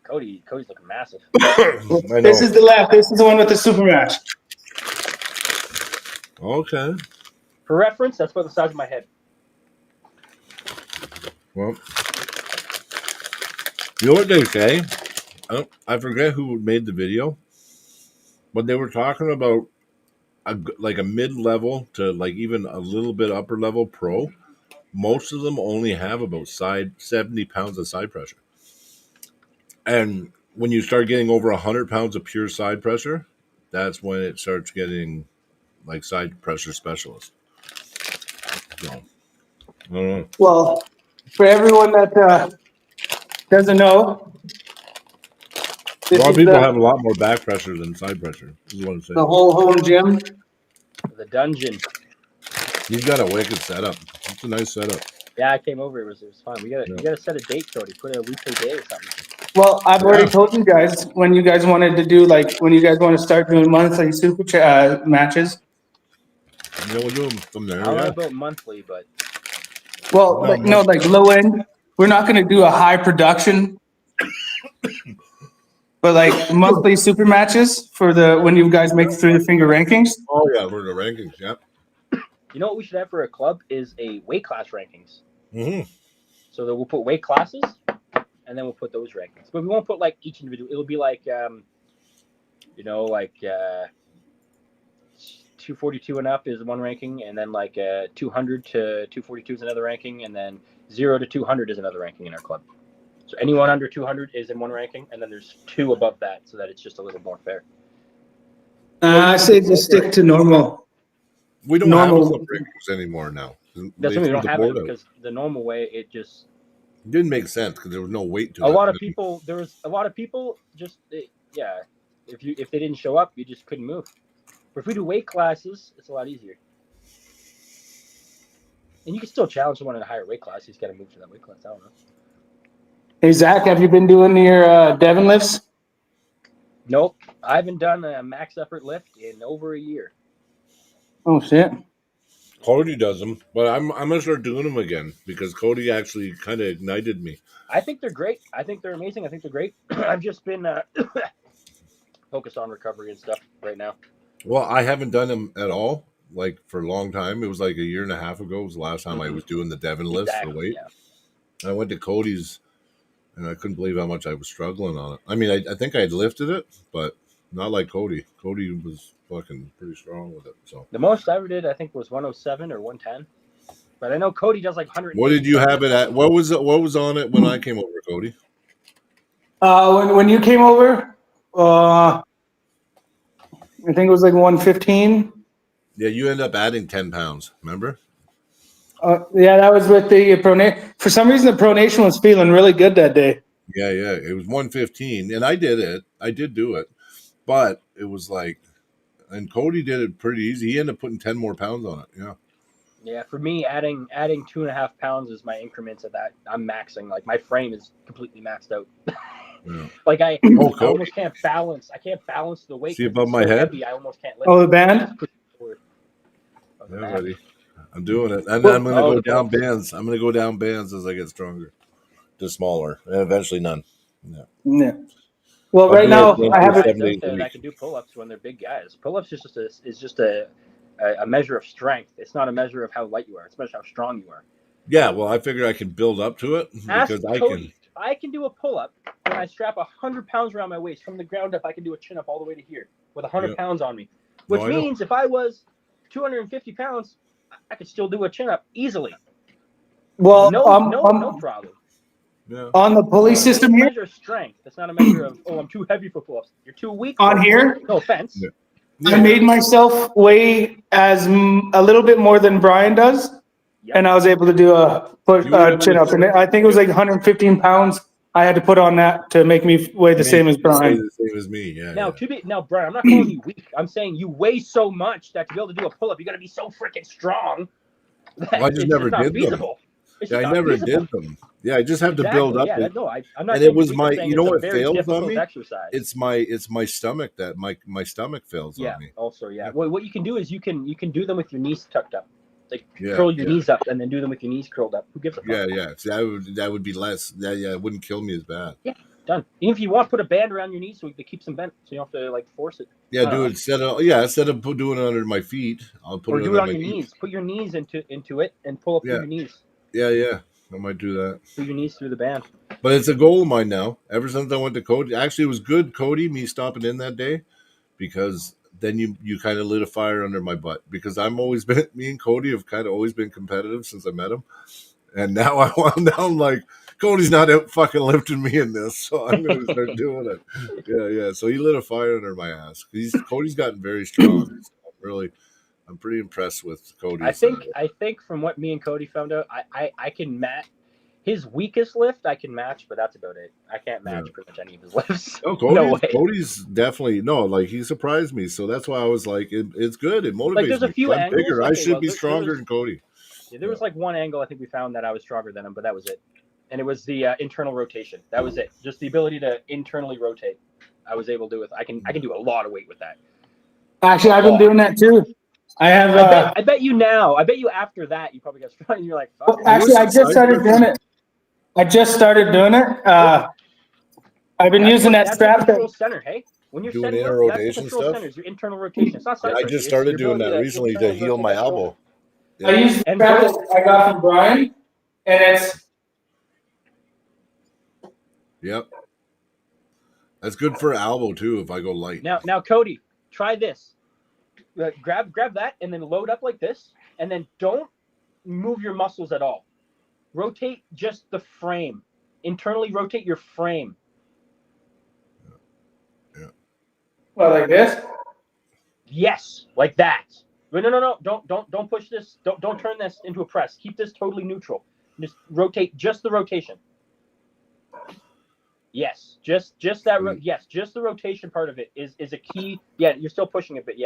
Cody's looking massive. This is the left. This is the one with the super match. Okay. For reference, that's about the size of my head. Well, you know what they say? I forget who made the video, but they were talking about a mid-level to like even a little bit upper level pro. Most of them only have about 70 pounds of side pressure. And when you start getting over 100 pounds of pure side pressure, that's when it starts getting like side pressure specialist. So, I don't know. Well, for everyone that doesn't know, a lot of people have a lot more back pressure than side pressure. Is what I'm saying. The whole home gym. The dungeon. You've got a wicked setup. It's a nice setup. Yeah, I came over. It was fun. We gotta set a date, Cody. Put a weekly day or something. Well, I've already told you guys when you guys wanted to do when you guys want to start doing monthly super matches. Yeah, we'll do them from there. I don't know about monthly, but like low end. We're not going to do a high production, but like monthly super matches for when you guys make through the finger rankings. Oh yeah, we're the rankings. Yep. You know what we should have for a club is a weight class rankings. Mm-hmm. So that we'll put weight classes, and then we'll put those rankings. But we won't put like each individual. It'll be like, 242 and up is one ranking, and then like 200 to 242 is another ranking, and then 0 to 200 is another ranking in our club. So anyone under 200 is in one ranking, and then there's 2 above that, so that it's just a little more fair. I say just stick to normal. We don't have clip breakers anymore now. That's what we don't have it because the normal way it just didn't make sense because there was no weight to it. There was a lot of people just if they didn't show up, you just couldn't move. But if we do weight classes, it's a lot easier. And you can still challenge someone in a higher weight class. He's got to move to that weight class. I don't know. Hey, Zach, have you been doing your Devon lifts? Nope. I haven't done a max effort lift in over a year. Oh, shit. Cody does them, but I'm going to start doing them again because Cody actually kind of ignited me. I think they're great. I think they're amazing. I think they're great. I've just been focused on recovery and stuff right now. Well, I haven't done them at all, like for a long time. It was like a year and a half ago was the last time I was doing the Devon lifts for weight. Yeah. I went to Cody's, and I couldn't believe how much I was struggling on it. I mean, I think I had lifted it, but not like Cody. Cody was fucking pretty strong with it. So the most I ever did, I think, was 107 or 110. But I know Cody does like 100. What did you have it at? What was on it when I came over, Cody? When you came over, I think it was like 115. Yeah, you ended up adding 10 pounds. Remember? Yeah, that was with the pronation. For some reason, the pronation was feeling really good that day. Yeah. It was 115, and I did it. I did do it, but it was like, and Cody did it pretty easy. He ended up putting 10 more pounds on it. Yeah. Yeah, for me, adding 2.5 pounds is my increments of that. I'm maxing. Like my frame is completely maxed out. Yeah. Like I almost can't balance. I can't balance the weight. See above my head? Heavy, I almost can't lift. Oh, the band? Yeah, buddy. I'm doing it. And I'm going to go down bands. I'm going to go down bands as I get stronger to smaller and eventually none. Yeah. Well, right now I have I can do pull-ups when they're big guys. Pull-ups is just a measure of strength. It's not a measure of how light you are. It's a measure of how strong you are. Yeah, well, I figure I can build up to it because I can do a pull-up when I strap 100 pounds around my waist. From the ground up, I can do a chin-up all the way to here with 100 pounds on me. Which means if I was 250 pounds, I could still do a chin-up easily. Well, no problem. Yeah. On the pulley system here? It's a measure of strength. It's not a measure of, I'm too heavy for pull-ups. You're too weak. On here? No offense. Yeah. Yeah. I made myself weigh a little bit more than Brian does, and I was able to do a chin-up. And I think it was like 115 pounds I had to put on that to make me weigh the same as Brian. The same as me, yeah. Now, Brian, I'm not calling you weak. I'm saying you weigh so much that to be able to do a pull-up, you got to be so freaking strong. I just never did them. Yeah, I never did them. Yeah, I just have to build up. Yeah, no, I'm not. And it was my, you know what fails on me? Exercise. It's my stomach that my stomach fails on me. Yeah, also, yeah. Well, what you can do is you can do them with your knees tucked up. Like curl your knees up and then do them with your knees curled up. Who gives a fuck? Yeah. So that would be less. It wouldn't kill me as bad. Yeah, done. Even if you want, put a band around your knees so it keeps them bent, so you don't have to like force it. Yeah, do it instead of doing it under my feet, I'll put it do it on your knees. Put your knees into it and pull up through your knees. Yeah. I might do that. Put your knees through the band. But it's a goal of mine now. Ever since I went to Cody, actually, it was good, Cody, me stopping in that day, because then you kind of lit a fire under my butt. Because me and Cody have kind of always been competitive since I met him, and now I'm like, Cody's not out fucking lifting me in this, so I'm going to start doing it. Yeah. So he lit a fire under my ass. Cody's gotten very strong. I'm pretty impressed with Cody. I think from what me and Cody found out, I can match his weakest lift. I can match, but that's about it. I can't match pretty much any of his lifts. No way. Cody's definitely he surprised me. So that's why I was like, it's good. It motivates me. There's a few angles. Bigger. I should be stronger than Cody. Yeah, there was like one angle I think we found that I was stronger than him, but that was it. And it was the internal rotation. That was it. Just the ability to internally rotate. I was able to do it. I can do a lot of weight with that. Actually, I've been doing that too. I have. I bet you now. I bet you after that you probably got strong. And you're like, fuck. Actually, I just started doing it. I've been using that strap. Control center, hey. When you're doing setting inner up, rotation that's control stuff. centers, your internal rotation. It's not I just started doing that recently to heal my elbow. Yeah. I use the strap that I got from Brian, and it's. Yep. That's good for elbow too. If I go light. Now, Cody, try this. Grab that and then load up like this, and then don't move your muscles at all. Rotate just the frame. Internally rotate your frame. Yeah. Well, like this? Yes, like that. No. Don't push this. Don't turn this into a press. Keep this totally neutral. Just rotate just the rotation. Yes, just that. Yes, just the rotation part of it is a key. Yeah, you're still pushing it, but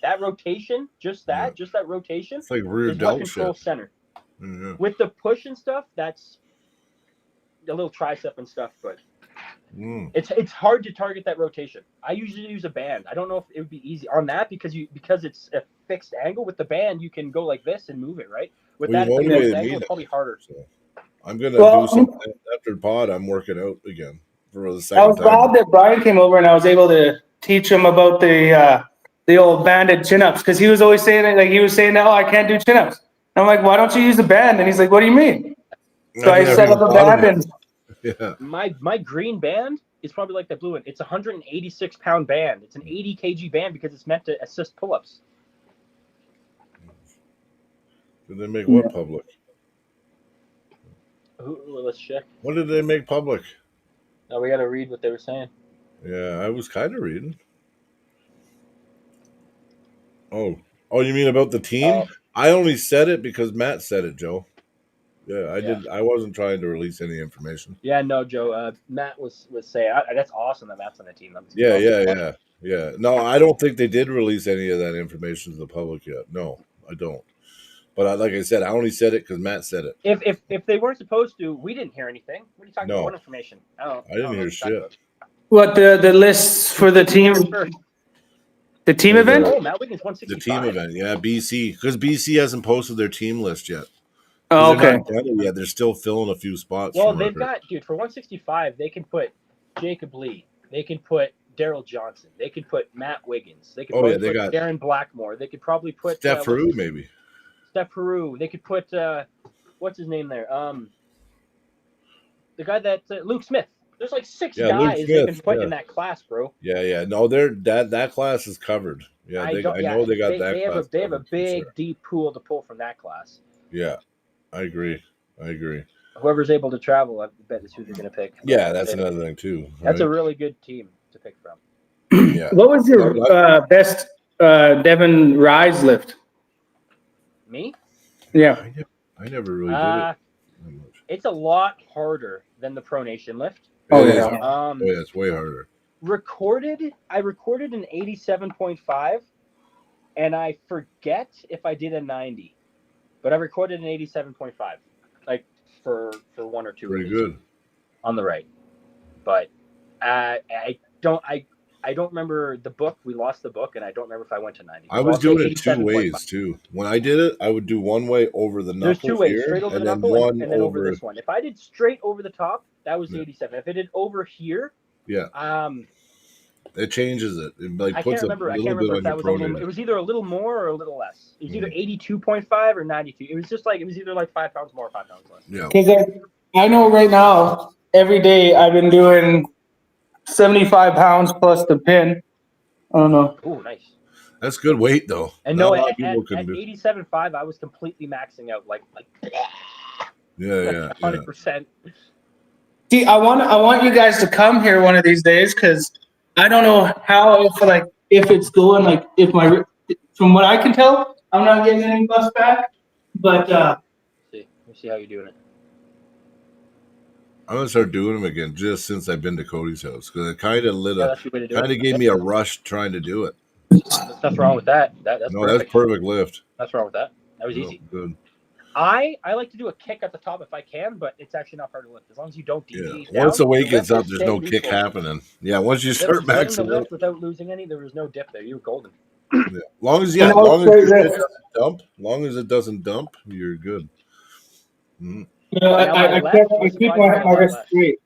that rotation, just that rotation, it's like rear is what delt controls shit. center. Yeah. With the push and stuff, that's a little tricep and stuff, but it's hard to target that rotation. I usually use a band. I don't know if it would be easy on that because it's a fixed angle. With the band, you can go like this and move it, right? With Well, that, you it's a fixed motivated me angle. It's probably harder. So I'm gonna do something after pod. I'm working out again for the second I was time. glad that Brian came over and I was able to teach him about the old banded chin-ups because he was always saying it, like he was saying, "Oh, I can't do chin-ups." And I'm like, "Why don't you use a band?" And he's like, "What do you mean?" So I set up a band and yeah. My green band is probably like that blue one. It's a 186-pound band. It's an 80 kg band because it's meant to assist pull-ups. Did they make what public? Let's check. What did they make public? Now we got to read what they were saying. Yeah, I was kind of reading. Oh, you mean about the team? I only said it because Matt said it, Joe. Yeah, I did. I wasn't trying to release any information. Yeah, no, Joe. Matt was saying that's awesome that Matt's on the team. Yeah. No, I don't think they did release any of that information to the public yet. No, I don't. But like I said, I only said it because Matt said it. If they weren't supposed to, we didn't hear anything. What are you talking about? What information? I didn't hear shit. What the lists for the team? The team event? Oh, Matt Wiggins 165. The team event, yeah, BC, because BC hasn't posted their team list yet. Oh, okay. They're not done yet. They're still filling a few spots. Well, they've got for 165. They can put Jacob Lee. They can put Daryl Johnson. They can put Matt Wiggins. They could put Darren Blackmore. They could probably put Steph Peru, maybe. Steph Peru. They could put what's his name there? The guy that Luke Smith. There's like 6 guys they can put in that class, bro. Yeah. No, that class is covered. Yeah, I know they got that class. They have a big, deep pool to pull from that class. Yeah, I agree. Whoever's able to travel, I bet is who they're going to pick. Yeah, that's another thing too. Right? That's a really good team to pick from. Yeah. What was your best Devin Rise lift? Me? Yeah. I never really did it. It's a lot harder than the pronation lift. Yeah, it's way harder. I recorded an 87.5, and I forget if I did a 90, but I recorded an 87.5, like for 1 or 2. Pretty good on the right, but I don't remember the book. We lost the book, and I don't remember if I went to 90. I was doing it 2 ways too. When I did it, I would do one way over the knuckle. There's 2 ways: here, straight over the knuckle and then over this one. If I did straight over the top, that was 87. If I did over here, it changes it. It like I puts can't remember if that was it was either a little more or a little less. It was either 82.5 or 92. It was just like it was either like 5 pounds more or 5 pounds less. Yeah. Because I know right now, every day I've been doing 75 pounds plus the pin. I don't know. Oh, nice. That's good weight though. And no, at 87.5, I was completely maxing out, like yeah, 100%. See, I want you guys to come here one of these days because I don't know how if it's going from what I can tell, I'm not getting any bus back, but Let me see how you're doing it. I'm gonna start doing them again just since I've been to Cody's house because it kind of gave me a rush trying to do it. There's nothing wrong with that. That's perfect lift. Nothing wrong with that. That was easy. Good. I like to do a kick at the top if I can, but it's actually not hard to lift as long as you don't deviate. Once the weight gets up, there's no kick happening. Yeah, once you start maxing the lift without losing any, there was no dip there. You were golden. Yeah. Long as it doesn't dump, you're good. Mm-hmm. I keep my wrist straight.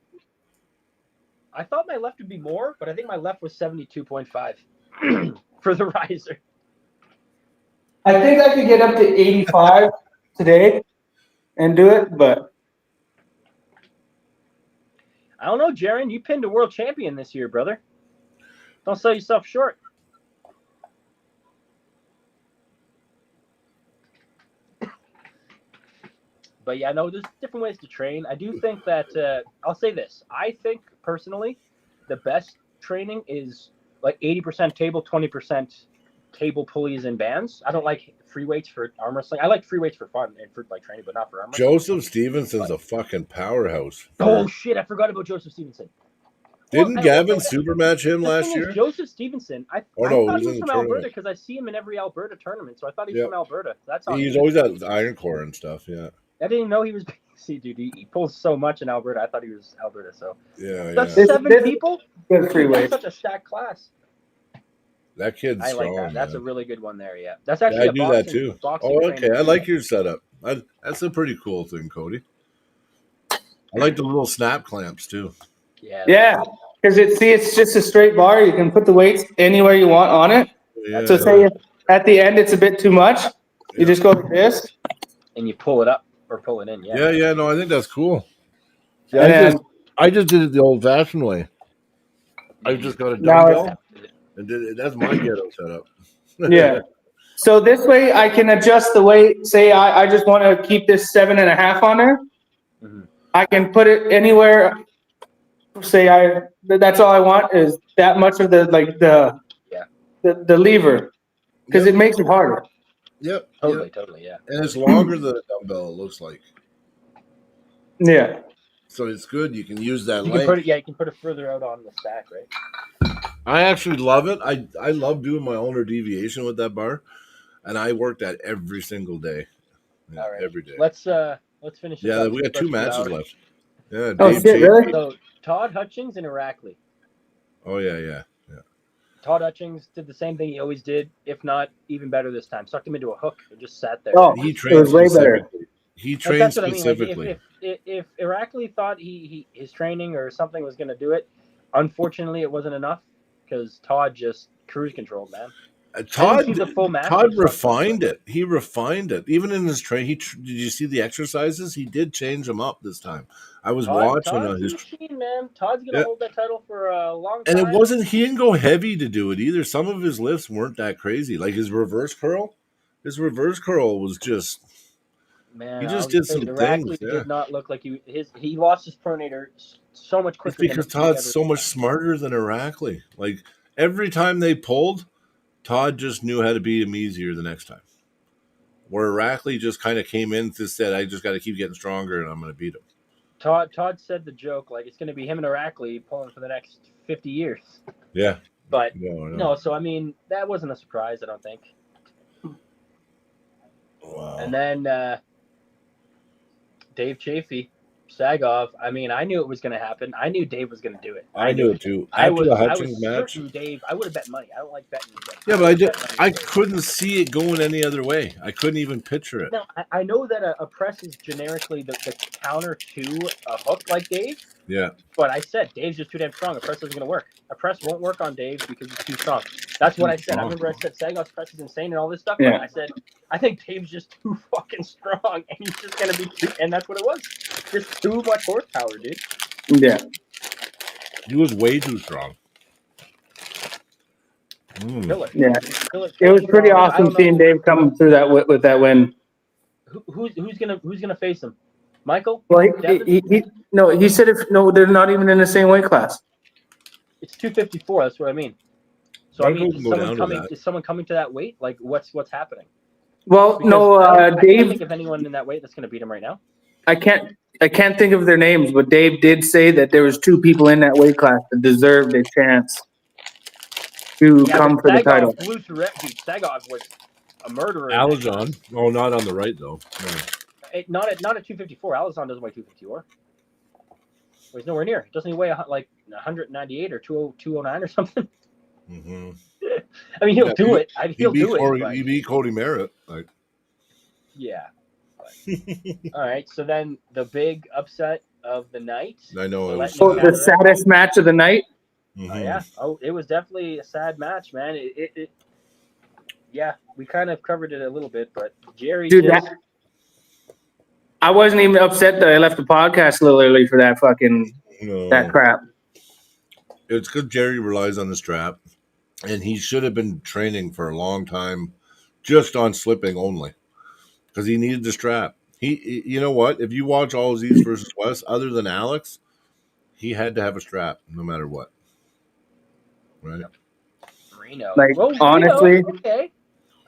I thought my left would be more, but I think my left was 72.5 for the riser. I think I could get up to 85 today and do it, but I don't know, Jaron. You pinned a world champion this year, brother. Don't sell yourself short. But yeah, no, there's different ways to train. I do think that I'll say this. I think personally, the best training is like 80% table, 20% cable pulleys and bands. I don't like free weights for arm wrestling. I like free weights for fun and for like training, but not for arm wrestling. Joseph Stevenson's a fucking powerhouse. Oh shit! I forgot about Joseph Stevenson. Didn't Gavin supermatch him last year? Joseph Stevenson. I thought he was from Alberta because I see him in every Alberta tournament. So I thought he was from Alberta. That's all. He's always at Iron Core and stuff. Yeah. I didn't know he was. See, dude, he pulls so much in Alberta. I thought he was Alberta. So that's 7 people. Good free weight. That's such a stacked class. That kid's strong. I like that. Man. That's a really good one there. Yeah, that's actually. I do that too. Oh, okay. I like your setup. That's a pretty cool thing, Cody. I like the little snap clamps too. Yeah. Because it's just a straight bar. You can put the weights anywhere you want on it. Yeah. So say at the end it's a bit too much, you just go like this, and you pull it up or pull it in. Yeah. Yeah. No, I think that's cool. Yeah, I just did it the old-fashioned way. I just got a dumbbell and did it. That's my ghetto setup. Yeah. So this way I can adjust the weight. Say I just want to keep this 7.5 on there. Mm-hmm. I can put it anywhere. Say that's all I want is that much of the lever, because it makes it harder. Yep. Totally, yeah. And it's longer than a dumbbell, it looks like. Yeah. So it's good. You can use that length. You can put it further out on the stack, right? I actually love it. I love doing my ulnar deviation with that bar, and I work that every single day. Yeah, all right. Every day. Let's finish. Yeah, we got 2 matches left. Yeah. Dave really? So Todd Hutchings and Irakli. Oh yeah. Todd Hutchings did the same thing he always did, if not even better this time. Sucked him into a hook and just sat there. Oh, he trained way better. He trained specifically. Like, if Irakli thought his training or something was going to do it, unfortunately it wasn't enough because Todd just cruise controlled, man. Todd refined it. He refined it. Even in his training, did you see the exercises? He did change them up this time. I was watching his machine, man. Todd's gonna hold that title for a long time. And it wasn't. He didn't go heavy to do it either. Some of his lifts weren't that crazy. Like his reverse curl. His reverse curl was just. Man, he just did some things. He did not look like he lost his pronator so much quicker. It's because Todd's so much smarter than Irakli. Like every time they pulled, Todd just knew how to beat him easier the next time. Where Irakli just kind of came in and said, "I just got to keep getting stronger, and I'm going to beat him." Todd said the joke like it's going to be him and Irakli pulling for the next 50 years. Yeah, but no. So I mean, that wasn't a surprise. I don't think. Wow. And then Dave Chafee, Sagov. I mean, I knew it was going to happen. I knew Dave was going to do it. I knew it too. I was certain Dave. I would have bet money. I don't like betting. Yeah, but I couldn't see it going any other way. I couldn't even picture it. No, I know that a press is generically the counter to a hook like Dave. Yeah. But I said Dave's just too damn strong. A press isn't going to work. A press won't work on Dave because it's too strong. That's what I said. I remember I said Sagov's press is insane and all this stuff. Yeah. I said I think Dave's just too fucking strong and he's just going to be too. And that's what it was. Just too much horsepower, dude. Yeah. He was way too strong. Yeah. It was pretty awesome seeing Dave come through that with that win. Who's gonna face him? Michael? Well, he said they're not even in the same weight class. It's 254. That's what I mean. So I mean, is someone coming to that weight? Like, what's happening? Well, because Dave. I can't think of anyone in that weight that's going to beat him right now. I can't think of their names, but Dave did say that there was 2 people in that weight class that deserved a chance to come for the title. Sagov was a murderer. Alazon. Oh, not on the right though. No. Not at 254. Alazon doesn't weigh 254. Well, he's nowhere near. Doesn't he weigh like 198 or 209 or something? Mm-hmm. I mean, he'll do it. He'll do it. He beat Cody Merritt. Like. Yeah. All right. So then the big upset of the night. I know it was the saddest match of the night. Mm-hmm. Yeah. Oh, it was definitely a sad match, man. Yeah, we kind of covered it a little bit, but Jerry. Dude, I wasn't even upset that I left the podcast a little early for that that crap. It's because Jerry relies on the strap, and he should have been training for a long time just on slipping only because he needed the strap. You know what? If you watch all of these versus West, other than Alex, he had to have a strap no matter what. Right? Reno. Like, well, honestly, Reno, okay,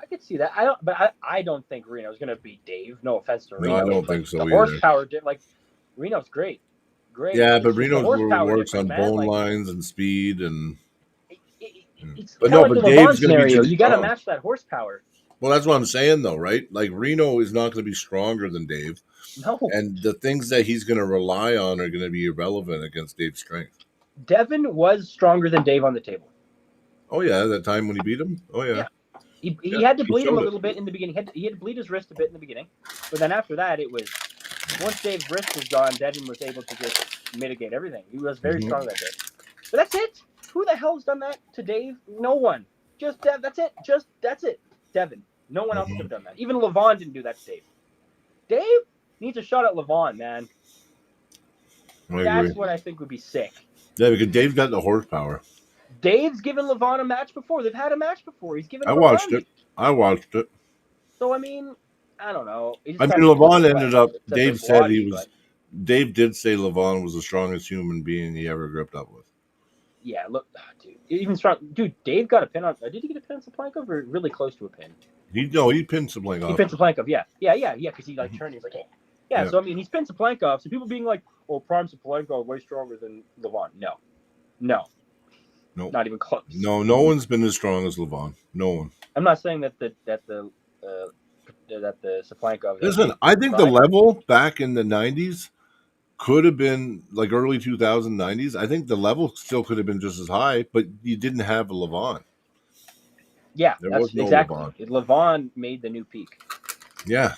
I could see that. I don't think Reno's gonna beat Dave. No offense to Reno. No, I don't think so the either. horsepower, like Reno's great. Yeah, but It's just the Reno's horsepower works difference, on man. bone Like lines and speed and. it's But kind of no, like the but Dave's LeVon going to be scenario. too You got to strong. match that horsepower. Well, that's what I'm saying, though, right? Like Reno is not going to be stronger than Dave. No. And the things that he's going to rely on are going to be irrelevant against Dave's strength. Devin was stronger than Dave on the table. Oh, yeah, that time when he beat him? Oh, yeah. He had to bleed him a little bit in the beginning. He had to bleed his wrist a bit in the beginning. But then after that, it was... Once Dave's wrist was gone, Devin was able to just mitigate everything. He was very strong that day. But that's it. Who the hell's done that to Dave? No one. Just Dev. That's it. That's it. Devin. No one else could have done that. Even LeVon didn't do that to Dave. Dave needs a shot at LeVon, man. That's what I think would be sick. Yeah, because Dave's got the horsepower. Dave's given LeVon a match before. They've had a match before. He's given. I watched it. So I mean, I don't know. LeVon ended up. Dave said he was. Dave did say LeVon was the strongest human being he ever gripped up with. Yeah, look, dude, even strong. Dude, Dave got a pin on. Did he get a pin on Saplankov or really close to a pin? He pinned Saplankov. He pinned Saplankov. Yeah, because he like turned. He was like, yeah. So I mean, he's pinned Saplankov. So people being like, "Oh, Prime Saplankov way stronger than LeVon." No, not even close. No one's been as strong as LeVon. No one. I'm not saying that the Saplankov. Listen, I think the level back in the '90s could have been like early 2090s. I think the level still could have been just as high, but you didn't have a LeVon. Yeah, that's no exactly. LeVon. LeVon made the new peak. Yeah.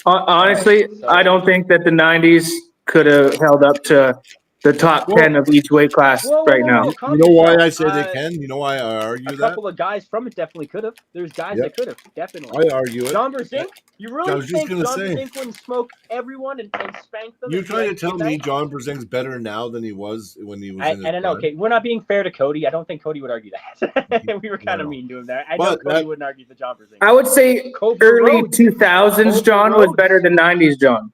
Honestly, I don't think that the 90s could have held up to the top 10 of each weight class right now. You know why I say they can? You know why I argue that? A couple of guys from it definitely could have. There's guys that could have, definitely. I argue it. John Brzezinski? You really think John Brzezinski wouldn't smoke everyone and spank them? You're trying to tell me John Brzezinski's better now than he was when he was in his I don't know. Okay, we're not being fair to Cody. I don't think Cody would argue that. We were kind of mean to him there. I know Cody wouldn't argue the John Brzezinski. I would say early 2000s John was better than 90s John.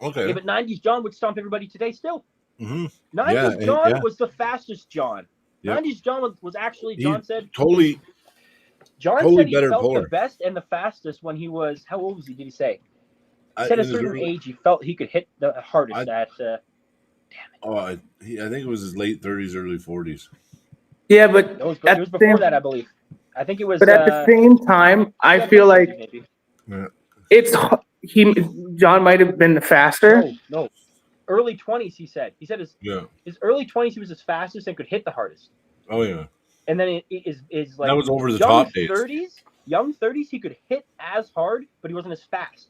Okay. Yeah, but 90s John would stomp everybody today still. 90s John was the fastest John. 90s John was actually, John said... John totally said he felt the best and the fastest when he was... How old was he, did he say? He said at a certain age he felt he could hit the hardest at... damn it. Oh, I think it was his late 30s, early 40s. Yeah, but... It was before that, I believe. I think it was... But at the same time, I feel like... John might have been the faster. No. Early 20s, he said. He said his early 20s, he was his fastest and could hit the hardest. Oh, yeah. And then it is like... That was over the top days. Young 30s, he could hit as hard, but he wasn't as fast.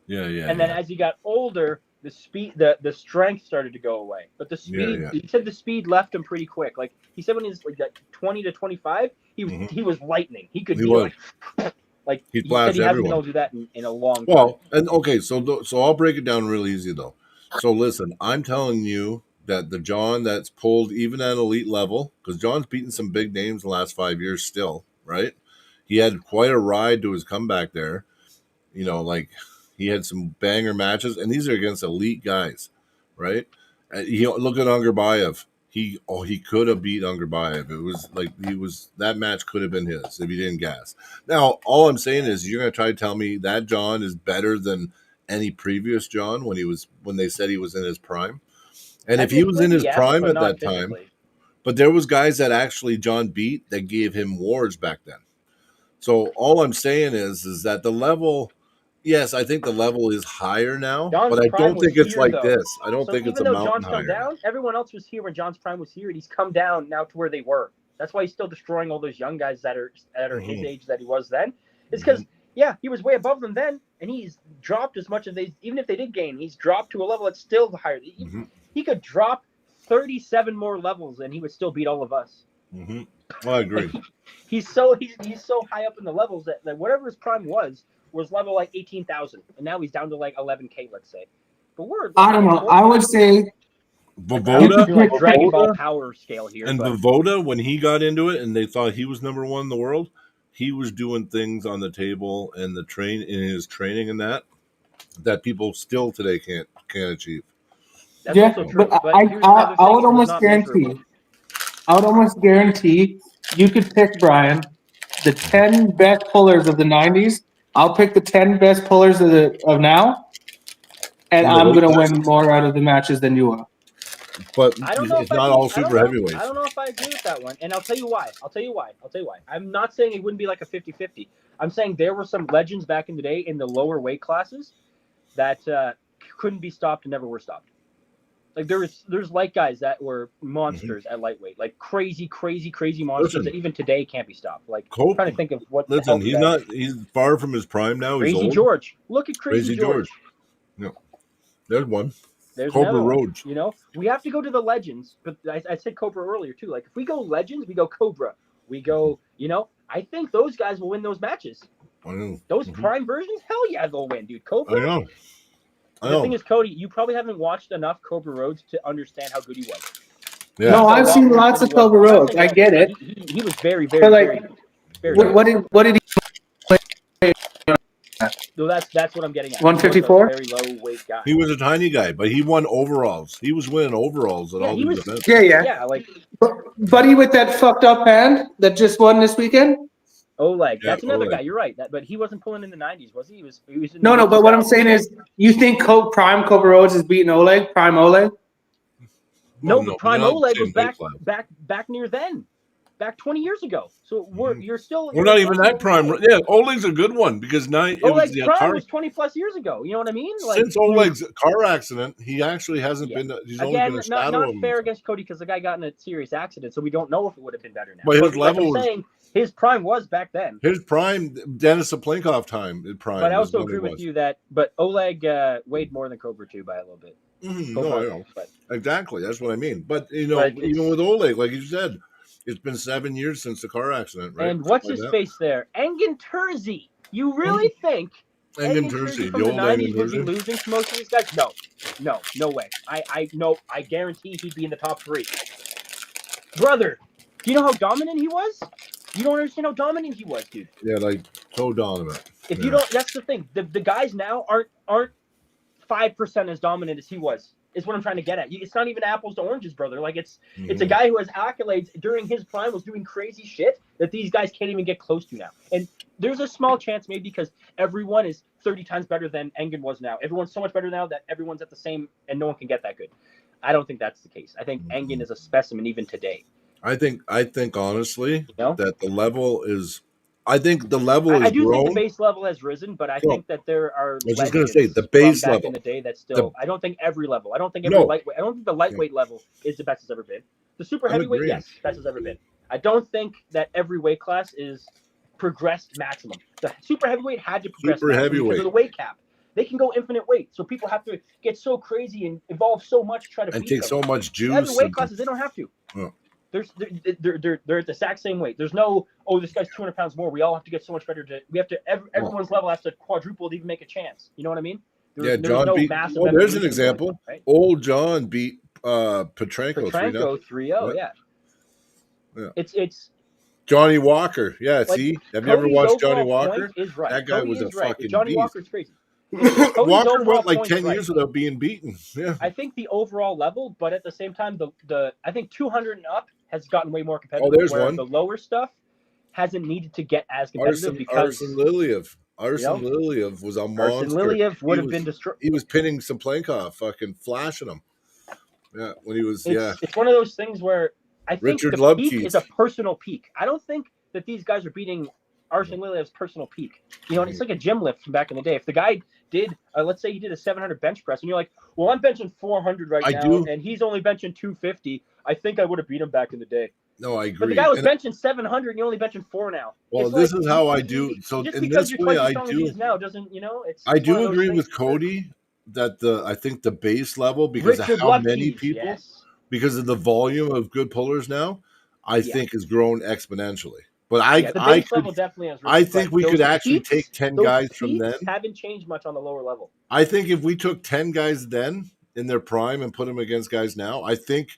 Yeah. And then as he got older, the speed, the strength started to go away. But the speed, he said the speed left him pretty quick. Like, he said when he was like that 20 to 25, he was lightning. He could be like he said he hasn't been able to do that in a long time. Well, and okay, so I'll break it down real easy though. So listen, I'm telling you that the John that's pulled even at elite level, because John's beaten some big names in the last 5 years still, right? He had quite a ride to his comeback there. You know, like he had some banger matches, and these are against elite guys, right? Look at Ungerbayev. He could have beat Ungerbayev. It was like that match could have been his if he didn't gas. Now, all I'm saying is you're gonna try to tell me that John is better than any previous John when they said he was in his prime. And if he was in his prime at that time, but there was guys that actually John beat that gave him wars back then. So all I'm saying is that the level, yes, I think the level is higher now, but I don't think it's like this. I don't think it's a mountain higher. John's come down, everyone else was here when John's prime was here, and he's come down now to where they were. That's why he's still destroying all those young guys that are his age that he was then. It's because he was way above them then, and he's dropped as much as even if they did gain, he's dropped to a level that's still higher. He could drop 37 more levels, and he would still beat all of us. Well, I agree. he's so high up in the levels that whatever his prime was level like 18,000, and now he's down to like 11K, let's say. But I don't know. I would say Vovoda, like Dragon Ball power scale here. And Vovoda, when he got into it, and they thought he was number one in the world, he was doing things on the table and in his training and that people still today can't achieve. That's also true. But I would almost guarantee. I would almost guarantee you could pick, Brian, the 10 best pullers of the 90s. I'll pick the 10 best pullers of now, and I'm going to win more out of the matches than you are. But I don't know it's not all super heavyweights. I don't know if I agree with that one, and I'll tell you why. I'm not saying it wouldn't be like a 50-50. I'm saying there were some legends back in the day in the lower weight classes that couldn't be stopped and never were stopped. Like there's light guys that were monsters at lightweight, like crazy monsters that even today can't be stopped. Like I'm trying to think of what. Listen, he's far from his prime now. Crazy he's old. George. Look at Crazy George. No, there's one. There's Cobra Rhodes. You know, we have to go to the legends, but I said Cobra earlier too. Like if we go legends, we go Cobra. We go, you know, I think those guys will win those matches. I know. Those prime versions, hell yeah, they'll win, dude. Cobra. I know. The thing is, Cody, you probably haven't watched enough Cobra Rhodes to understand how good he was. Yeah. No, I've seen lots of Cobra Rhodes. I get it. He was very good. What did he play? No, that's what I'm getting at. 154. Very low weight guy. He was a tiny guy, but he won overalls. He was winning overalls at all these events. Yeah. Like buddy with that fucked up hand that just won this weekend. Oleg, that's another guy. You're right. But he wasn't pulling in the 90s, was he? He was in No. But what I'm saying is, you think Prime Cobra Rhodes is beating Oleg? Prime Oleg? No, but Prime Oleg was back near then. Back 20 years ago. So you're still. We're not even that prime. Yeah, Oleg's a good one because now Oleg's prime was 20 plus years ago. You know what I mean? Like, since Oleg's car accident, he actually hasn't been. He's only been a shadow. Not fair against Cody because the guy got in a serious accident, so we don't know if it would have been better now. But his level was. Saying, his prime was back then. His prime, Dennis Saplenkov time. Prime. But I also agree with you that. But Oleg weighed more than Cobra 2 by a little bit. No, I know. Exactly. That's what I mean. But even with Oleg, like you said. It's been 7 years since the car accident, right? And what's his face there? Engin Terzi. You really think Engin Terzi from the 90s would be losing to most of these guys? No way. I guarantee he'd be in the top 3. Brother, do you know how dominant he was? You don't understand how dominant he was, dude. Yeah, like so dominant. If you don't, that's the thing. The guys now aren't 5% as dominant as he was. Is what I'm trying to get at. It's not even apples to oranges, brother. Like it's a guy who has accolades during his prime, was doing crazy shit that these guys can't even get close to now. And there's a small chance maybe because everyone is 30 times better than Engin was now. Everyone's so much better now that everyone's at the same and no one can get that good. I don't think that's the case. I think Engin is a specimen even today. I think honestly that the level is. I think the level is. I do grown. think the base level has risen, but I think that there are. I was just going to say the base back level in the day that still. I don't think every level. I don't think every lightweight. I don't think the lightweight level is the best it's ever been. The super heavyweight, yes, best it's ever been. I don't think that every weight class is progressed maximum. The super heavyweight had to progress because of the weight cap. They can go infinite weight, so people have to get so crazy and evolve so much to try to beat take them. so much juice. Other weight classes, they don't have to. Yeah. They're at the exact same weight. There's no, this guy's 200 pounds more. We all have to get so much better. Everyone's level has to quadruple to even make a chance. You know what I mean? John beat. Well, there's an example. Right? Old John beat Petrenko 3-0. Yeah. It's Johnny Walker. Yeah. Like, see, have you ever watched Johnny Walker? Is right. That guy Cody was a fucking Johnny beast. Walker's crazy. Walker went like 10 years without being beaten. Yeah. I think the overall level, but at the same time, the I think 200 and up has gotten way more competitive. Oh, there's one. The lower stuff hasn't needed to get as competitive because Arsen Liliev was a monster. Arsen Liliev would have been destroyed. He was pinning Saplenkov, fucking flashing him. Yeah, when he was It's one of those things where I think Richard the peak is a personal peak. I don't think that these guys are beating Arsen Liliev's personal peak. You know, and it's like a gym lift from back in the day. If the guy did, let's say he did a 700 bench press, and you're like, well, I'm benching 400 now, and he's only benching 250. I think I would have beat him back in the day. No, I agree. But the guy was benching 700, and you're only benching 4 now. Well, this is how I do. So in this way, I do. Now doesn't I do agree with Cody that I think the base level because of how many people, because of the volume of good pullers now, I think has grown exponentially. But I think we could actually take 10 guys from them. Haven't changed much on the lower level. I think if we took 10 guys then in their prime and put them against guys now, I think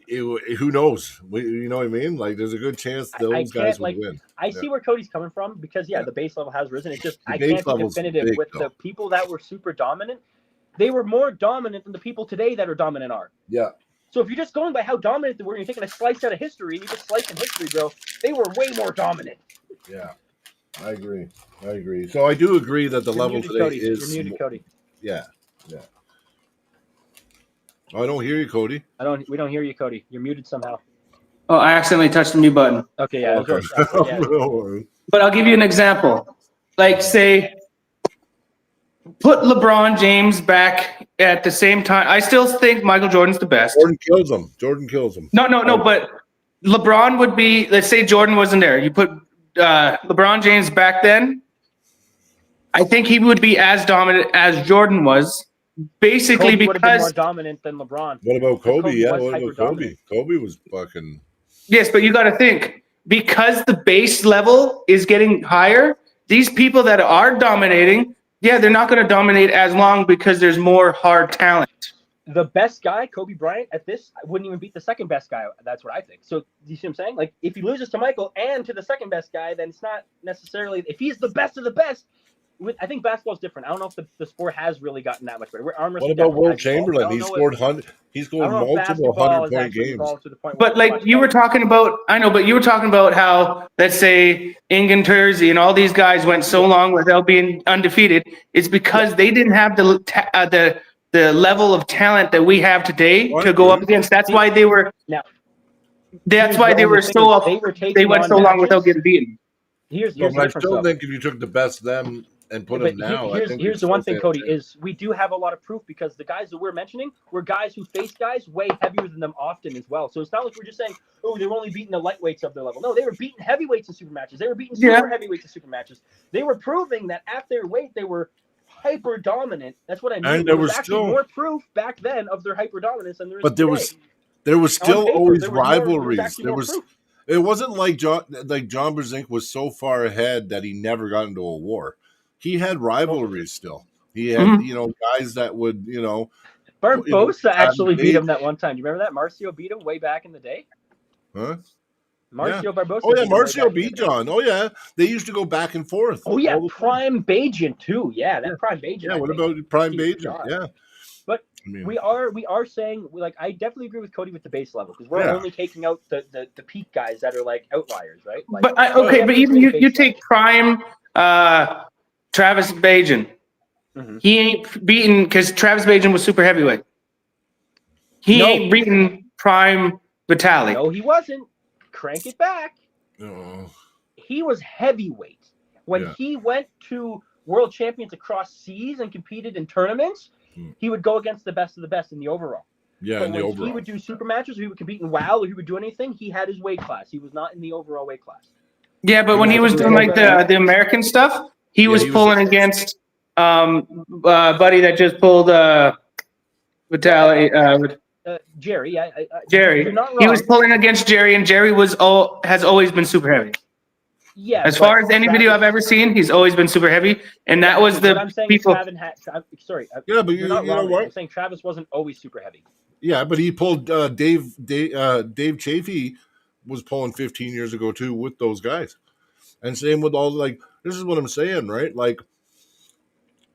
who knows? You know what I mean? Like there's a good chance those guys would win. I see where Cody's coming from because the base level has risen. It's just I can't be definitive with the people that were super dominant. They were more dominant than the people today that are dominant are. Yeah. So if you're just going by how dominant they were, and you're taking a slice out of history, and you're just slicing history, bro, they were way more dominant. Yeah, I agree. So I do agree that the You're level muted, today Cody. is. You're muted, Cody. Yeah. I don't hear you, Cody. We don't hear you, Cody. You're muted somehow. Oh, I accidentally touched the mute button. Okay, yeah. Okay. Yeah. But I'll give you an example. Like, say, put LeBron James back at the same time. I still think Michael Jordan's the best. Jordan kills him. No. But LeBron would be. Let's say Jordan wasn't there. You put LeBron James back then. I think he would be as dominant as Jordan was. Basically, Kobe would have been more because dominant than LeBron. What about Kobe? Yeah, was what about Kobe? hyper-dominant. Kobe was fucking. yes, but you got to think because the base level is getting higher. These people that are dominating, yeah, they're not going to dominate as long because there's more hard talent. The best guy, Kobe Bryant, at this wouldn't even beat the second best guy. That's what I think. So you see what I'm saying? Like if he loses to Michael and to the second best guy, then it's not necessarily if he's the best of the best. I think basketball is different. I don't know if the sport has really gotten that much better. What about Will Chamberlain? He scored multiple 100-point games. But like you were talking about, I know, but you were talking about how, let's say, Ingen Terzi and all these guys went so long without being undefeated. It's because they didn't have the level of talent that we have today to go up against. That's why they were. That's why they were so up. They went so long without getting beaten. Here's I still think if you took the best of them and put them now, here's the one thing, Cody, is we do have a lot of proof because the guys that we're mentioning were guys who faced guys way heavier than them often as well. So it's not like we're just saying, oh, they were only beating the lightweights of their level. No, they were beating heavyweights in super matches. They were beating super heavyweights in super matches. They were proving that at their weight they were hyper dominant. That's what I mean. And there was actually more proof back then of their hyper dominance than there is today. There was still always rivalries. Proof. It wasn't like John Brzezinski was so far ahead that he never got into a war. He had rivalries still. He had, guys that would, Barbosa actually beat him that one time. Do you remember that? Marcio beat him way back in the day. Huh? Marcio Barbosa. Oh yeah, Marcio beat John. Oh yeah, they used to go back and forth. Oh yeah, Prime Bajan too. Yeah, that Prime Bajan. Yeah, what about Prime Bajan? Yeah. But we are saying I definitely agree with Cody with the base level because we're only taking out the peak guys that are like outliers, right? Like, but even you take Prime Travis Bajan. Mm-hmm. He ain't beaten because Travis Bajan was super heavyweight. He ain't beaten Prime Vitali. No, he wasn't. Crank it back. He was heavyweight when he went to world champions across seas and competed in tournaments. He would go against the best of the best in the overall. Yeah, but when he would do super matches, or he would compete in WoW, or he would do anything, he had his weight class. He was not in the overall weight class. Yeah, but when he was doing like the American stuff, he was pulling against buddy that just pulled Vitali. Jerry. Jerry. You're not wrong. He was pulling against Jerry, and Jerry has always been super heavy. Yeah. As far as any video I've ever seen, he's always been super heavy, and that was the people. Yeah, but you know what? I'm saying Travis wasn't always super heavy. Yeah, but he pulled Dave Chafee was pulling 15 years ago too with those guys, and same with all this is what I'm saying, right? Like,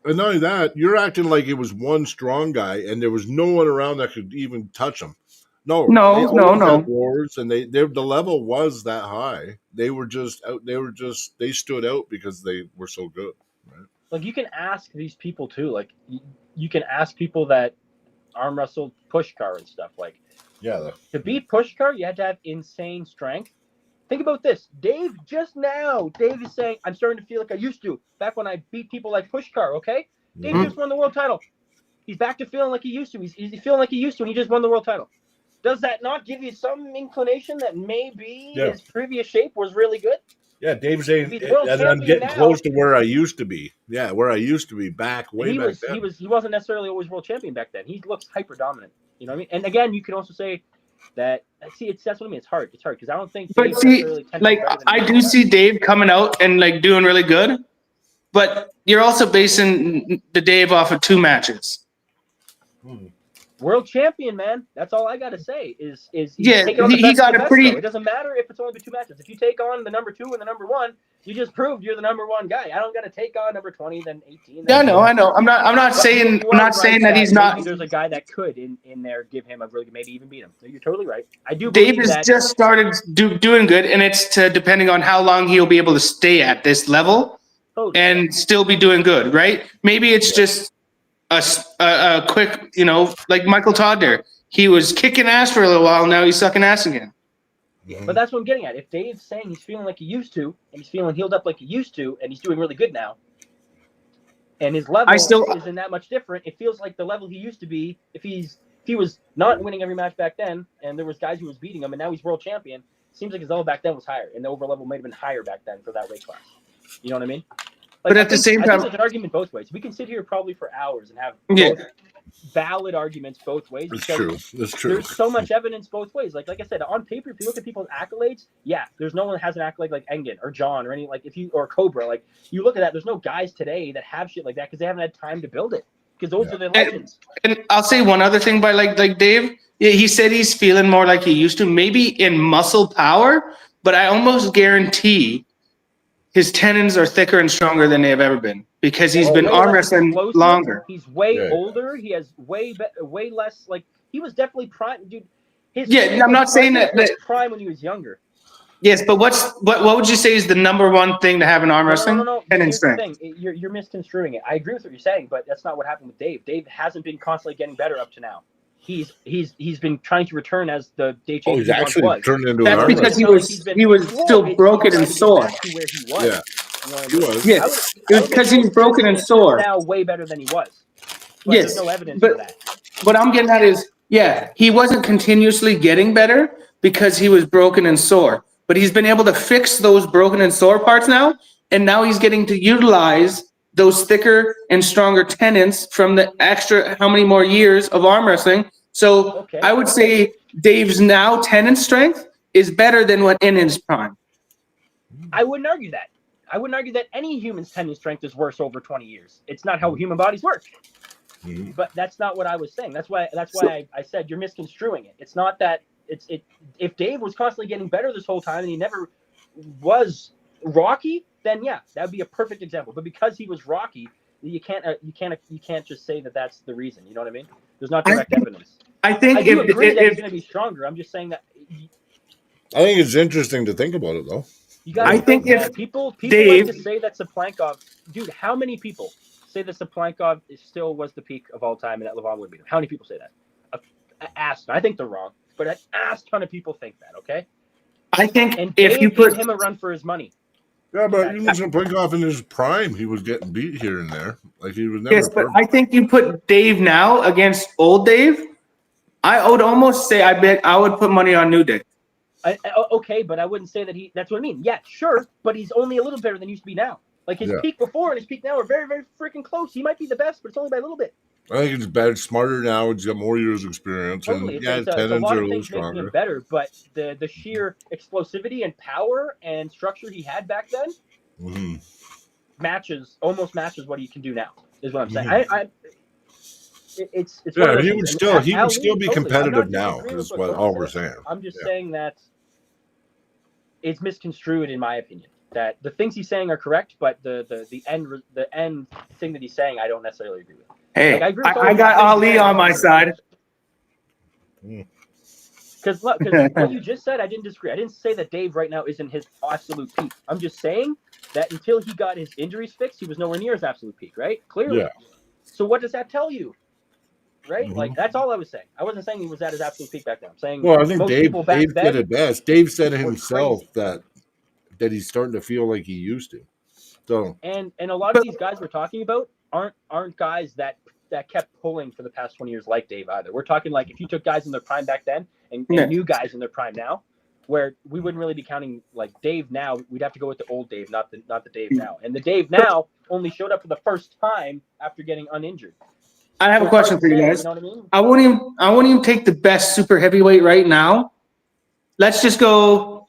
and not only that, you're acting like it was one strong guy, and there was no one around that could even touch him. No. Wars, and the level was that high. They were just out. They stood out because they were so good. Right? Like you can ask these people too. Like you can ask people that arm wrestled Pushkar and stuff. Like to beat Pushkar, you had to have insane strength. Think about this. Dave is saying, I'm starting to feel like I used to back when I beat people like Pushkar. Okay, Dave just won the world title. He's back to feeling like he used to. He's feeling like he used to, and he just won the world title. Does that not give you some inclination that maybe his previous shape was really good? Yeah, Dave's saying, and I'm getting close to where I used to be. Yeah, where I used to be back then. He wasn't necessarily always world champion back then. He looks hyper dominant. You know what I mean? And again, you can also say that. That's what I mean. It's hard. Because I don't think. But see, I do see Dave coming out and doing really good, but you're also basing the Dave off of 2 matches. World champion, man. That's all I gotta say. Is he's Yeah, taking on the he best got of a the best, pretty- though. It doesn't matter if it's only 2 matches. If you take on the number 2 and the number 1, you just proved you're the number 1 guy. I don't gotta take on number 20, then 18. Yeah, Then I know. I'm not But saying you I'm are not saying right that he's maybe not. there's a guy that could in there give him a really maybe even beat him. So you're totally right. I do Dave believe has that. just started doing good, and it's depending on how long he'll be able to stay at this level Totally. and still be doing good, right? Maybe it's just a quick, like Michael Todd there. He was kicking ass for a little while, now he's sucking ass again. But that's what I'm getting at. If Dave's saying he's feeling like he used to, and he's feeling healed up like he used to, and he's doing really good now, and his level isn't that much different, it feels like the level he used to be. If he was not winning every match back then, and there was guys who was beating him, and now he's world champion, seems like his level back then was higher, and the over level might have been higher back then for that weight class. You know what I mean? But at the same time, I think there's an argument both ways. We can sit here probably for hours and have both valid arguments both ways. It's true. It's true. There's so much evidence both ways. Like I said, on paper, if you look at people's accolades, there's no one that has an accolade like Engen or John or any or Cobra. Like you look at that, there's no guys today that have shit like that because they haven't had time to build it. Because those are the legends. And I'll say one other thing by like Dave. He said he's feeling more like he used to, maybe in muscle power, but I almost guarantee his tendons are thicker and stronger than they have ever been because he's been arm wrestling longer. He's way older. He has way less. Like he was definitely prime, dude. I'm not saying that prime when he was younger. Yes, but what would you say is the number one thing to have in arm wrestling? No. Tendon Here's the strength. thing. You're misconstruing it. I agree with what you're saying, but that's not what happened with Dave. Dave hasn't been constantly getting better up to now. He's been trying to return as the Dave champion. He's actually turned into an arm wrestler. He was still broken and sore. To where he was. Yeah. He was. Yes, it was because he was broken and sore. Now way better than he was. But yes, there's no evidence for that. What I'm getting at is, he wasn't continuously getting better because he was broken and sore. But he's been able to fix those broken and sore parts now, and now he's getting to utilize those thicker and stronger tendons from the extra how many more years of arm wrestling. So I would say Dave's now tendon strength is better than what in his prime. I wouldn't argue that. I wouldn't argue that any human's tendon strength is worse over 20 years. It's not how human bodies work. Mm-hmm. But that's not what I was saying. That's why I said you're misconstruing it. It's not that if Dave was constantly getting better this whole time and he never was rocky, then that would be a perfect example. But because he was rocky, you can't just say that that's the reason. You know what I mean? There's not direct evidence. I think I do agree that he's going to be stronger. I'm just saying that. I think it's interesting to think about it, though. I think if people Dave, like to say that Saplankov, dude, how many people say that Saplankov still was the peak of all time and that Levon would beat him? How many people say that? I think they're wrong, but an ass ton of people think that. Okay. I think and if Dave you put him a run for his money. Yeah, but even Saplankov in his prime, he was getting beat here and there. Like he was never. Yes, but I think you put Dave now against old Dave. I would almost say I would put money on new Dave. Okay, but I wouldn't say that that's what I mean. Yeah, sure, but he's only a little better than he used to be now. Like his peak before and his peak now are very, very freaking close. He might be the best, but it's only by a little bit. I think it's better, smarter now. He's got more years of experience, totally. And it's tendons a lot are of a little things making stronger. him better, but the sheer explosivity and power and structure he had back then almost matches what he can do now. Is what I'm saying. Mm-hmm. He would still be competitive now. Is what all we're saying. I'm just saying that it's misconstrued in my opinion. That the things he's saying are correct, but the end thing that he's saying I don't necessarily agree with. Hey, I got Ali on my side. Because what you just said, I didn't disagree. I didn't say that Dave right now isn't his absolute peak. I'm just saying that until he got his injuries fixed, he was nowhere near his absolute peak, right? Clearly. Yeah. So what does that tell you? Right? Mm-hmm. Like, that's all I was saying. I wasn't saying he was at his absolute peak back then. I'm saying I think Dave did it best. Dave said himself that he's starting to feel like he used to. So and a lot of these guys we're talking about aren't guys that kept pulling for the past 20 years like Dave either. We're talking like if you took guys in their prime back then and new guys in their prime now, where we wouldn't really be counting like Dave now. We'd have to go with the old Dave, not the Dave now. And the Dave now only showed up for the first time after getting uninjured. I have a question for you guys. You know what I mean? I won't even take the best super heavyweight right now. Let's just go.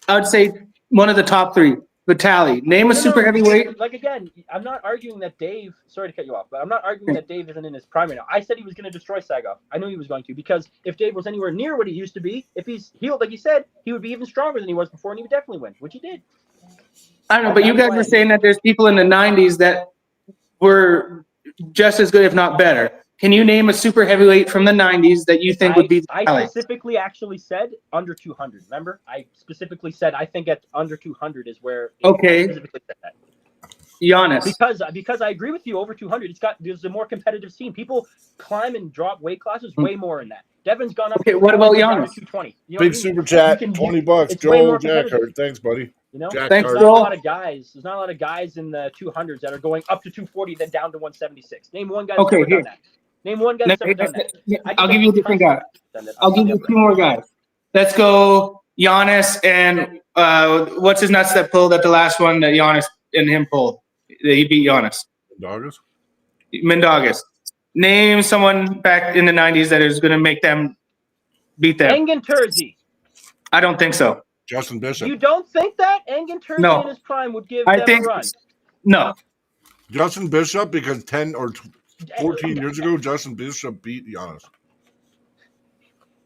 I would say one of the top three: Vitali. Name a super heavyweight. Like, again, I'm not arguing that Dave. Sorry to cut you off, but I'm not arguing that Dave isn't in his prime right now. I said he was going to destroy Sagoff. I knew he was going to, because if Dave was anywhere near what he used to be, if he's healed, like he said, he would be even stronger than he was before, and he would definitely win, which he did. I don't know, but you guys were saying that there's people in the 90s that were just as good, if not better. Can you name a super heavyweight from the 90s that you think would be I specifically actually said under 200. Remember? I specifically said I think at under 200 is where. Okay. I specifically said that. Giannis. Because I agree with you, over 200, there's a more competitive scene. People climb and drop weight classes way more in that. Devin's gone up. Okay, what about Giannis? 220. You know Big super chat, $20. Joel Jackhart, thanks, buddy. You know, Thanks, there's not a lot of guys. There's not a lot of guys in the 200s that are going up to 240, then down to 176. Name one guy that's ever done that. Name one guy that's ever done that. I'll give you a different guy. I'll give you two more guys. Let's go Giannis and what's his nuts that pulled at the last one that Giannis and him pulled. He beat Giannis. Mendagas. Name someone back in the 90s that is going to make them beat them. Engin Terzi. I don't think so. Justin Bishop. You don't think that? Engin Terzi in his prime would give them a run? No. Justin Bishop, because 10 or 14 years ago, Justin Bishop beat Giannis.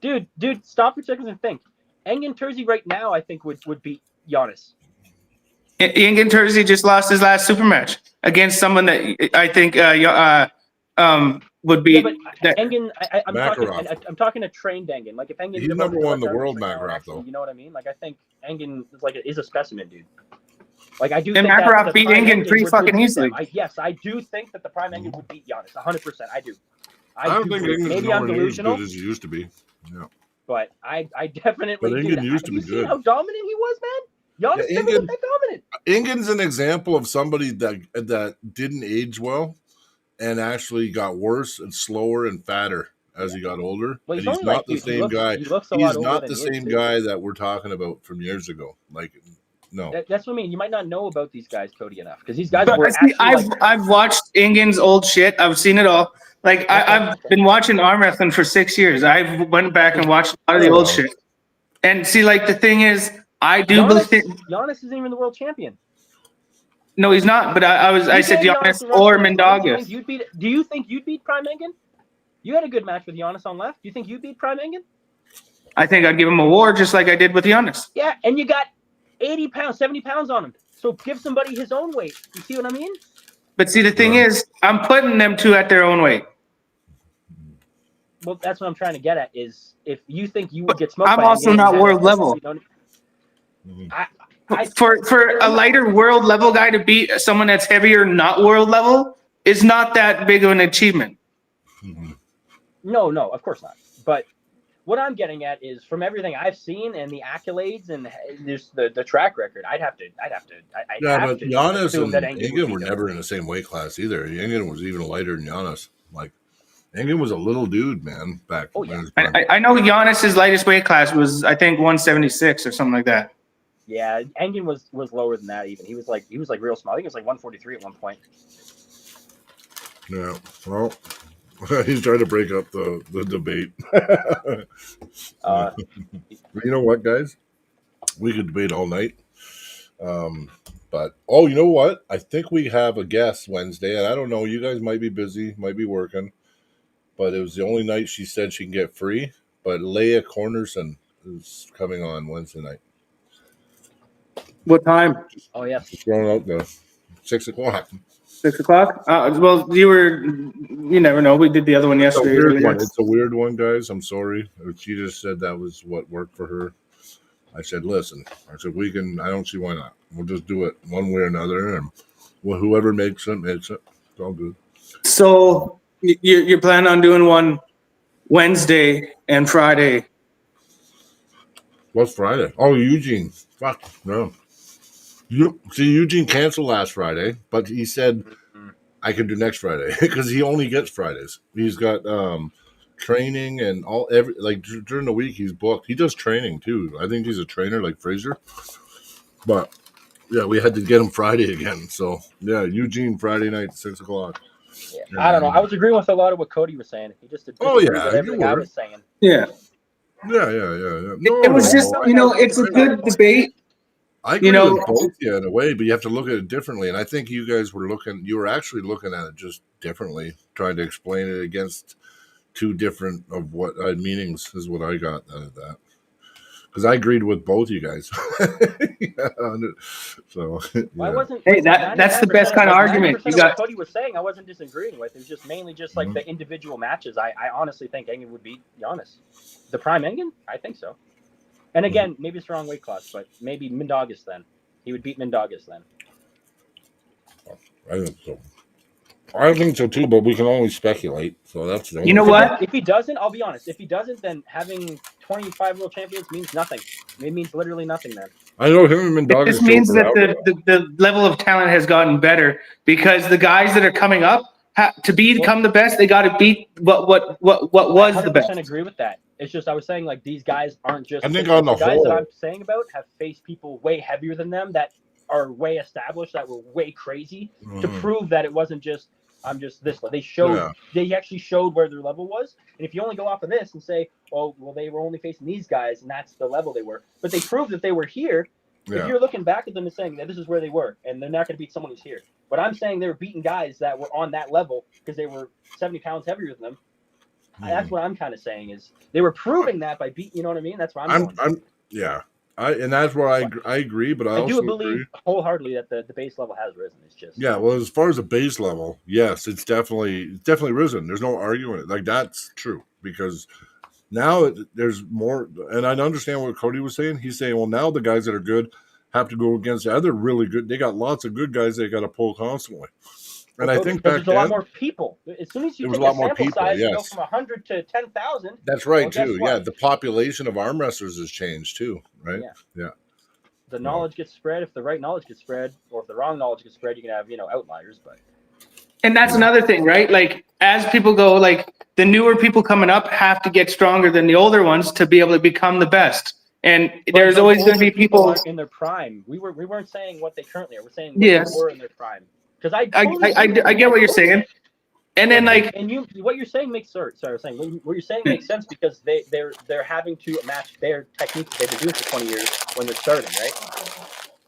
Dude, stop for seconds and think. Engin Terzi right now, I think, would beat Giannis. Engin Terzi just lost his last super match against someone that I think would be. Yeah, but Engin, I'm talking a trained Engin. Like if Engin, he never won the world Makarov though. You know what I mean? Like I think Engin is a specimen, dude. Like I do. And think Makarov beat Engin pretty fucking easily. Yes, I do think that the prime Engin would beat Giannis 100%. I do. I don't think Engin's maybe I'm delusional as good as he used to be. Yeah. But I definitely. But Engin used to be good. Have you seen how dominant he was, man? Giannis never looked that dominant. Engin's an example of somebody that didn't age well and actually got worse and slower and fatter as he got older. Well, and he's not the same guy. He's not the same guy that we're talking about from years ago. Like, no. That's what I mean. You might not know about these guys, Cody, enough because these guys were I've watched Engin's old shit. I've seen it all. Like I've been watching arm wrestling for 6 years. I went back and watched a lot of the old shit. And see, like the thing is, I do believe Giannis isn't even the world champion. No, he's not. But I said Giannis or Mendagas. Do you think you'd beat Prime Engin? You had a good match with Giannis on left. Do you think you'd beat Prime Engin? I think I'd give him a war just like I did with Giannis. Yeah, and you got 80 pounds, 70 pounds on him. So give somebody his own weight. You see what I mean? But see, the thing is, I'm putting them two at their own weight. Well, that's what I'm trying to get at is if you think you would get smoked. I'm also not world level. For a lighter world level guy to beat someone that's heavier, not world level, is not that big of an achievement. No, of course not. But what I'm getting at is from everything I've seen and the accolades and just the track record, I'd have to. But Giannis and Engin were never in the same weight class either. Engin was even lighter than Giannis. Like Engin was a little dude, man. Back. Oh yeah. I know Giannis's lightest weight class was I think 176 or something like that. Yeah, Engin was lower than that even. He was like real small. I think it was like 143 at one point. Yeah. Well, he's trying to break up the debate. You know what, guys? We could debate all night. But you know what? I think we have a guest Wednesday, and I don't know. You guys might be busy, might be working, but it was the only night she said she can get free. But Leia Cornerson is coming on Wednesday night. What time? Oh yeah, it's going out there. 6 o'clock. 6 o'clock? Well, you never know. We did the other one yesterday. It's a weird one, guys. I'm sorry. She just said that was what worked for her. I said, listen. I said, I don't see why not. We'll just do it one way or another. And whoever makes it, makes it. It's all good. So you're planning on doing one Wednesday and Friday? What's Friday? Oh, Eugene. Fuck, no. Eugene canceled last Friday, but he said I can do next Friday because he only gets Fridays. He's got training and during the week he's booked. He does training too. I think he's a trainer like Fraser. But yeah, we had to get him Friday again. So yeah, Eugene Friday night 6 o'clock. Yeah, I don't know. I was agreeing with a lot of what Cody was saying. He just everything I was saying. Yeah. No, it was just it's a good debate. I agree with both in a way, but you have to look at it differently. And I think you guys you were actually looking at it just differently, trying to explain it against two different of what meanings is what I got out of that. Because I agreed with both you guys. So I wasn't. Hey, that's the best kind of argument. You got what Cody was saying. I wasn't disagreeing with. It was just mainly just like the individual matches. I honestly think Engen would beat Giannis. The prime Engen? I think so. And again, maybe it's the wrong weight class, but maybe Mindaugas then. He would beat Mindaugas then. I think so. I think so too, but we can only speculate. So that's you know what? If he doesn't, I'll be honest. If he doesn't, then having 25 world champions means nothing. It means literally nothing then. I know him and Mindaugas. This means that the level of talent has gotten better because the guys that are coming up to become the best, they got to beat what was the best. I 100% agree with that. It's just I was saying like these guys aren't just. I think on the guys whole, that I'm saying about have faced people way heavier than them that are way established, that were way crazy to prove that it wasn't just I'm just this. They showed they actually showed where their level was. And if you only go off of this and say, oh well, they were only facing these guys and that's the level they were, but they proved that they were here. If you're looking back at them and saying that this is where they were, and they're not going to beat someone who's here, but I'm saying they were beating guys that were on that level because they were 70 pounds heavier than them. That's what I'm kind of saying is they were proving that by beating. You know what I mean? That's why I'm and that's where I agree, but I also do believe wholeheartly that the base level has risen. It's just well, as far as the base level, yes, it's definitely risen. There's no arguing. Like that's true because now there's more, and I understand what Cody was saying. He's saying, well, now the guys that are good have to go against the other really good. They got lots of good guys they got to pull constantly. And I think there's a lot more people. As soon as you take a sample size, you go from 100 to 10,000. That's right, too. Yeah, the population of arm wrestlers has changed, too, right? Yeah. The knowledge gets spread. If the right knowledge gets spread, or if the wrong knowledge gets spread, you can have, outliers. But and that's another thing, right? Like, as people go, like, the newer people coming up have to get stronger than the older ones to be able to become the best. And there's always going to be people in their prime. We weren't saying what they currently are. We're saying what they were in their prime. Because I get what you're saying, and then what you're saying makes sense. Sorry, what you're saying makes sense because they're having to match their technique they've been doing for 20 years when they're starting, right?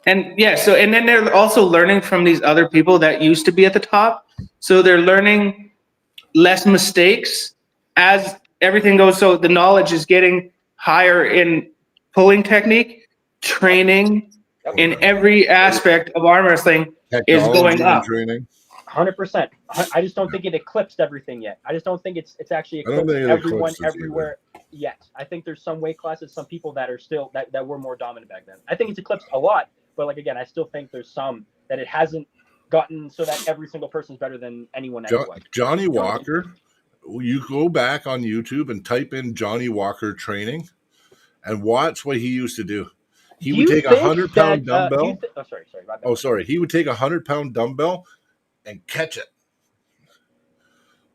And and then they're also learning from these other people that used to be at the top, so they're learning less mistakes as everything goes. So the knowledge is getting higher in pulling technique, training, in every aspect of arm wrestling. Is going up. 100%. I just don't think it eclipsed everything yet. I just don't think it's actually eclipsed everyone everywhere yet. I think there's some weight classes, some people that are still that were more dominant back then. I think it's eclipsed a lot, but like again, I still think there's some that it hasn't gotten so that every single person is better than anyone else. Johnny Walker, you go back on YouTube and type in Johnny Walker training and watch what he used to do. He would take a 100-pound dumbbell. He would take a 100-pound dumbbell and catch it.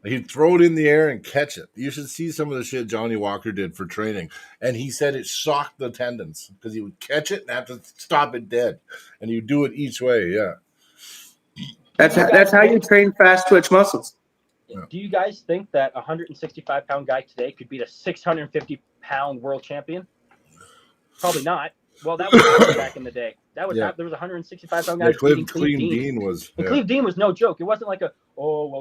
He'd throw it in the air and catch it. You should see some of the shit Johnny Walker did for training. And he said it shocked the tendons because he would catch it and have to stop it dead. And he'd do it each way, yeah. That's how you train fast twitch muscles. Do you guys think that a 165-pound guy today could beat a 650-pound world champion? Probably not. Well, that was back in the day. That was there was a 165-pound guy beating Cleve Dean. Cleve Dean was no joke. It wasn't like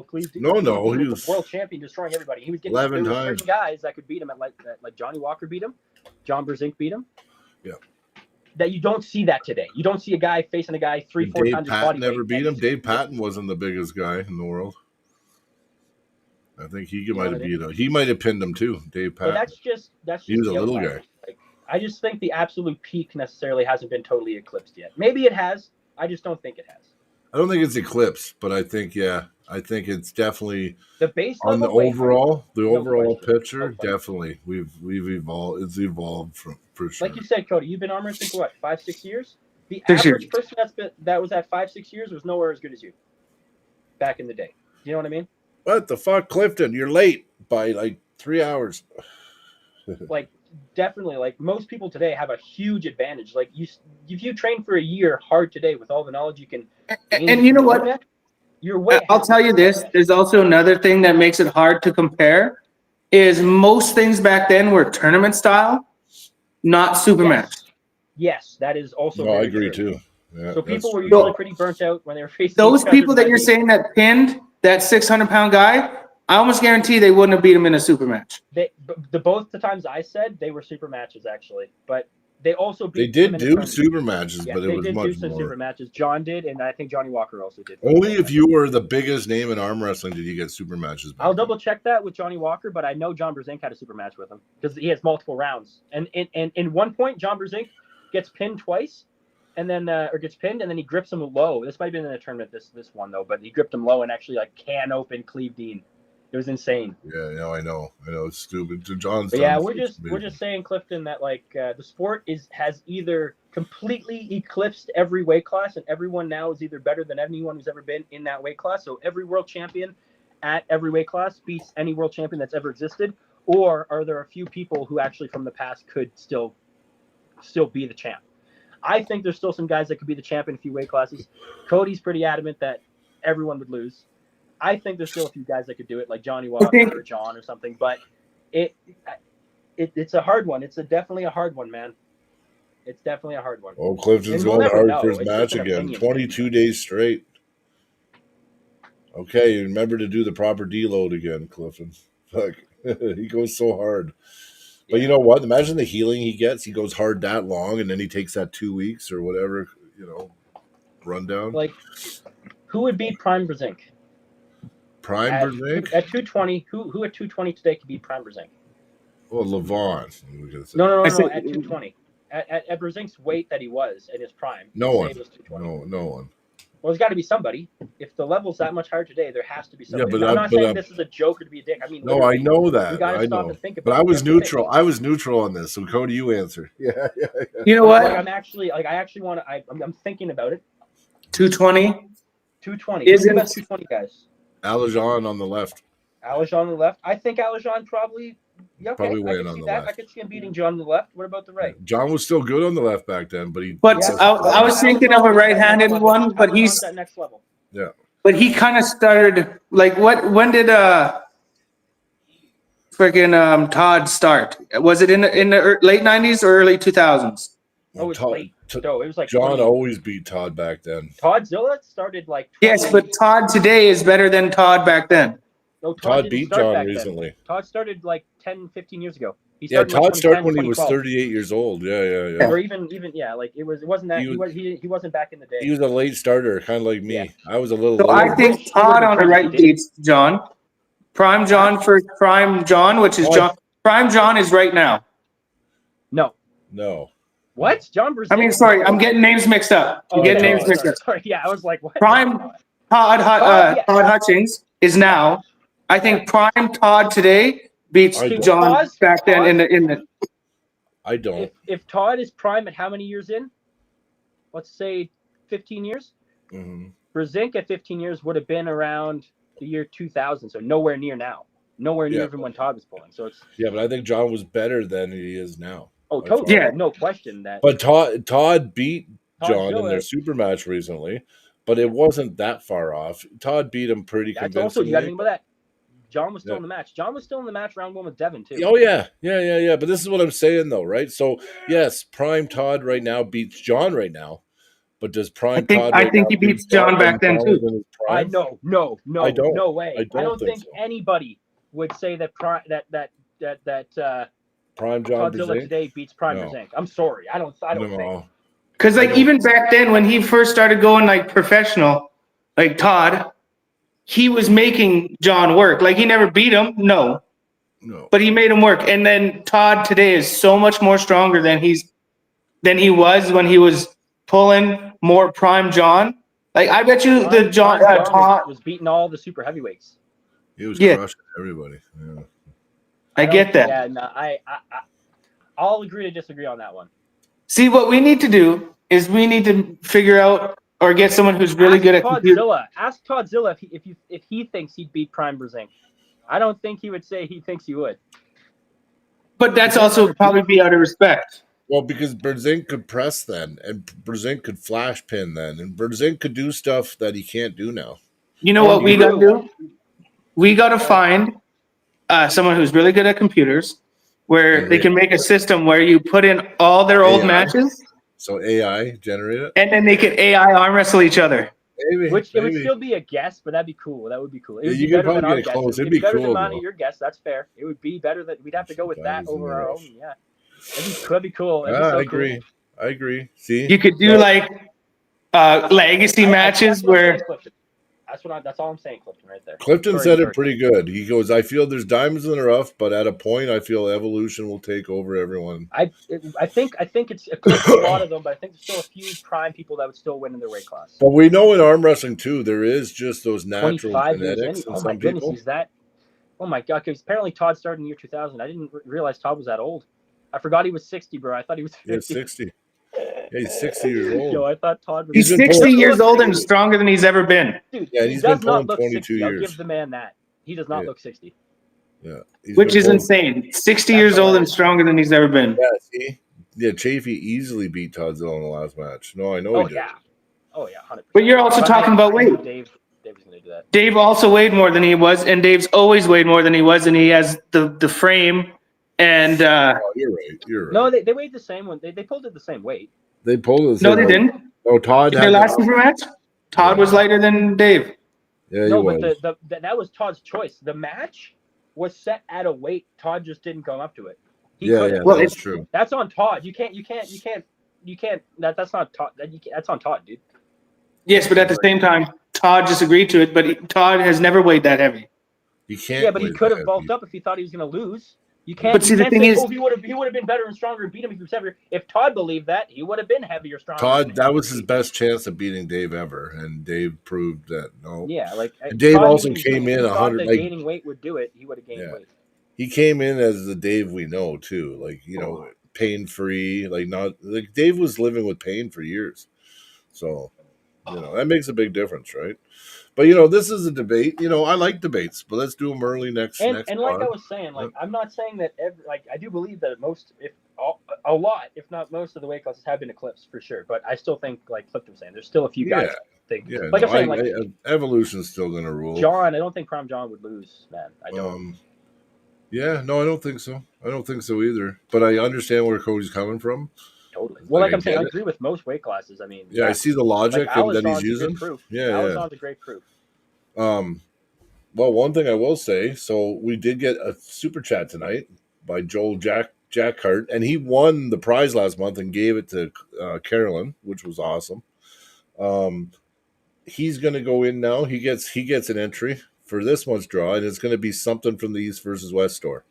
Cleve Dean. No, he was a world champion, destroying everybody. He was getting 11 times. Certain guys that could beat him like Johnny Walker beat him, John Brzezinski beat him. Yeah. That you don't see that today. You don't see a guy facing a guy 3-4 times his body weight. Dave Patton never beat him. Dave Patton wasn't the biggest guy in the world. I think he might have beat him. He might have pinned him too, Dave Patton. But that's he was a little guy. I just think the absolute peak necessarily hasn't been totally eclipsed yet. Maybe it has. I just don't think it has. I don't think it's eclipsed, but I think it's definitely the base on the overall picture. Definitely, we've evolved. It's evolved for sure. Like you said, Cody, you've been arm wrestling for what, 5-6 years? The average person that was at 5-6 years was nowhere as good as you back in the day. You know what I mean? What the fuck, Clifton? You're late by like 3 hours. Definitely, most people today have a huge advantage. If you train for a year hard today with all the knowledge you can gain, and you know what, you're way I'll tell you this, there's also another thing that makes it hard to compare is most things back then were tournament style, not super match. Yes, that is also. No, I very agree true. too. Yeah, So people that's were true. usually pretty burnt out when they were facing Those each other people that you're heavy. saying that pinned that 600-pound guy, I almost guarantee they wouldn't have beat him in a super match. Both the times I said they were super matches actually, but they also They beat him did in a do tournament. super matches, Yeah, but it they was did do much some more. super matches. John did, and I think Johnny Walker also did. Only if you were the biggest name in arm wrestling did you get super matches back I'll then. double check that with Johnny Walker, but I know John Brzenk had a super match with him because he has multiple rounds. And in one point, John Brzenk gets pinned twice, and then or gets pinned, and then he grips him low. This might have been in a tournament, this one though, but he gripped him low and actually like can open Cleve Dean. It was insane. Yeah, I know, it's stupid. John's But yeah, we're just saying, Clifton, that like the sport has either completely eclipsed every weight class, and everyone now is either better than anyone who's ever been in that weight class. So every world champion at every weight class beats any world champion that's ever existed, or are there a few people who actually from the past could still be the champ? I think there's still some guys that could be the champ in a few weight classes. Cody's pretty adamant that everyone would lose. I think there's still a few guys that could do it, like Johnny Walker or John or something. But it's a hard one. It's definitely a hard one, man. It's definitely a hard one. Oh, Clifton's going hard for his match again. 22 days straight. Okay, remember to do the proper deload again, Clifton. Fuck, he goes so hard. But you know what? Imagine the healing he gets. He goes hard that long, and then he takes that 2 weeks or whatever, rundown. Like, who would beat Prime Brzenk? Prime Brzenk? At 220, who at 220 today could beat Prime Brzenk? Well, Levon. No, at 220. At Brzezink's weight that he was at his prime. No one. No one. Well, there's got to be somebody. If the level's that much higher today, there has to be somebody. Yeah, but I'm not saying this is a joke or to be a dick. I mean, no, I know that. You got to stop and think about it. But I was neutral. I was neutral on this. So Cody, you answer. Yeah. You know what? Like, I actually want to. I'm thinking about it. 220. 220. Who's the best 220 guys? Alajon on the left. Alajon on the left. I think Alajon probably. Yeah, okay. Probably win on the left. I could see him beating John on the left. What about the right? John was still good on the left back then, but he. But I was thinking of a right-handed one, but he's that next level. Yeah. But he kind of started like when did freaking Todd start? Was it in the late 90s or early 2000s? Oh, it was late. No, it was like John always beat Todd back then. Todzilla started like. Yes, but Todd today is better than Todd back then. No, Todd beat John recently. Then. Todd started like 10, 15 years ago. Todd started when he was 38 years old. Yeah. Or even like it wasn't that he wasn't back in the day. He was a late starter, kind of like me. Yeah. I was a little. So I think Todd on the right beats John. Prime John for Prime John, which is John. Prime John is right now. No. What? John Brzezinski? I mean, sorry, I'm getting names mixed up. Names mixed up. Sorry, yeah, I was like, what? Prime Todd Hutchings is now. I think Prime Todd today beats John back then in the. I don't. If Todd is prime at how many years in? Let's say 15 years. Mm-hmm. Brzezinski at 15 years would have been around the year 2000, so nowhere near now. Nowhere near even when Todd was pulling. So it's. Yeah, but I think John was better than he is now. Oh, totally. Yeah, no question that. But Todd beat John in their super match recently, but it wasn't that far off. Todd beat him pretty convincingly. Also, you got to think about that. John was still in the match. John was still in the match round one with Devin too. Oh yeah. But this is what I'm saying though, right? So yes, Prime Todd right now beats John right now, but does Prime Todd? I think he beats John back then too. I know, no way. I don't think so. Anybody would say that Prime John Godzilla today beats Prime Brzezinski. I'm sorry, I don't think. Because like even back then when he first started going like professional, like Todd, he was making John work. Like he never beat him, no, but he made him work. And then Todd today is so much more stronger than he was when he was pulling more Prime John. Like I bet you Todd was beating all the super heavyweights. He was crushing everybody. Yeah. I get that. Yeah, no, I'll agree to disagree on that one. See, what we need to do is we need to figure out or get someone who's really good at Todzilla. Ask Todzilla if he thinks he'd beat Prime Brzezinski. I don't think he would say he thinks he would. But that's also probably be out of respect. Well, because Brzezinski could press then, and Brzezinski could flash pin then, and Brzezinski could do stuff that he can't do now. You know what we got to do? We got to find someone who's really good at computers, where they can make a system where you put in all their old matches, So AI generate it, and then they could AI arm wrestle each other. maybe. Which it would still be a guess, but that'd be cool. That would be cool. It would You be could better than probably our get guess. close. It'd It'd be be better cool, than mine though. or your guess. That's fair. It would be better that we'd have to go with that Diamonds in over the our rough. own. Yeah, that'd be cool. That'd be so I agree. cool. I agree. See, You could do like legacy matches that's what I'm where. saying, Clifton. That's all I'm saying, Clifton, right there. Clifton Sorry, said sorry. it pretty good. He goes, "I feel there's diamonds in the rough, but at a point, I feel evolution will take over everyone." I think it's eclipsed a lot of them, but I think there's still a few prime people that would still win in their weight class. But we know in arm wrestling too, there is just those natural 25 years in. genetics in Oh my some goodness, people. he's that. Oh my god, because apparently Todd started in the year 2000. I didn't realize Todd was that old. I forgot he was 60, bro. I thought he was 50. Yeah, 60. Yeah, he's 60 years old. Yo, I thought Todd was. He's 60 years old and stronger than he's ever been. Dude, Yeah, and he he's been does not pulling look 22 60. I'll years. give the man that. He does not look 60. Yeah, Which is insane. 60 years old and stronger than he's ever been. Yeah, see? Yeah, Chafee easily beat Todd Zell in the last match. No, I know he did. Yeah. Oh, yeah, 100%. But you're also talking about weight. Dave was going to do that. Dave also weighed more than he was, and Dave's always weighed more than he was, and he has the frame. And you're right. You're right. No, they weighed the same one. They pulled it the same weight. They pulled it. No, they didn't. Oh, Todd in their last super match, Todd was lighter than Dave. Yeah, no, but that was Todd's choice. The match was set at a weight. Todd just didn't come up to it. Well, that's true. That's on Todd. You can't. That's not Todd. That's on Todd, dude. Yes, but at the same time, Todd just agreed to it. But Todd has never weighed that heavy. He can't. Yeah, but he could have bulked up if he thought he was going to lose. You can't. But see, the thing is, he would have been better and stronger and beat him if he was heavier. If Todd believed that, he would have been heavier, stronger. Todd, that was his best chance of beating Dave ever, and Dave proved that. No. Yeah, like Dave Todd also even came in 100. Like, gaining weight would do it. He would have gained weight. He came in as the Dave we know too, like pain free, like Dave was living with pain for years, so that makes a big difference, right? But this is a debate. I like debates, but let's do them early next. And like I was saying, like I'm not saying that I do believe that a lot, if not most of the weight classes have been eclipsed for sure. But I still think, like Clifton was saying, there's still a few guys. Like I'm saying, like evolution's still going to rule. John, I don't think Prime John would lose, man. I don't. Yeah, no, I don't think so. I don't think so either. But I understand where Cody's coming from. Totally. Well, like I'm saying, I agree with most weight classes. I mean, I see the logic that he's using. Alizon's a great proof. Well, one thing I will say, so we did get a super chat tonight by Joel Jackhart, and he won the prize last month and gave it to Carolyn, which was awesome. He's going to go in now. He gets an entry for this month's draw, and it's going to be something from the East versus West store.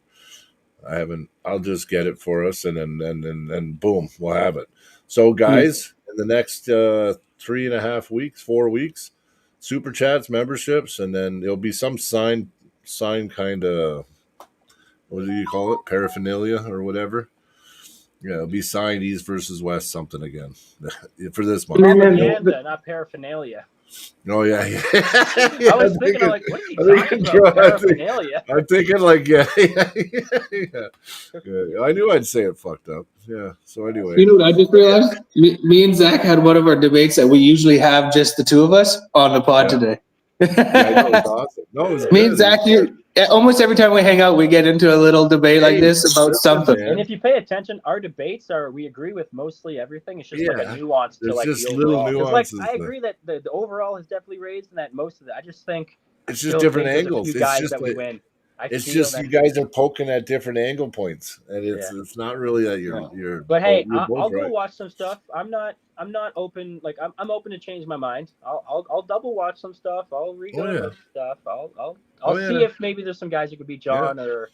I'll just get it for us, and then boom, we'll have it. So guys, in the next 3.5 weeks, 4 weeks, super chats, memberships, and then there'll be some sign kind of, what do you call it, paraphernalia or whatever. Yeah, it'll be signed East versus West something again for this month. Propaganda, not paraphernalia. Oh yeah. I was thinking like, what are you talking about? Paraphernalia. I'm thinking like, yeah. I knew I'd say it fucked up. Yeah. So anyway, you know what I just realized? Me and Zach had one of our debates that we usually have just the two of us on the pod today. I know, it was awesome. No, it was me and Zach, almost every time we hang out, we get into a little debate like this about something. And if you pay attention, our debates we agree with mostly everything. It's just like a nuance to like just the little overall. nuances. Like I agree that the overall has definitely raised, and that most of it. I just think it's just different angles. It's just that we win. It's just you guys are poking at different angle points, and it's not really that you're. But hey, I'll go watch some stuff. I'm not open. Like I'm open to change my mind. I'll double watch some stuff. I'll read some stuff. I'll see if maybe there's some guys who could beat John or.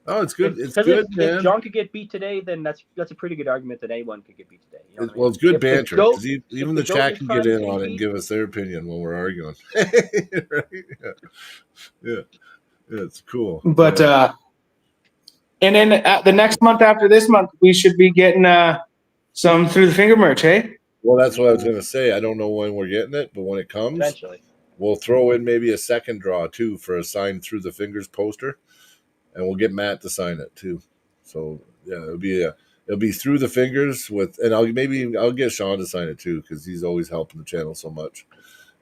Oh, it's good. It's good, man. If John could get beat today, then that's a pretty good argument that anyone could get beat today. You know it's good banter. Even the chat can get in on it and give us their opinion when we're arguing. Right? Yeah. It's cool. But and then the next month after this month, we should be getting some Through the Finger merch, hey? Well, that's what I was going to say. I don't know when we're getting it, but when it comes, eventually, we'll throw in maybe a second draw too for a signed Through the Fingers poster, and we'll get Matt to sign it too. So yeah, it'll be Through the Fingers and I'll get Sean to sign it too because he's always helping the channel so much.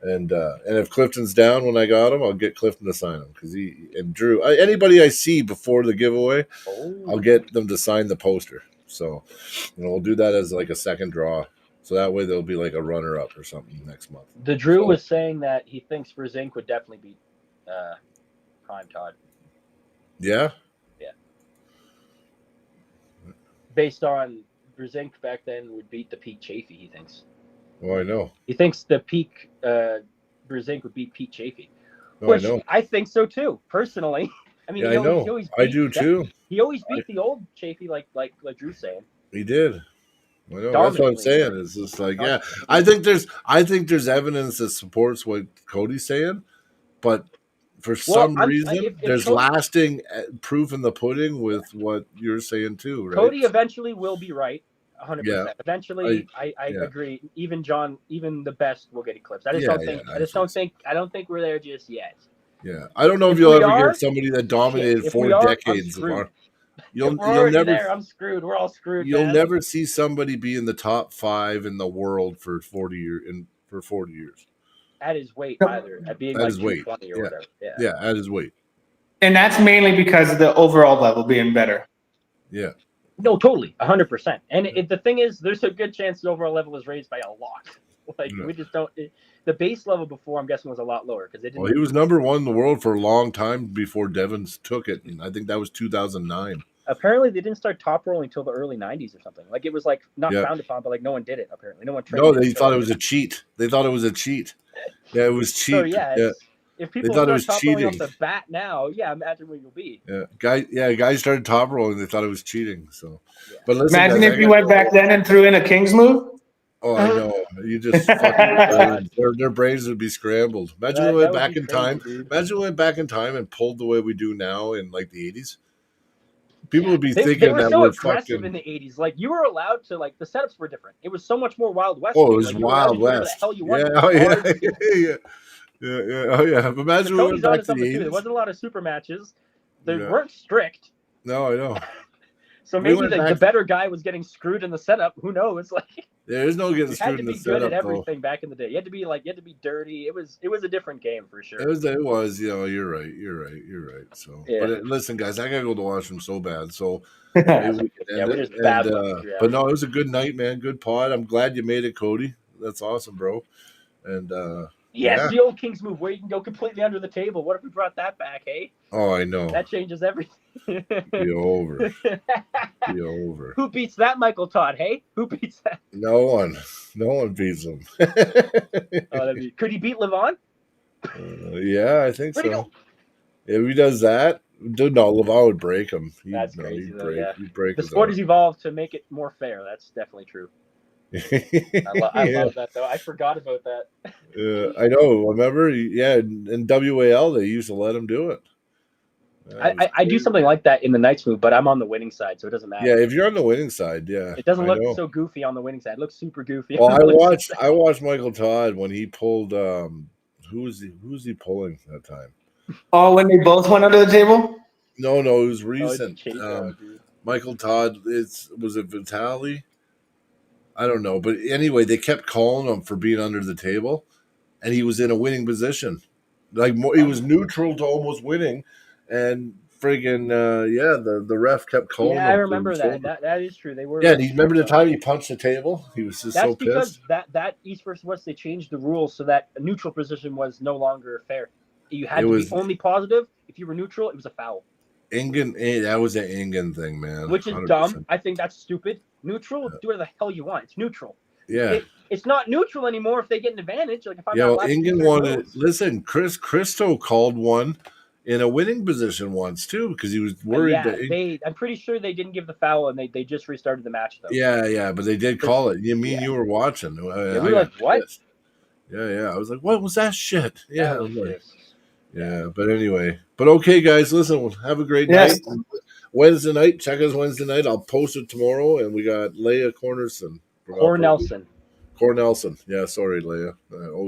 And if Clifton's down when I got him, I'll get Clifton to sign him because and Drew, anybody I see before the giveaway, I'll get them to sign the poster. So, we'll do that as like a second draw. So that way there'll be like a runner up or something next month. The Drew was saying that he thinks Brzezinski would definitely beat Prime Todd. Yeah. Yeah. Based on Brzezinski back then would beat the peak Chafee, he thinks. Oh, I know. He thinks the peak Brzezinski would beat Pete Chafee. Oh, Which I know. I think so too, personally. I mean, yeah, I know. I do too. He always beat the old Chafee, like Drew's saying. He did. I know. That's what I'm saying. It's just like, yeah. I think there's evidence that supports what Cody's saying, but for some reason, if there's Cody, lasting proof in the pudding with what you're saying too, right? Cody eventually will be right, 100%. Yeah. Eventually, I agree. Even John, even the best will get eclipsed. I just don't think. I don't think we're there just yet. Yeah, I don't know if you'll ever get somebody that dominated 4 decades of our. You'll never. There, I'm screwed. We're all screwed. You'll never see somebody be in the top 5 in the world for 40 years. At his weight, either at being like 220 or whatever. Yeah, at his weight. And that's mainly because of the overall level being better. Yeah. No, totally, 100%. And the thing is, there's a good chance the overall level is raised by a lot. Like we just don't. The base level before, I'm guessing, was a lot lower because they didn't. Well, he was number 1 in the world for a long time before Devins took it, and I think that was 2009. Apparently, they didn't start top rolling until the early 90s or something. Like it was like not frowned upon, but like no one did it. Apparently, no one trained. No, they thought it was a cheat. They thought it was a cheat. Yeah, it was cheap. So if people start top rolling off the bat now, imagine where you'll be. Guys started top rolling. They thought it was cheating. So, but listen, imagine if you went back then and threw in a king's move. Oh, I know. You just fucking their brains would be scrambled. Imagine we went back in time. Dude. Imagine we went back in time and pulled the way we do now in like the 80s. People would be thinking they were that so we're aggressive fucking in the 80s. Like you were allowed to the setups were different. It was so much more Wild West. Oh, it was Wild West. The hell you want? Yeah. Oh yeah. But imagine we went back to the 80s. There wasn't a lot of super matches. They weren't strict. No, I know. So maybe the better guy was getting screwed in the setup. Who knows? Like there is no getting screwed in the setup. You had to be good at everything back in the day. You had to be dirty. It was a different game for sure. It was. You're right. So, but listen, guys, I gotta go to watch them so bad. So maybe we can end it. But no, it was a good night, man. Good pod. I'm glad you made it, Cody. That's awesome, bro. And yes, the old King's move where you can go completely under the table. What if we brought that back, hey? Oh, I know. That changes everything. Be over. Who beats that, Michael Todd? Hey, who beats that? No one beats him. Could he beat Levon? Yeah, I think so. If he does that, dude, no, Levon would break him. That's crazy. He'd break the sport has evolved to make it more fair. That's definitely true. I love that though. I forgot about that. I know. Remember? Yeah, in WAL they used to let him do it. I do something like that in the Knights move, but I'm on the winning side, so it doesn't matter. Yeah, if you're on the winning side, yeah. It doesn't look so goofy on the winning side. It looks super goofy. Well, I watched Michael Todd when he pulled who was he pulling that time? Oh, when they both went under the table? No, it was recent. Michael Todd, was it Vitaly? I don't know, but anyway, they kept calling him for being under the table, and he was in a winning position. Like he was neutral to almost winning, and friggin' the ref kept calling him. Yeah, I remember that. That is true. They were. Yeah, and you remember the time he punched the table? He was just so pissed. That's because that East versus West, they changed the rules so that a neutral position was no longer fair. You had to be only positive. If you were neutral, it was a foul. That was an Ingen thing, man. Which is 100%. Dumb. I think that's stupid. Neutral, do whatever the hell you want. It's neutral. Yeah. It's not neutral anymore if they get an advantage. Like if I'm Ingen wanted. Listen, Chris Christo called one in a winning position once too because he was worried that I'm pretty sure they didn't give the foul and they just restarted the match though. Yeah, but they did call it. You were watching? We were like, what? Yeah. I was like, what was that shit? Yeah. But anyway. But okay, guys, listen. Have a great night. Wednesday night. Check us Wednesday night. I'll post it tomorrow, and we got Leia Cornelson. Cornelson. Yeah, sorry, Leia.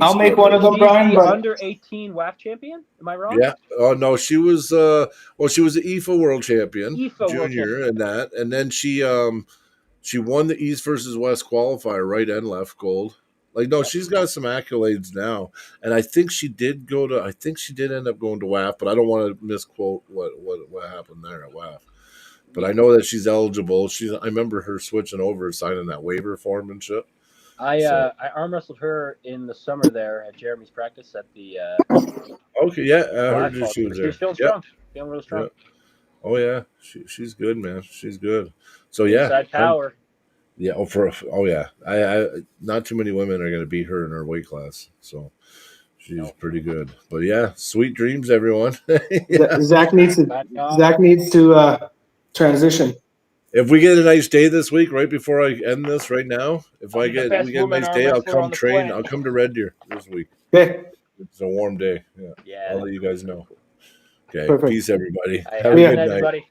I'll make one of them, Brian. Under 18 WAF champion. Am I wrong? Yeah. Oh no, she was. She was the EFA World Champion, junior, and that, and then she won the East versus West qualifier, right and left gold. Like no, she's got some accolades now, and I think she did end up going to WAF, but I don't want to misquote what happened there at WAF. But I know that she's eligible. I remember her switching over, signing that waiver form and shit. I arm wrestled her in the summer there at Jeremy's practice at the. Okay, yeah, I heard that she was She there. was feeling strong, feeling really strong. Yeah. Oh yeah, she's good, man. She's good. So Inside power. Yeah. Oh yeah. I not too many women are going to beat her in her weight class. So she's pretty good. But yeah, sweet dreams, everyone. Yeah. Zach needs to transition. If we get a nice day this week, right before I end this right now, if we get a nice day, I'll come train. I'll come to Red Deer this week. Okay. It's a warm day. Yeah. I'll let you guys know. Okay. Perfect. Peace, everybody. Have a good night, everybody.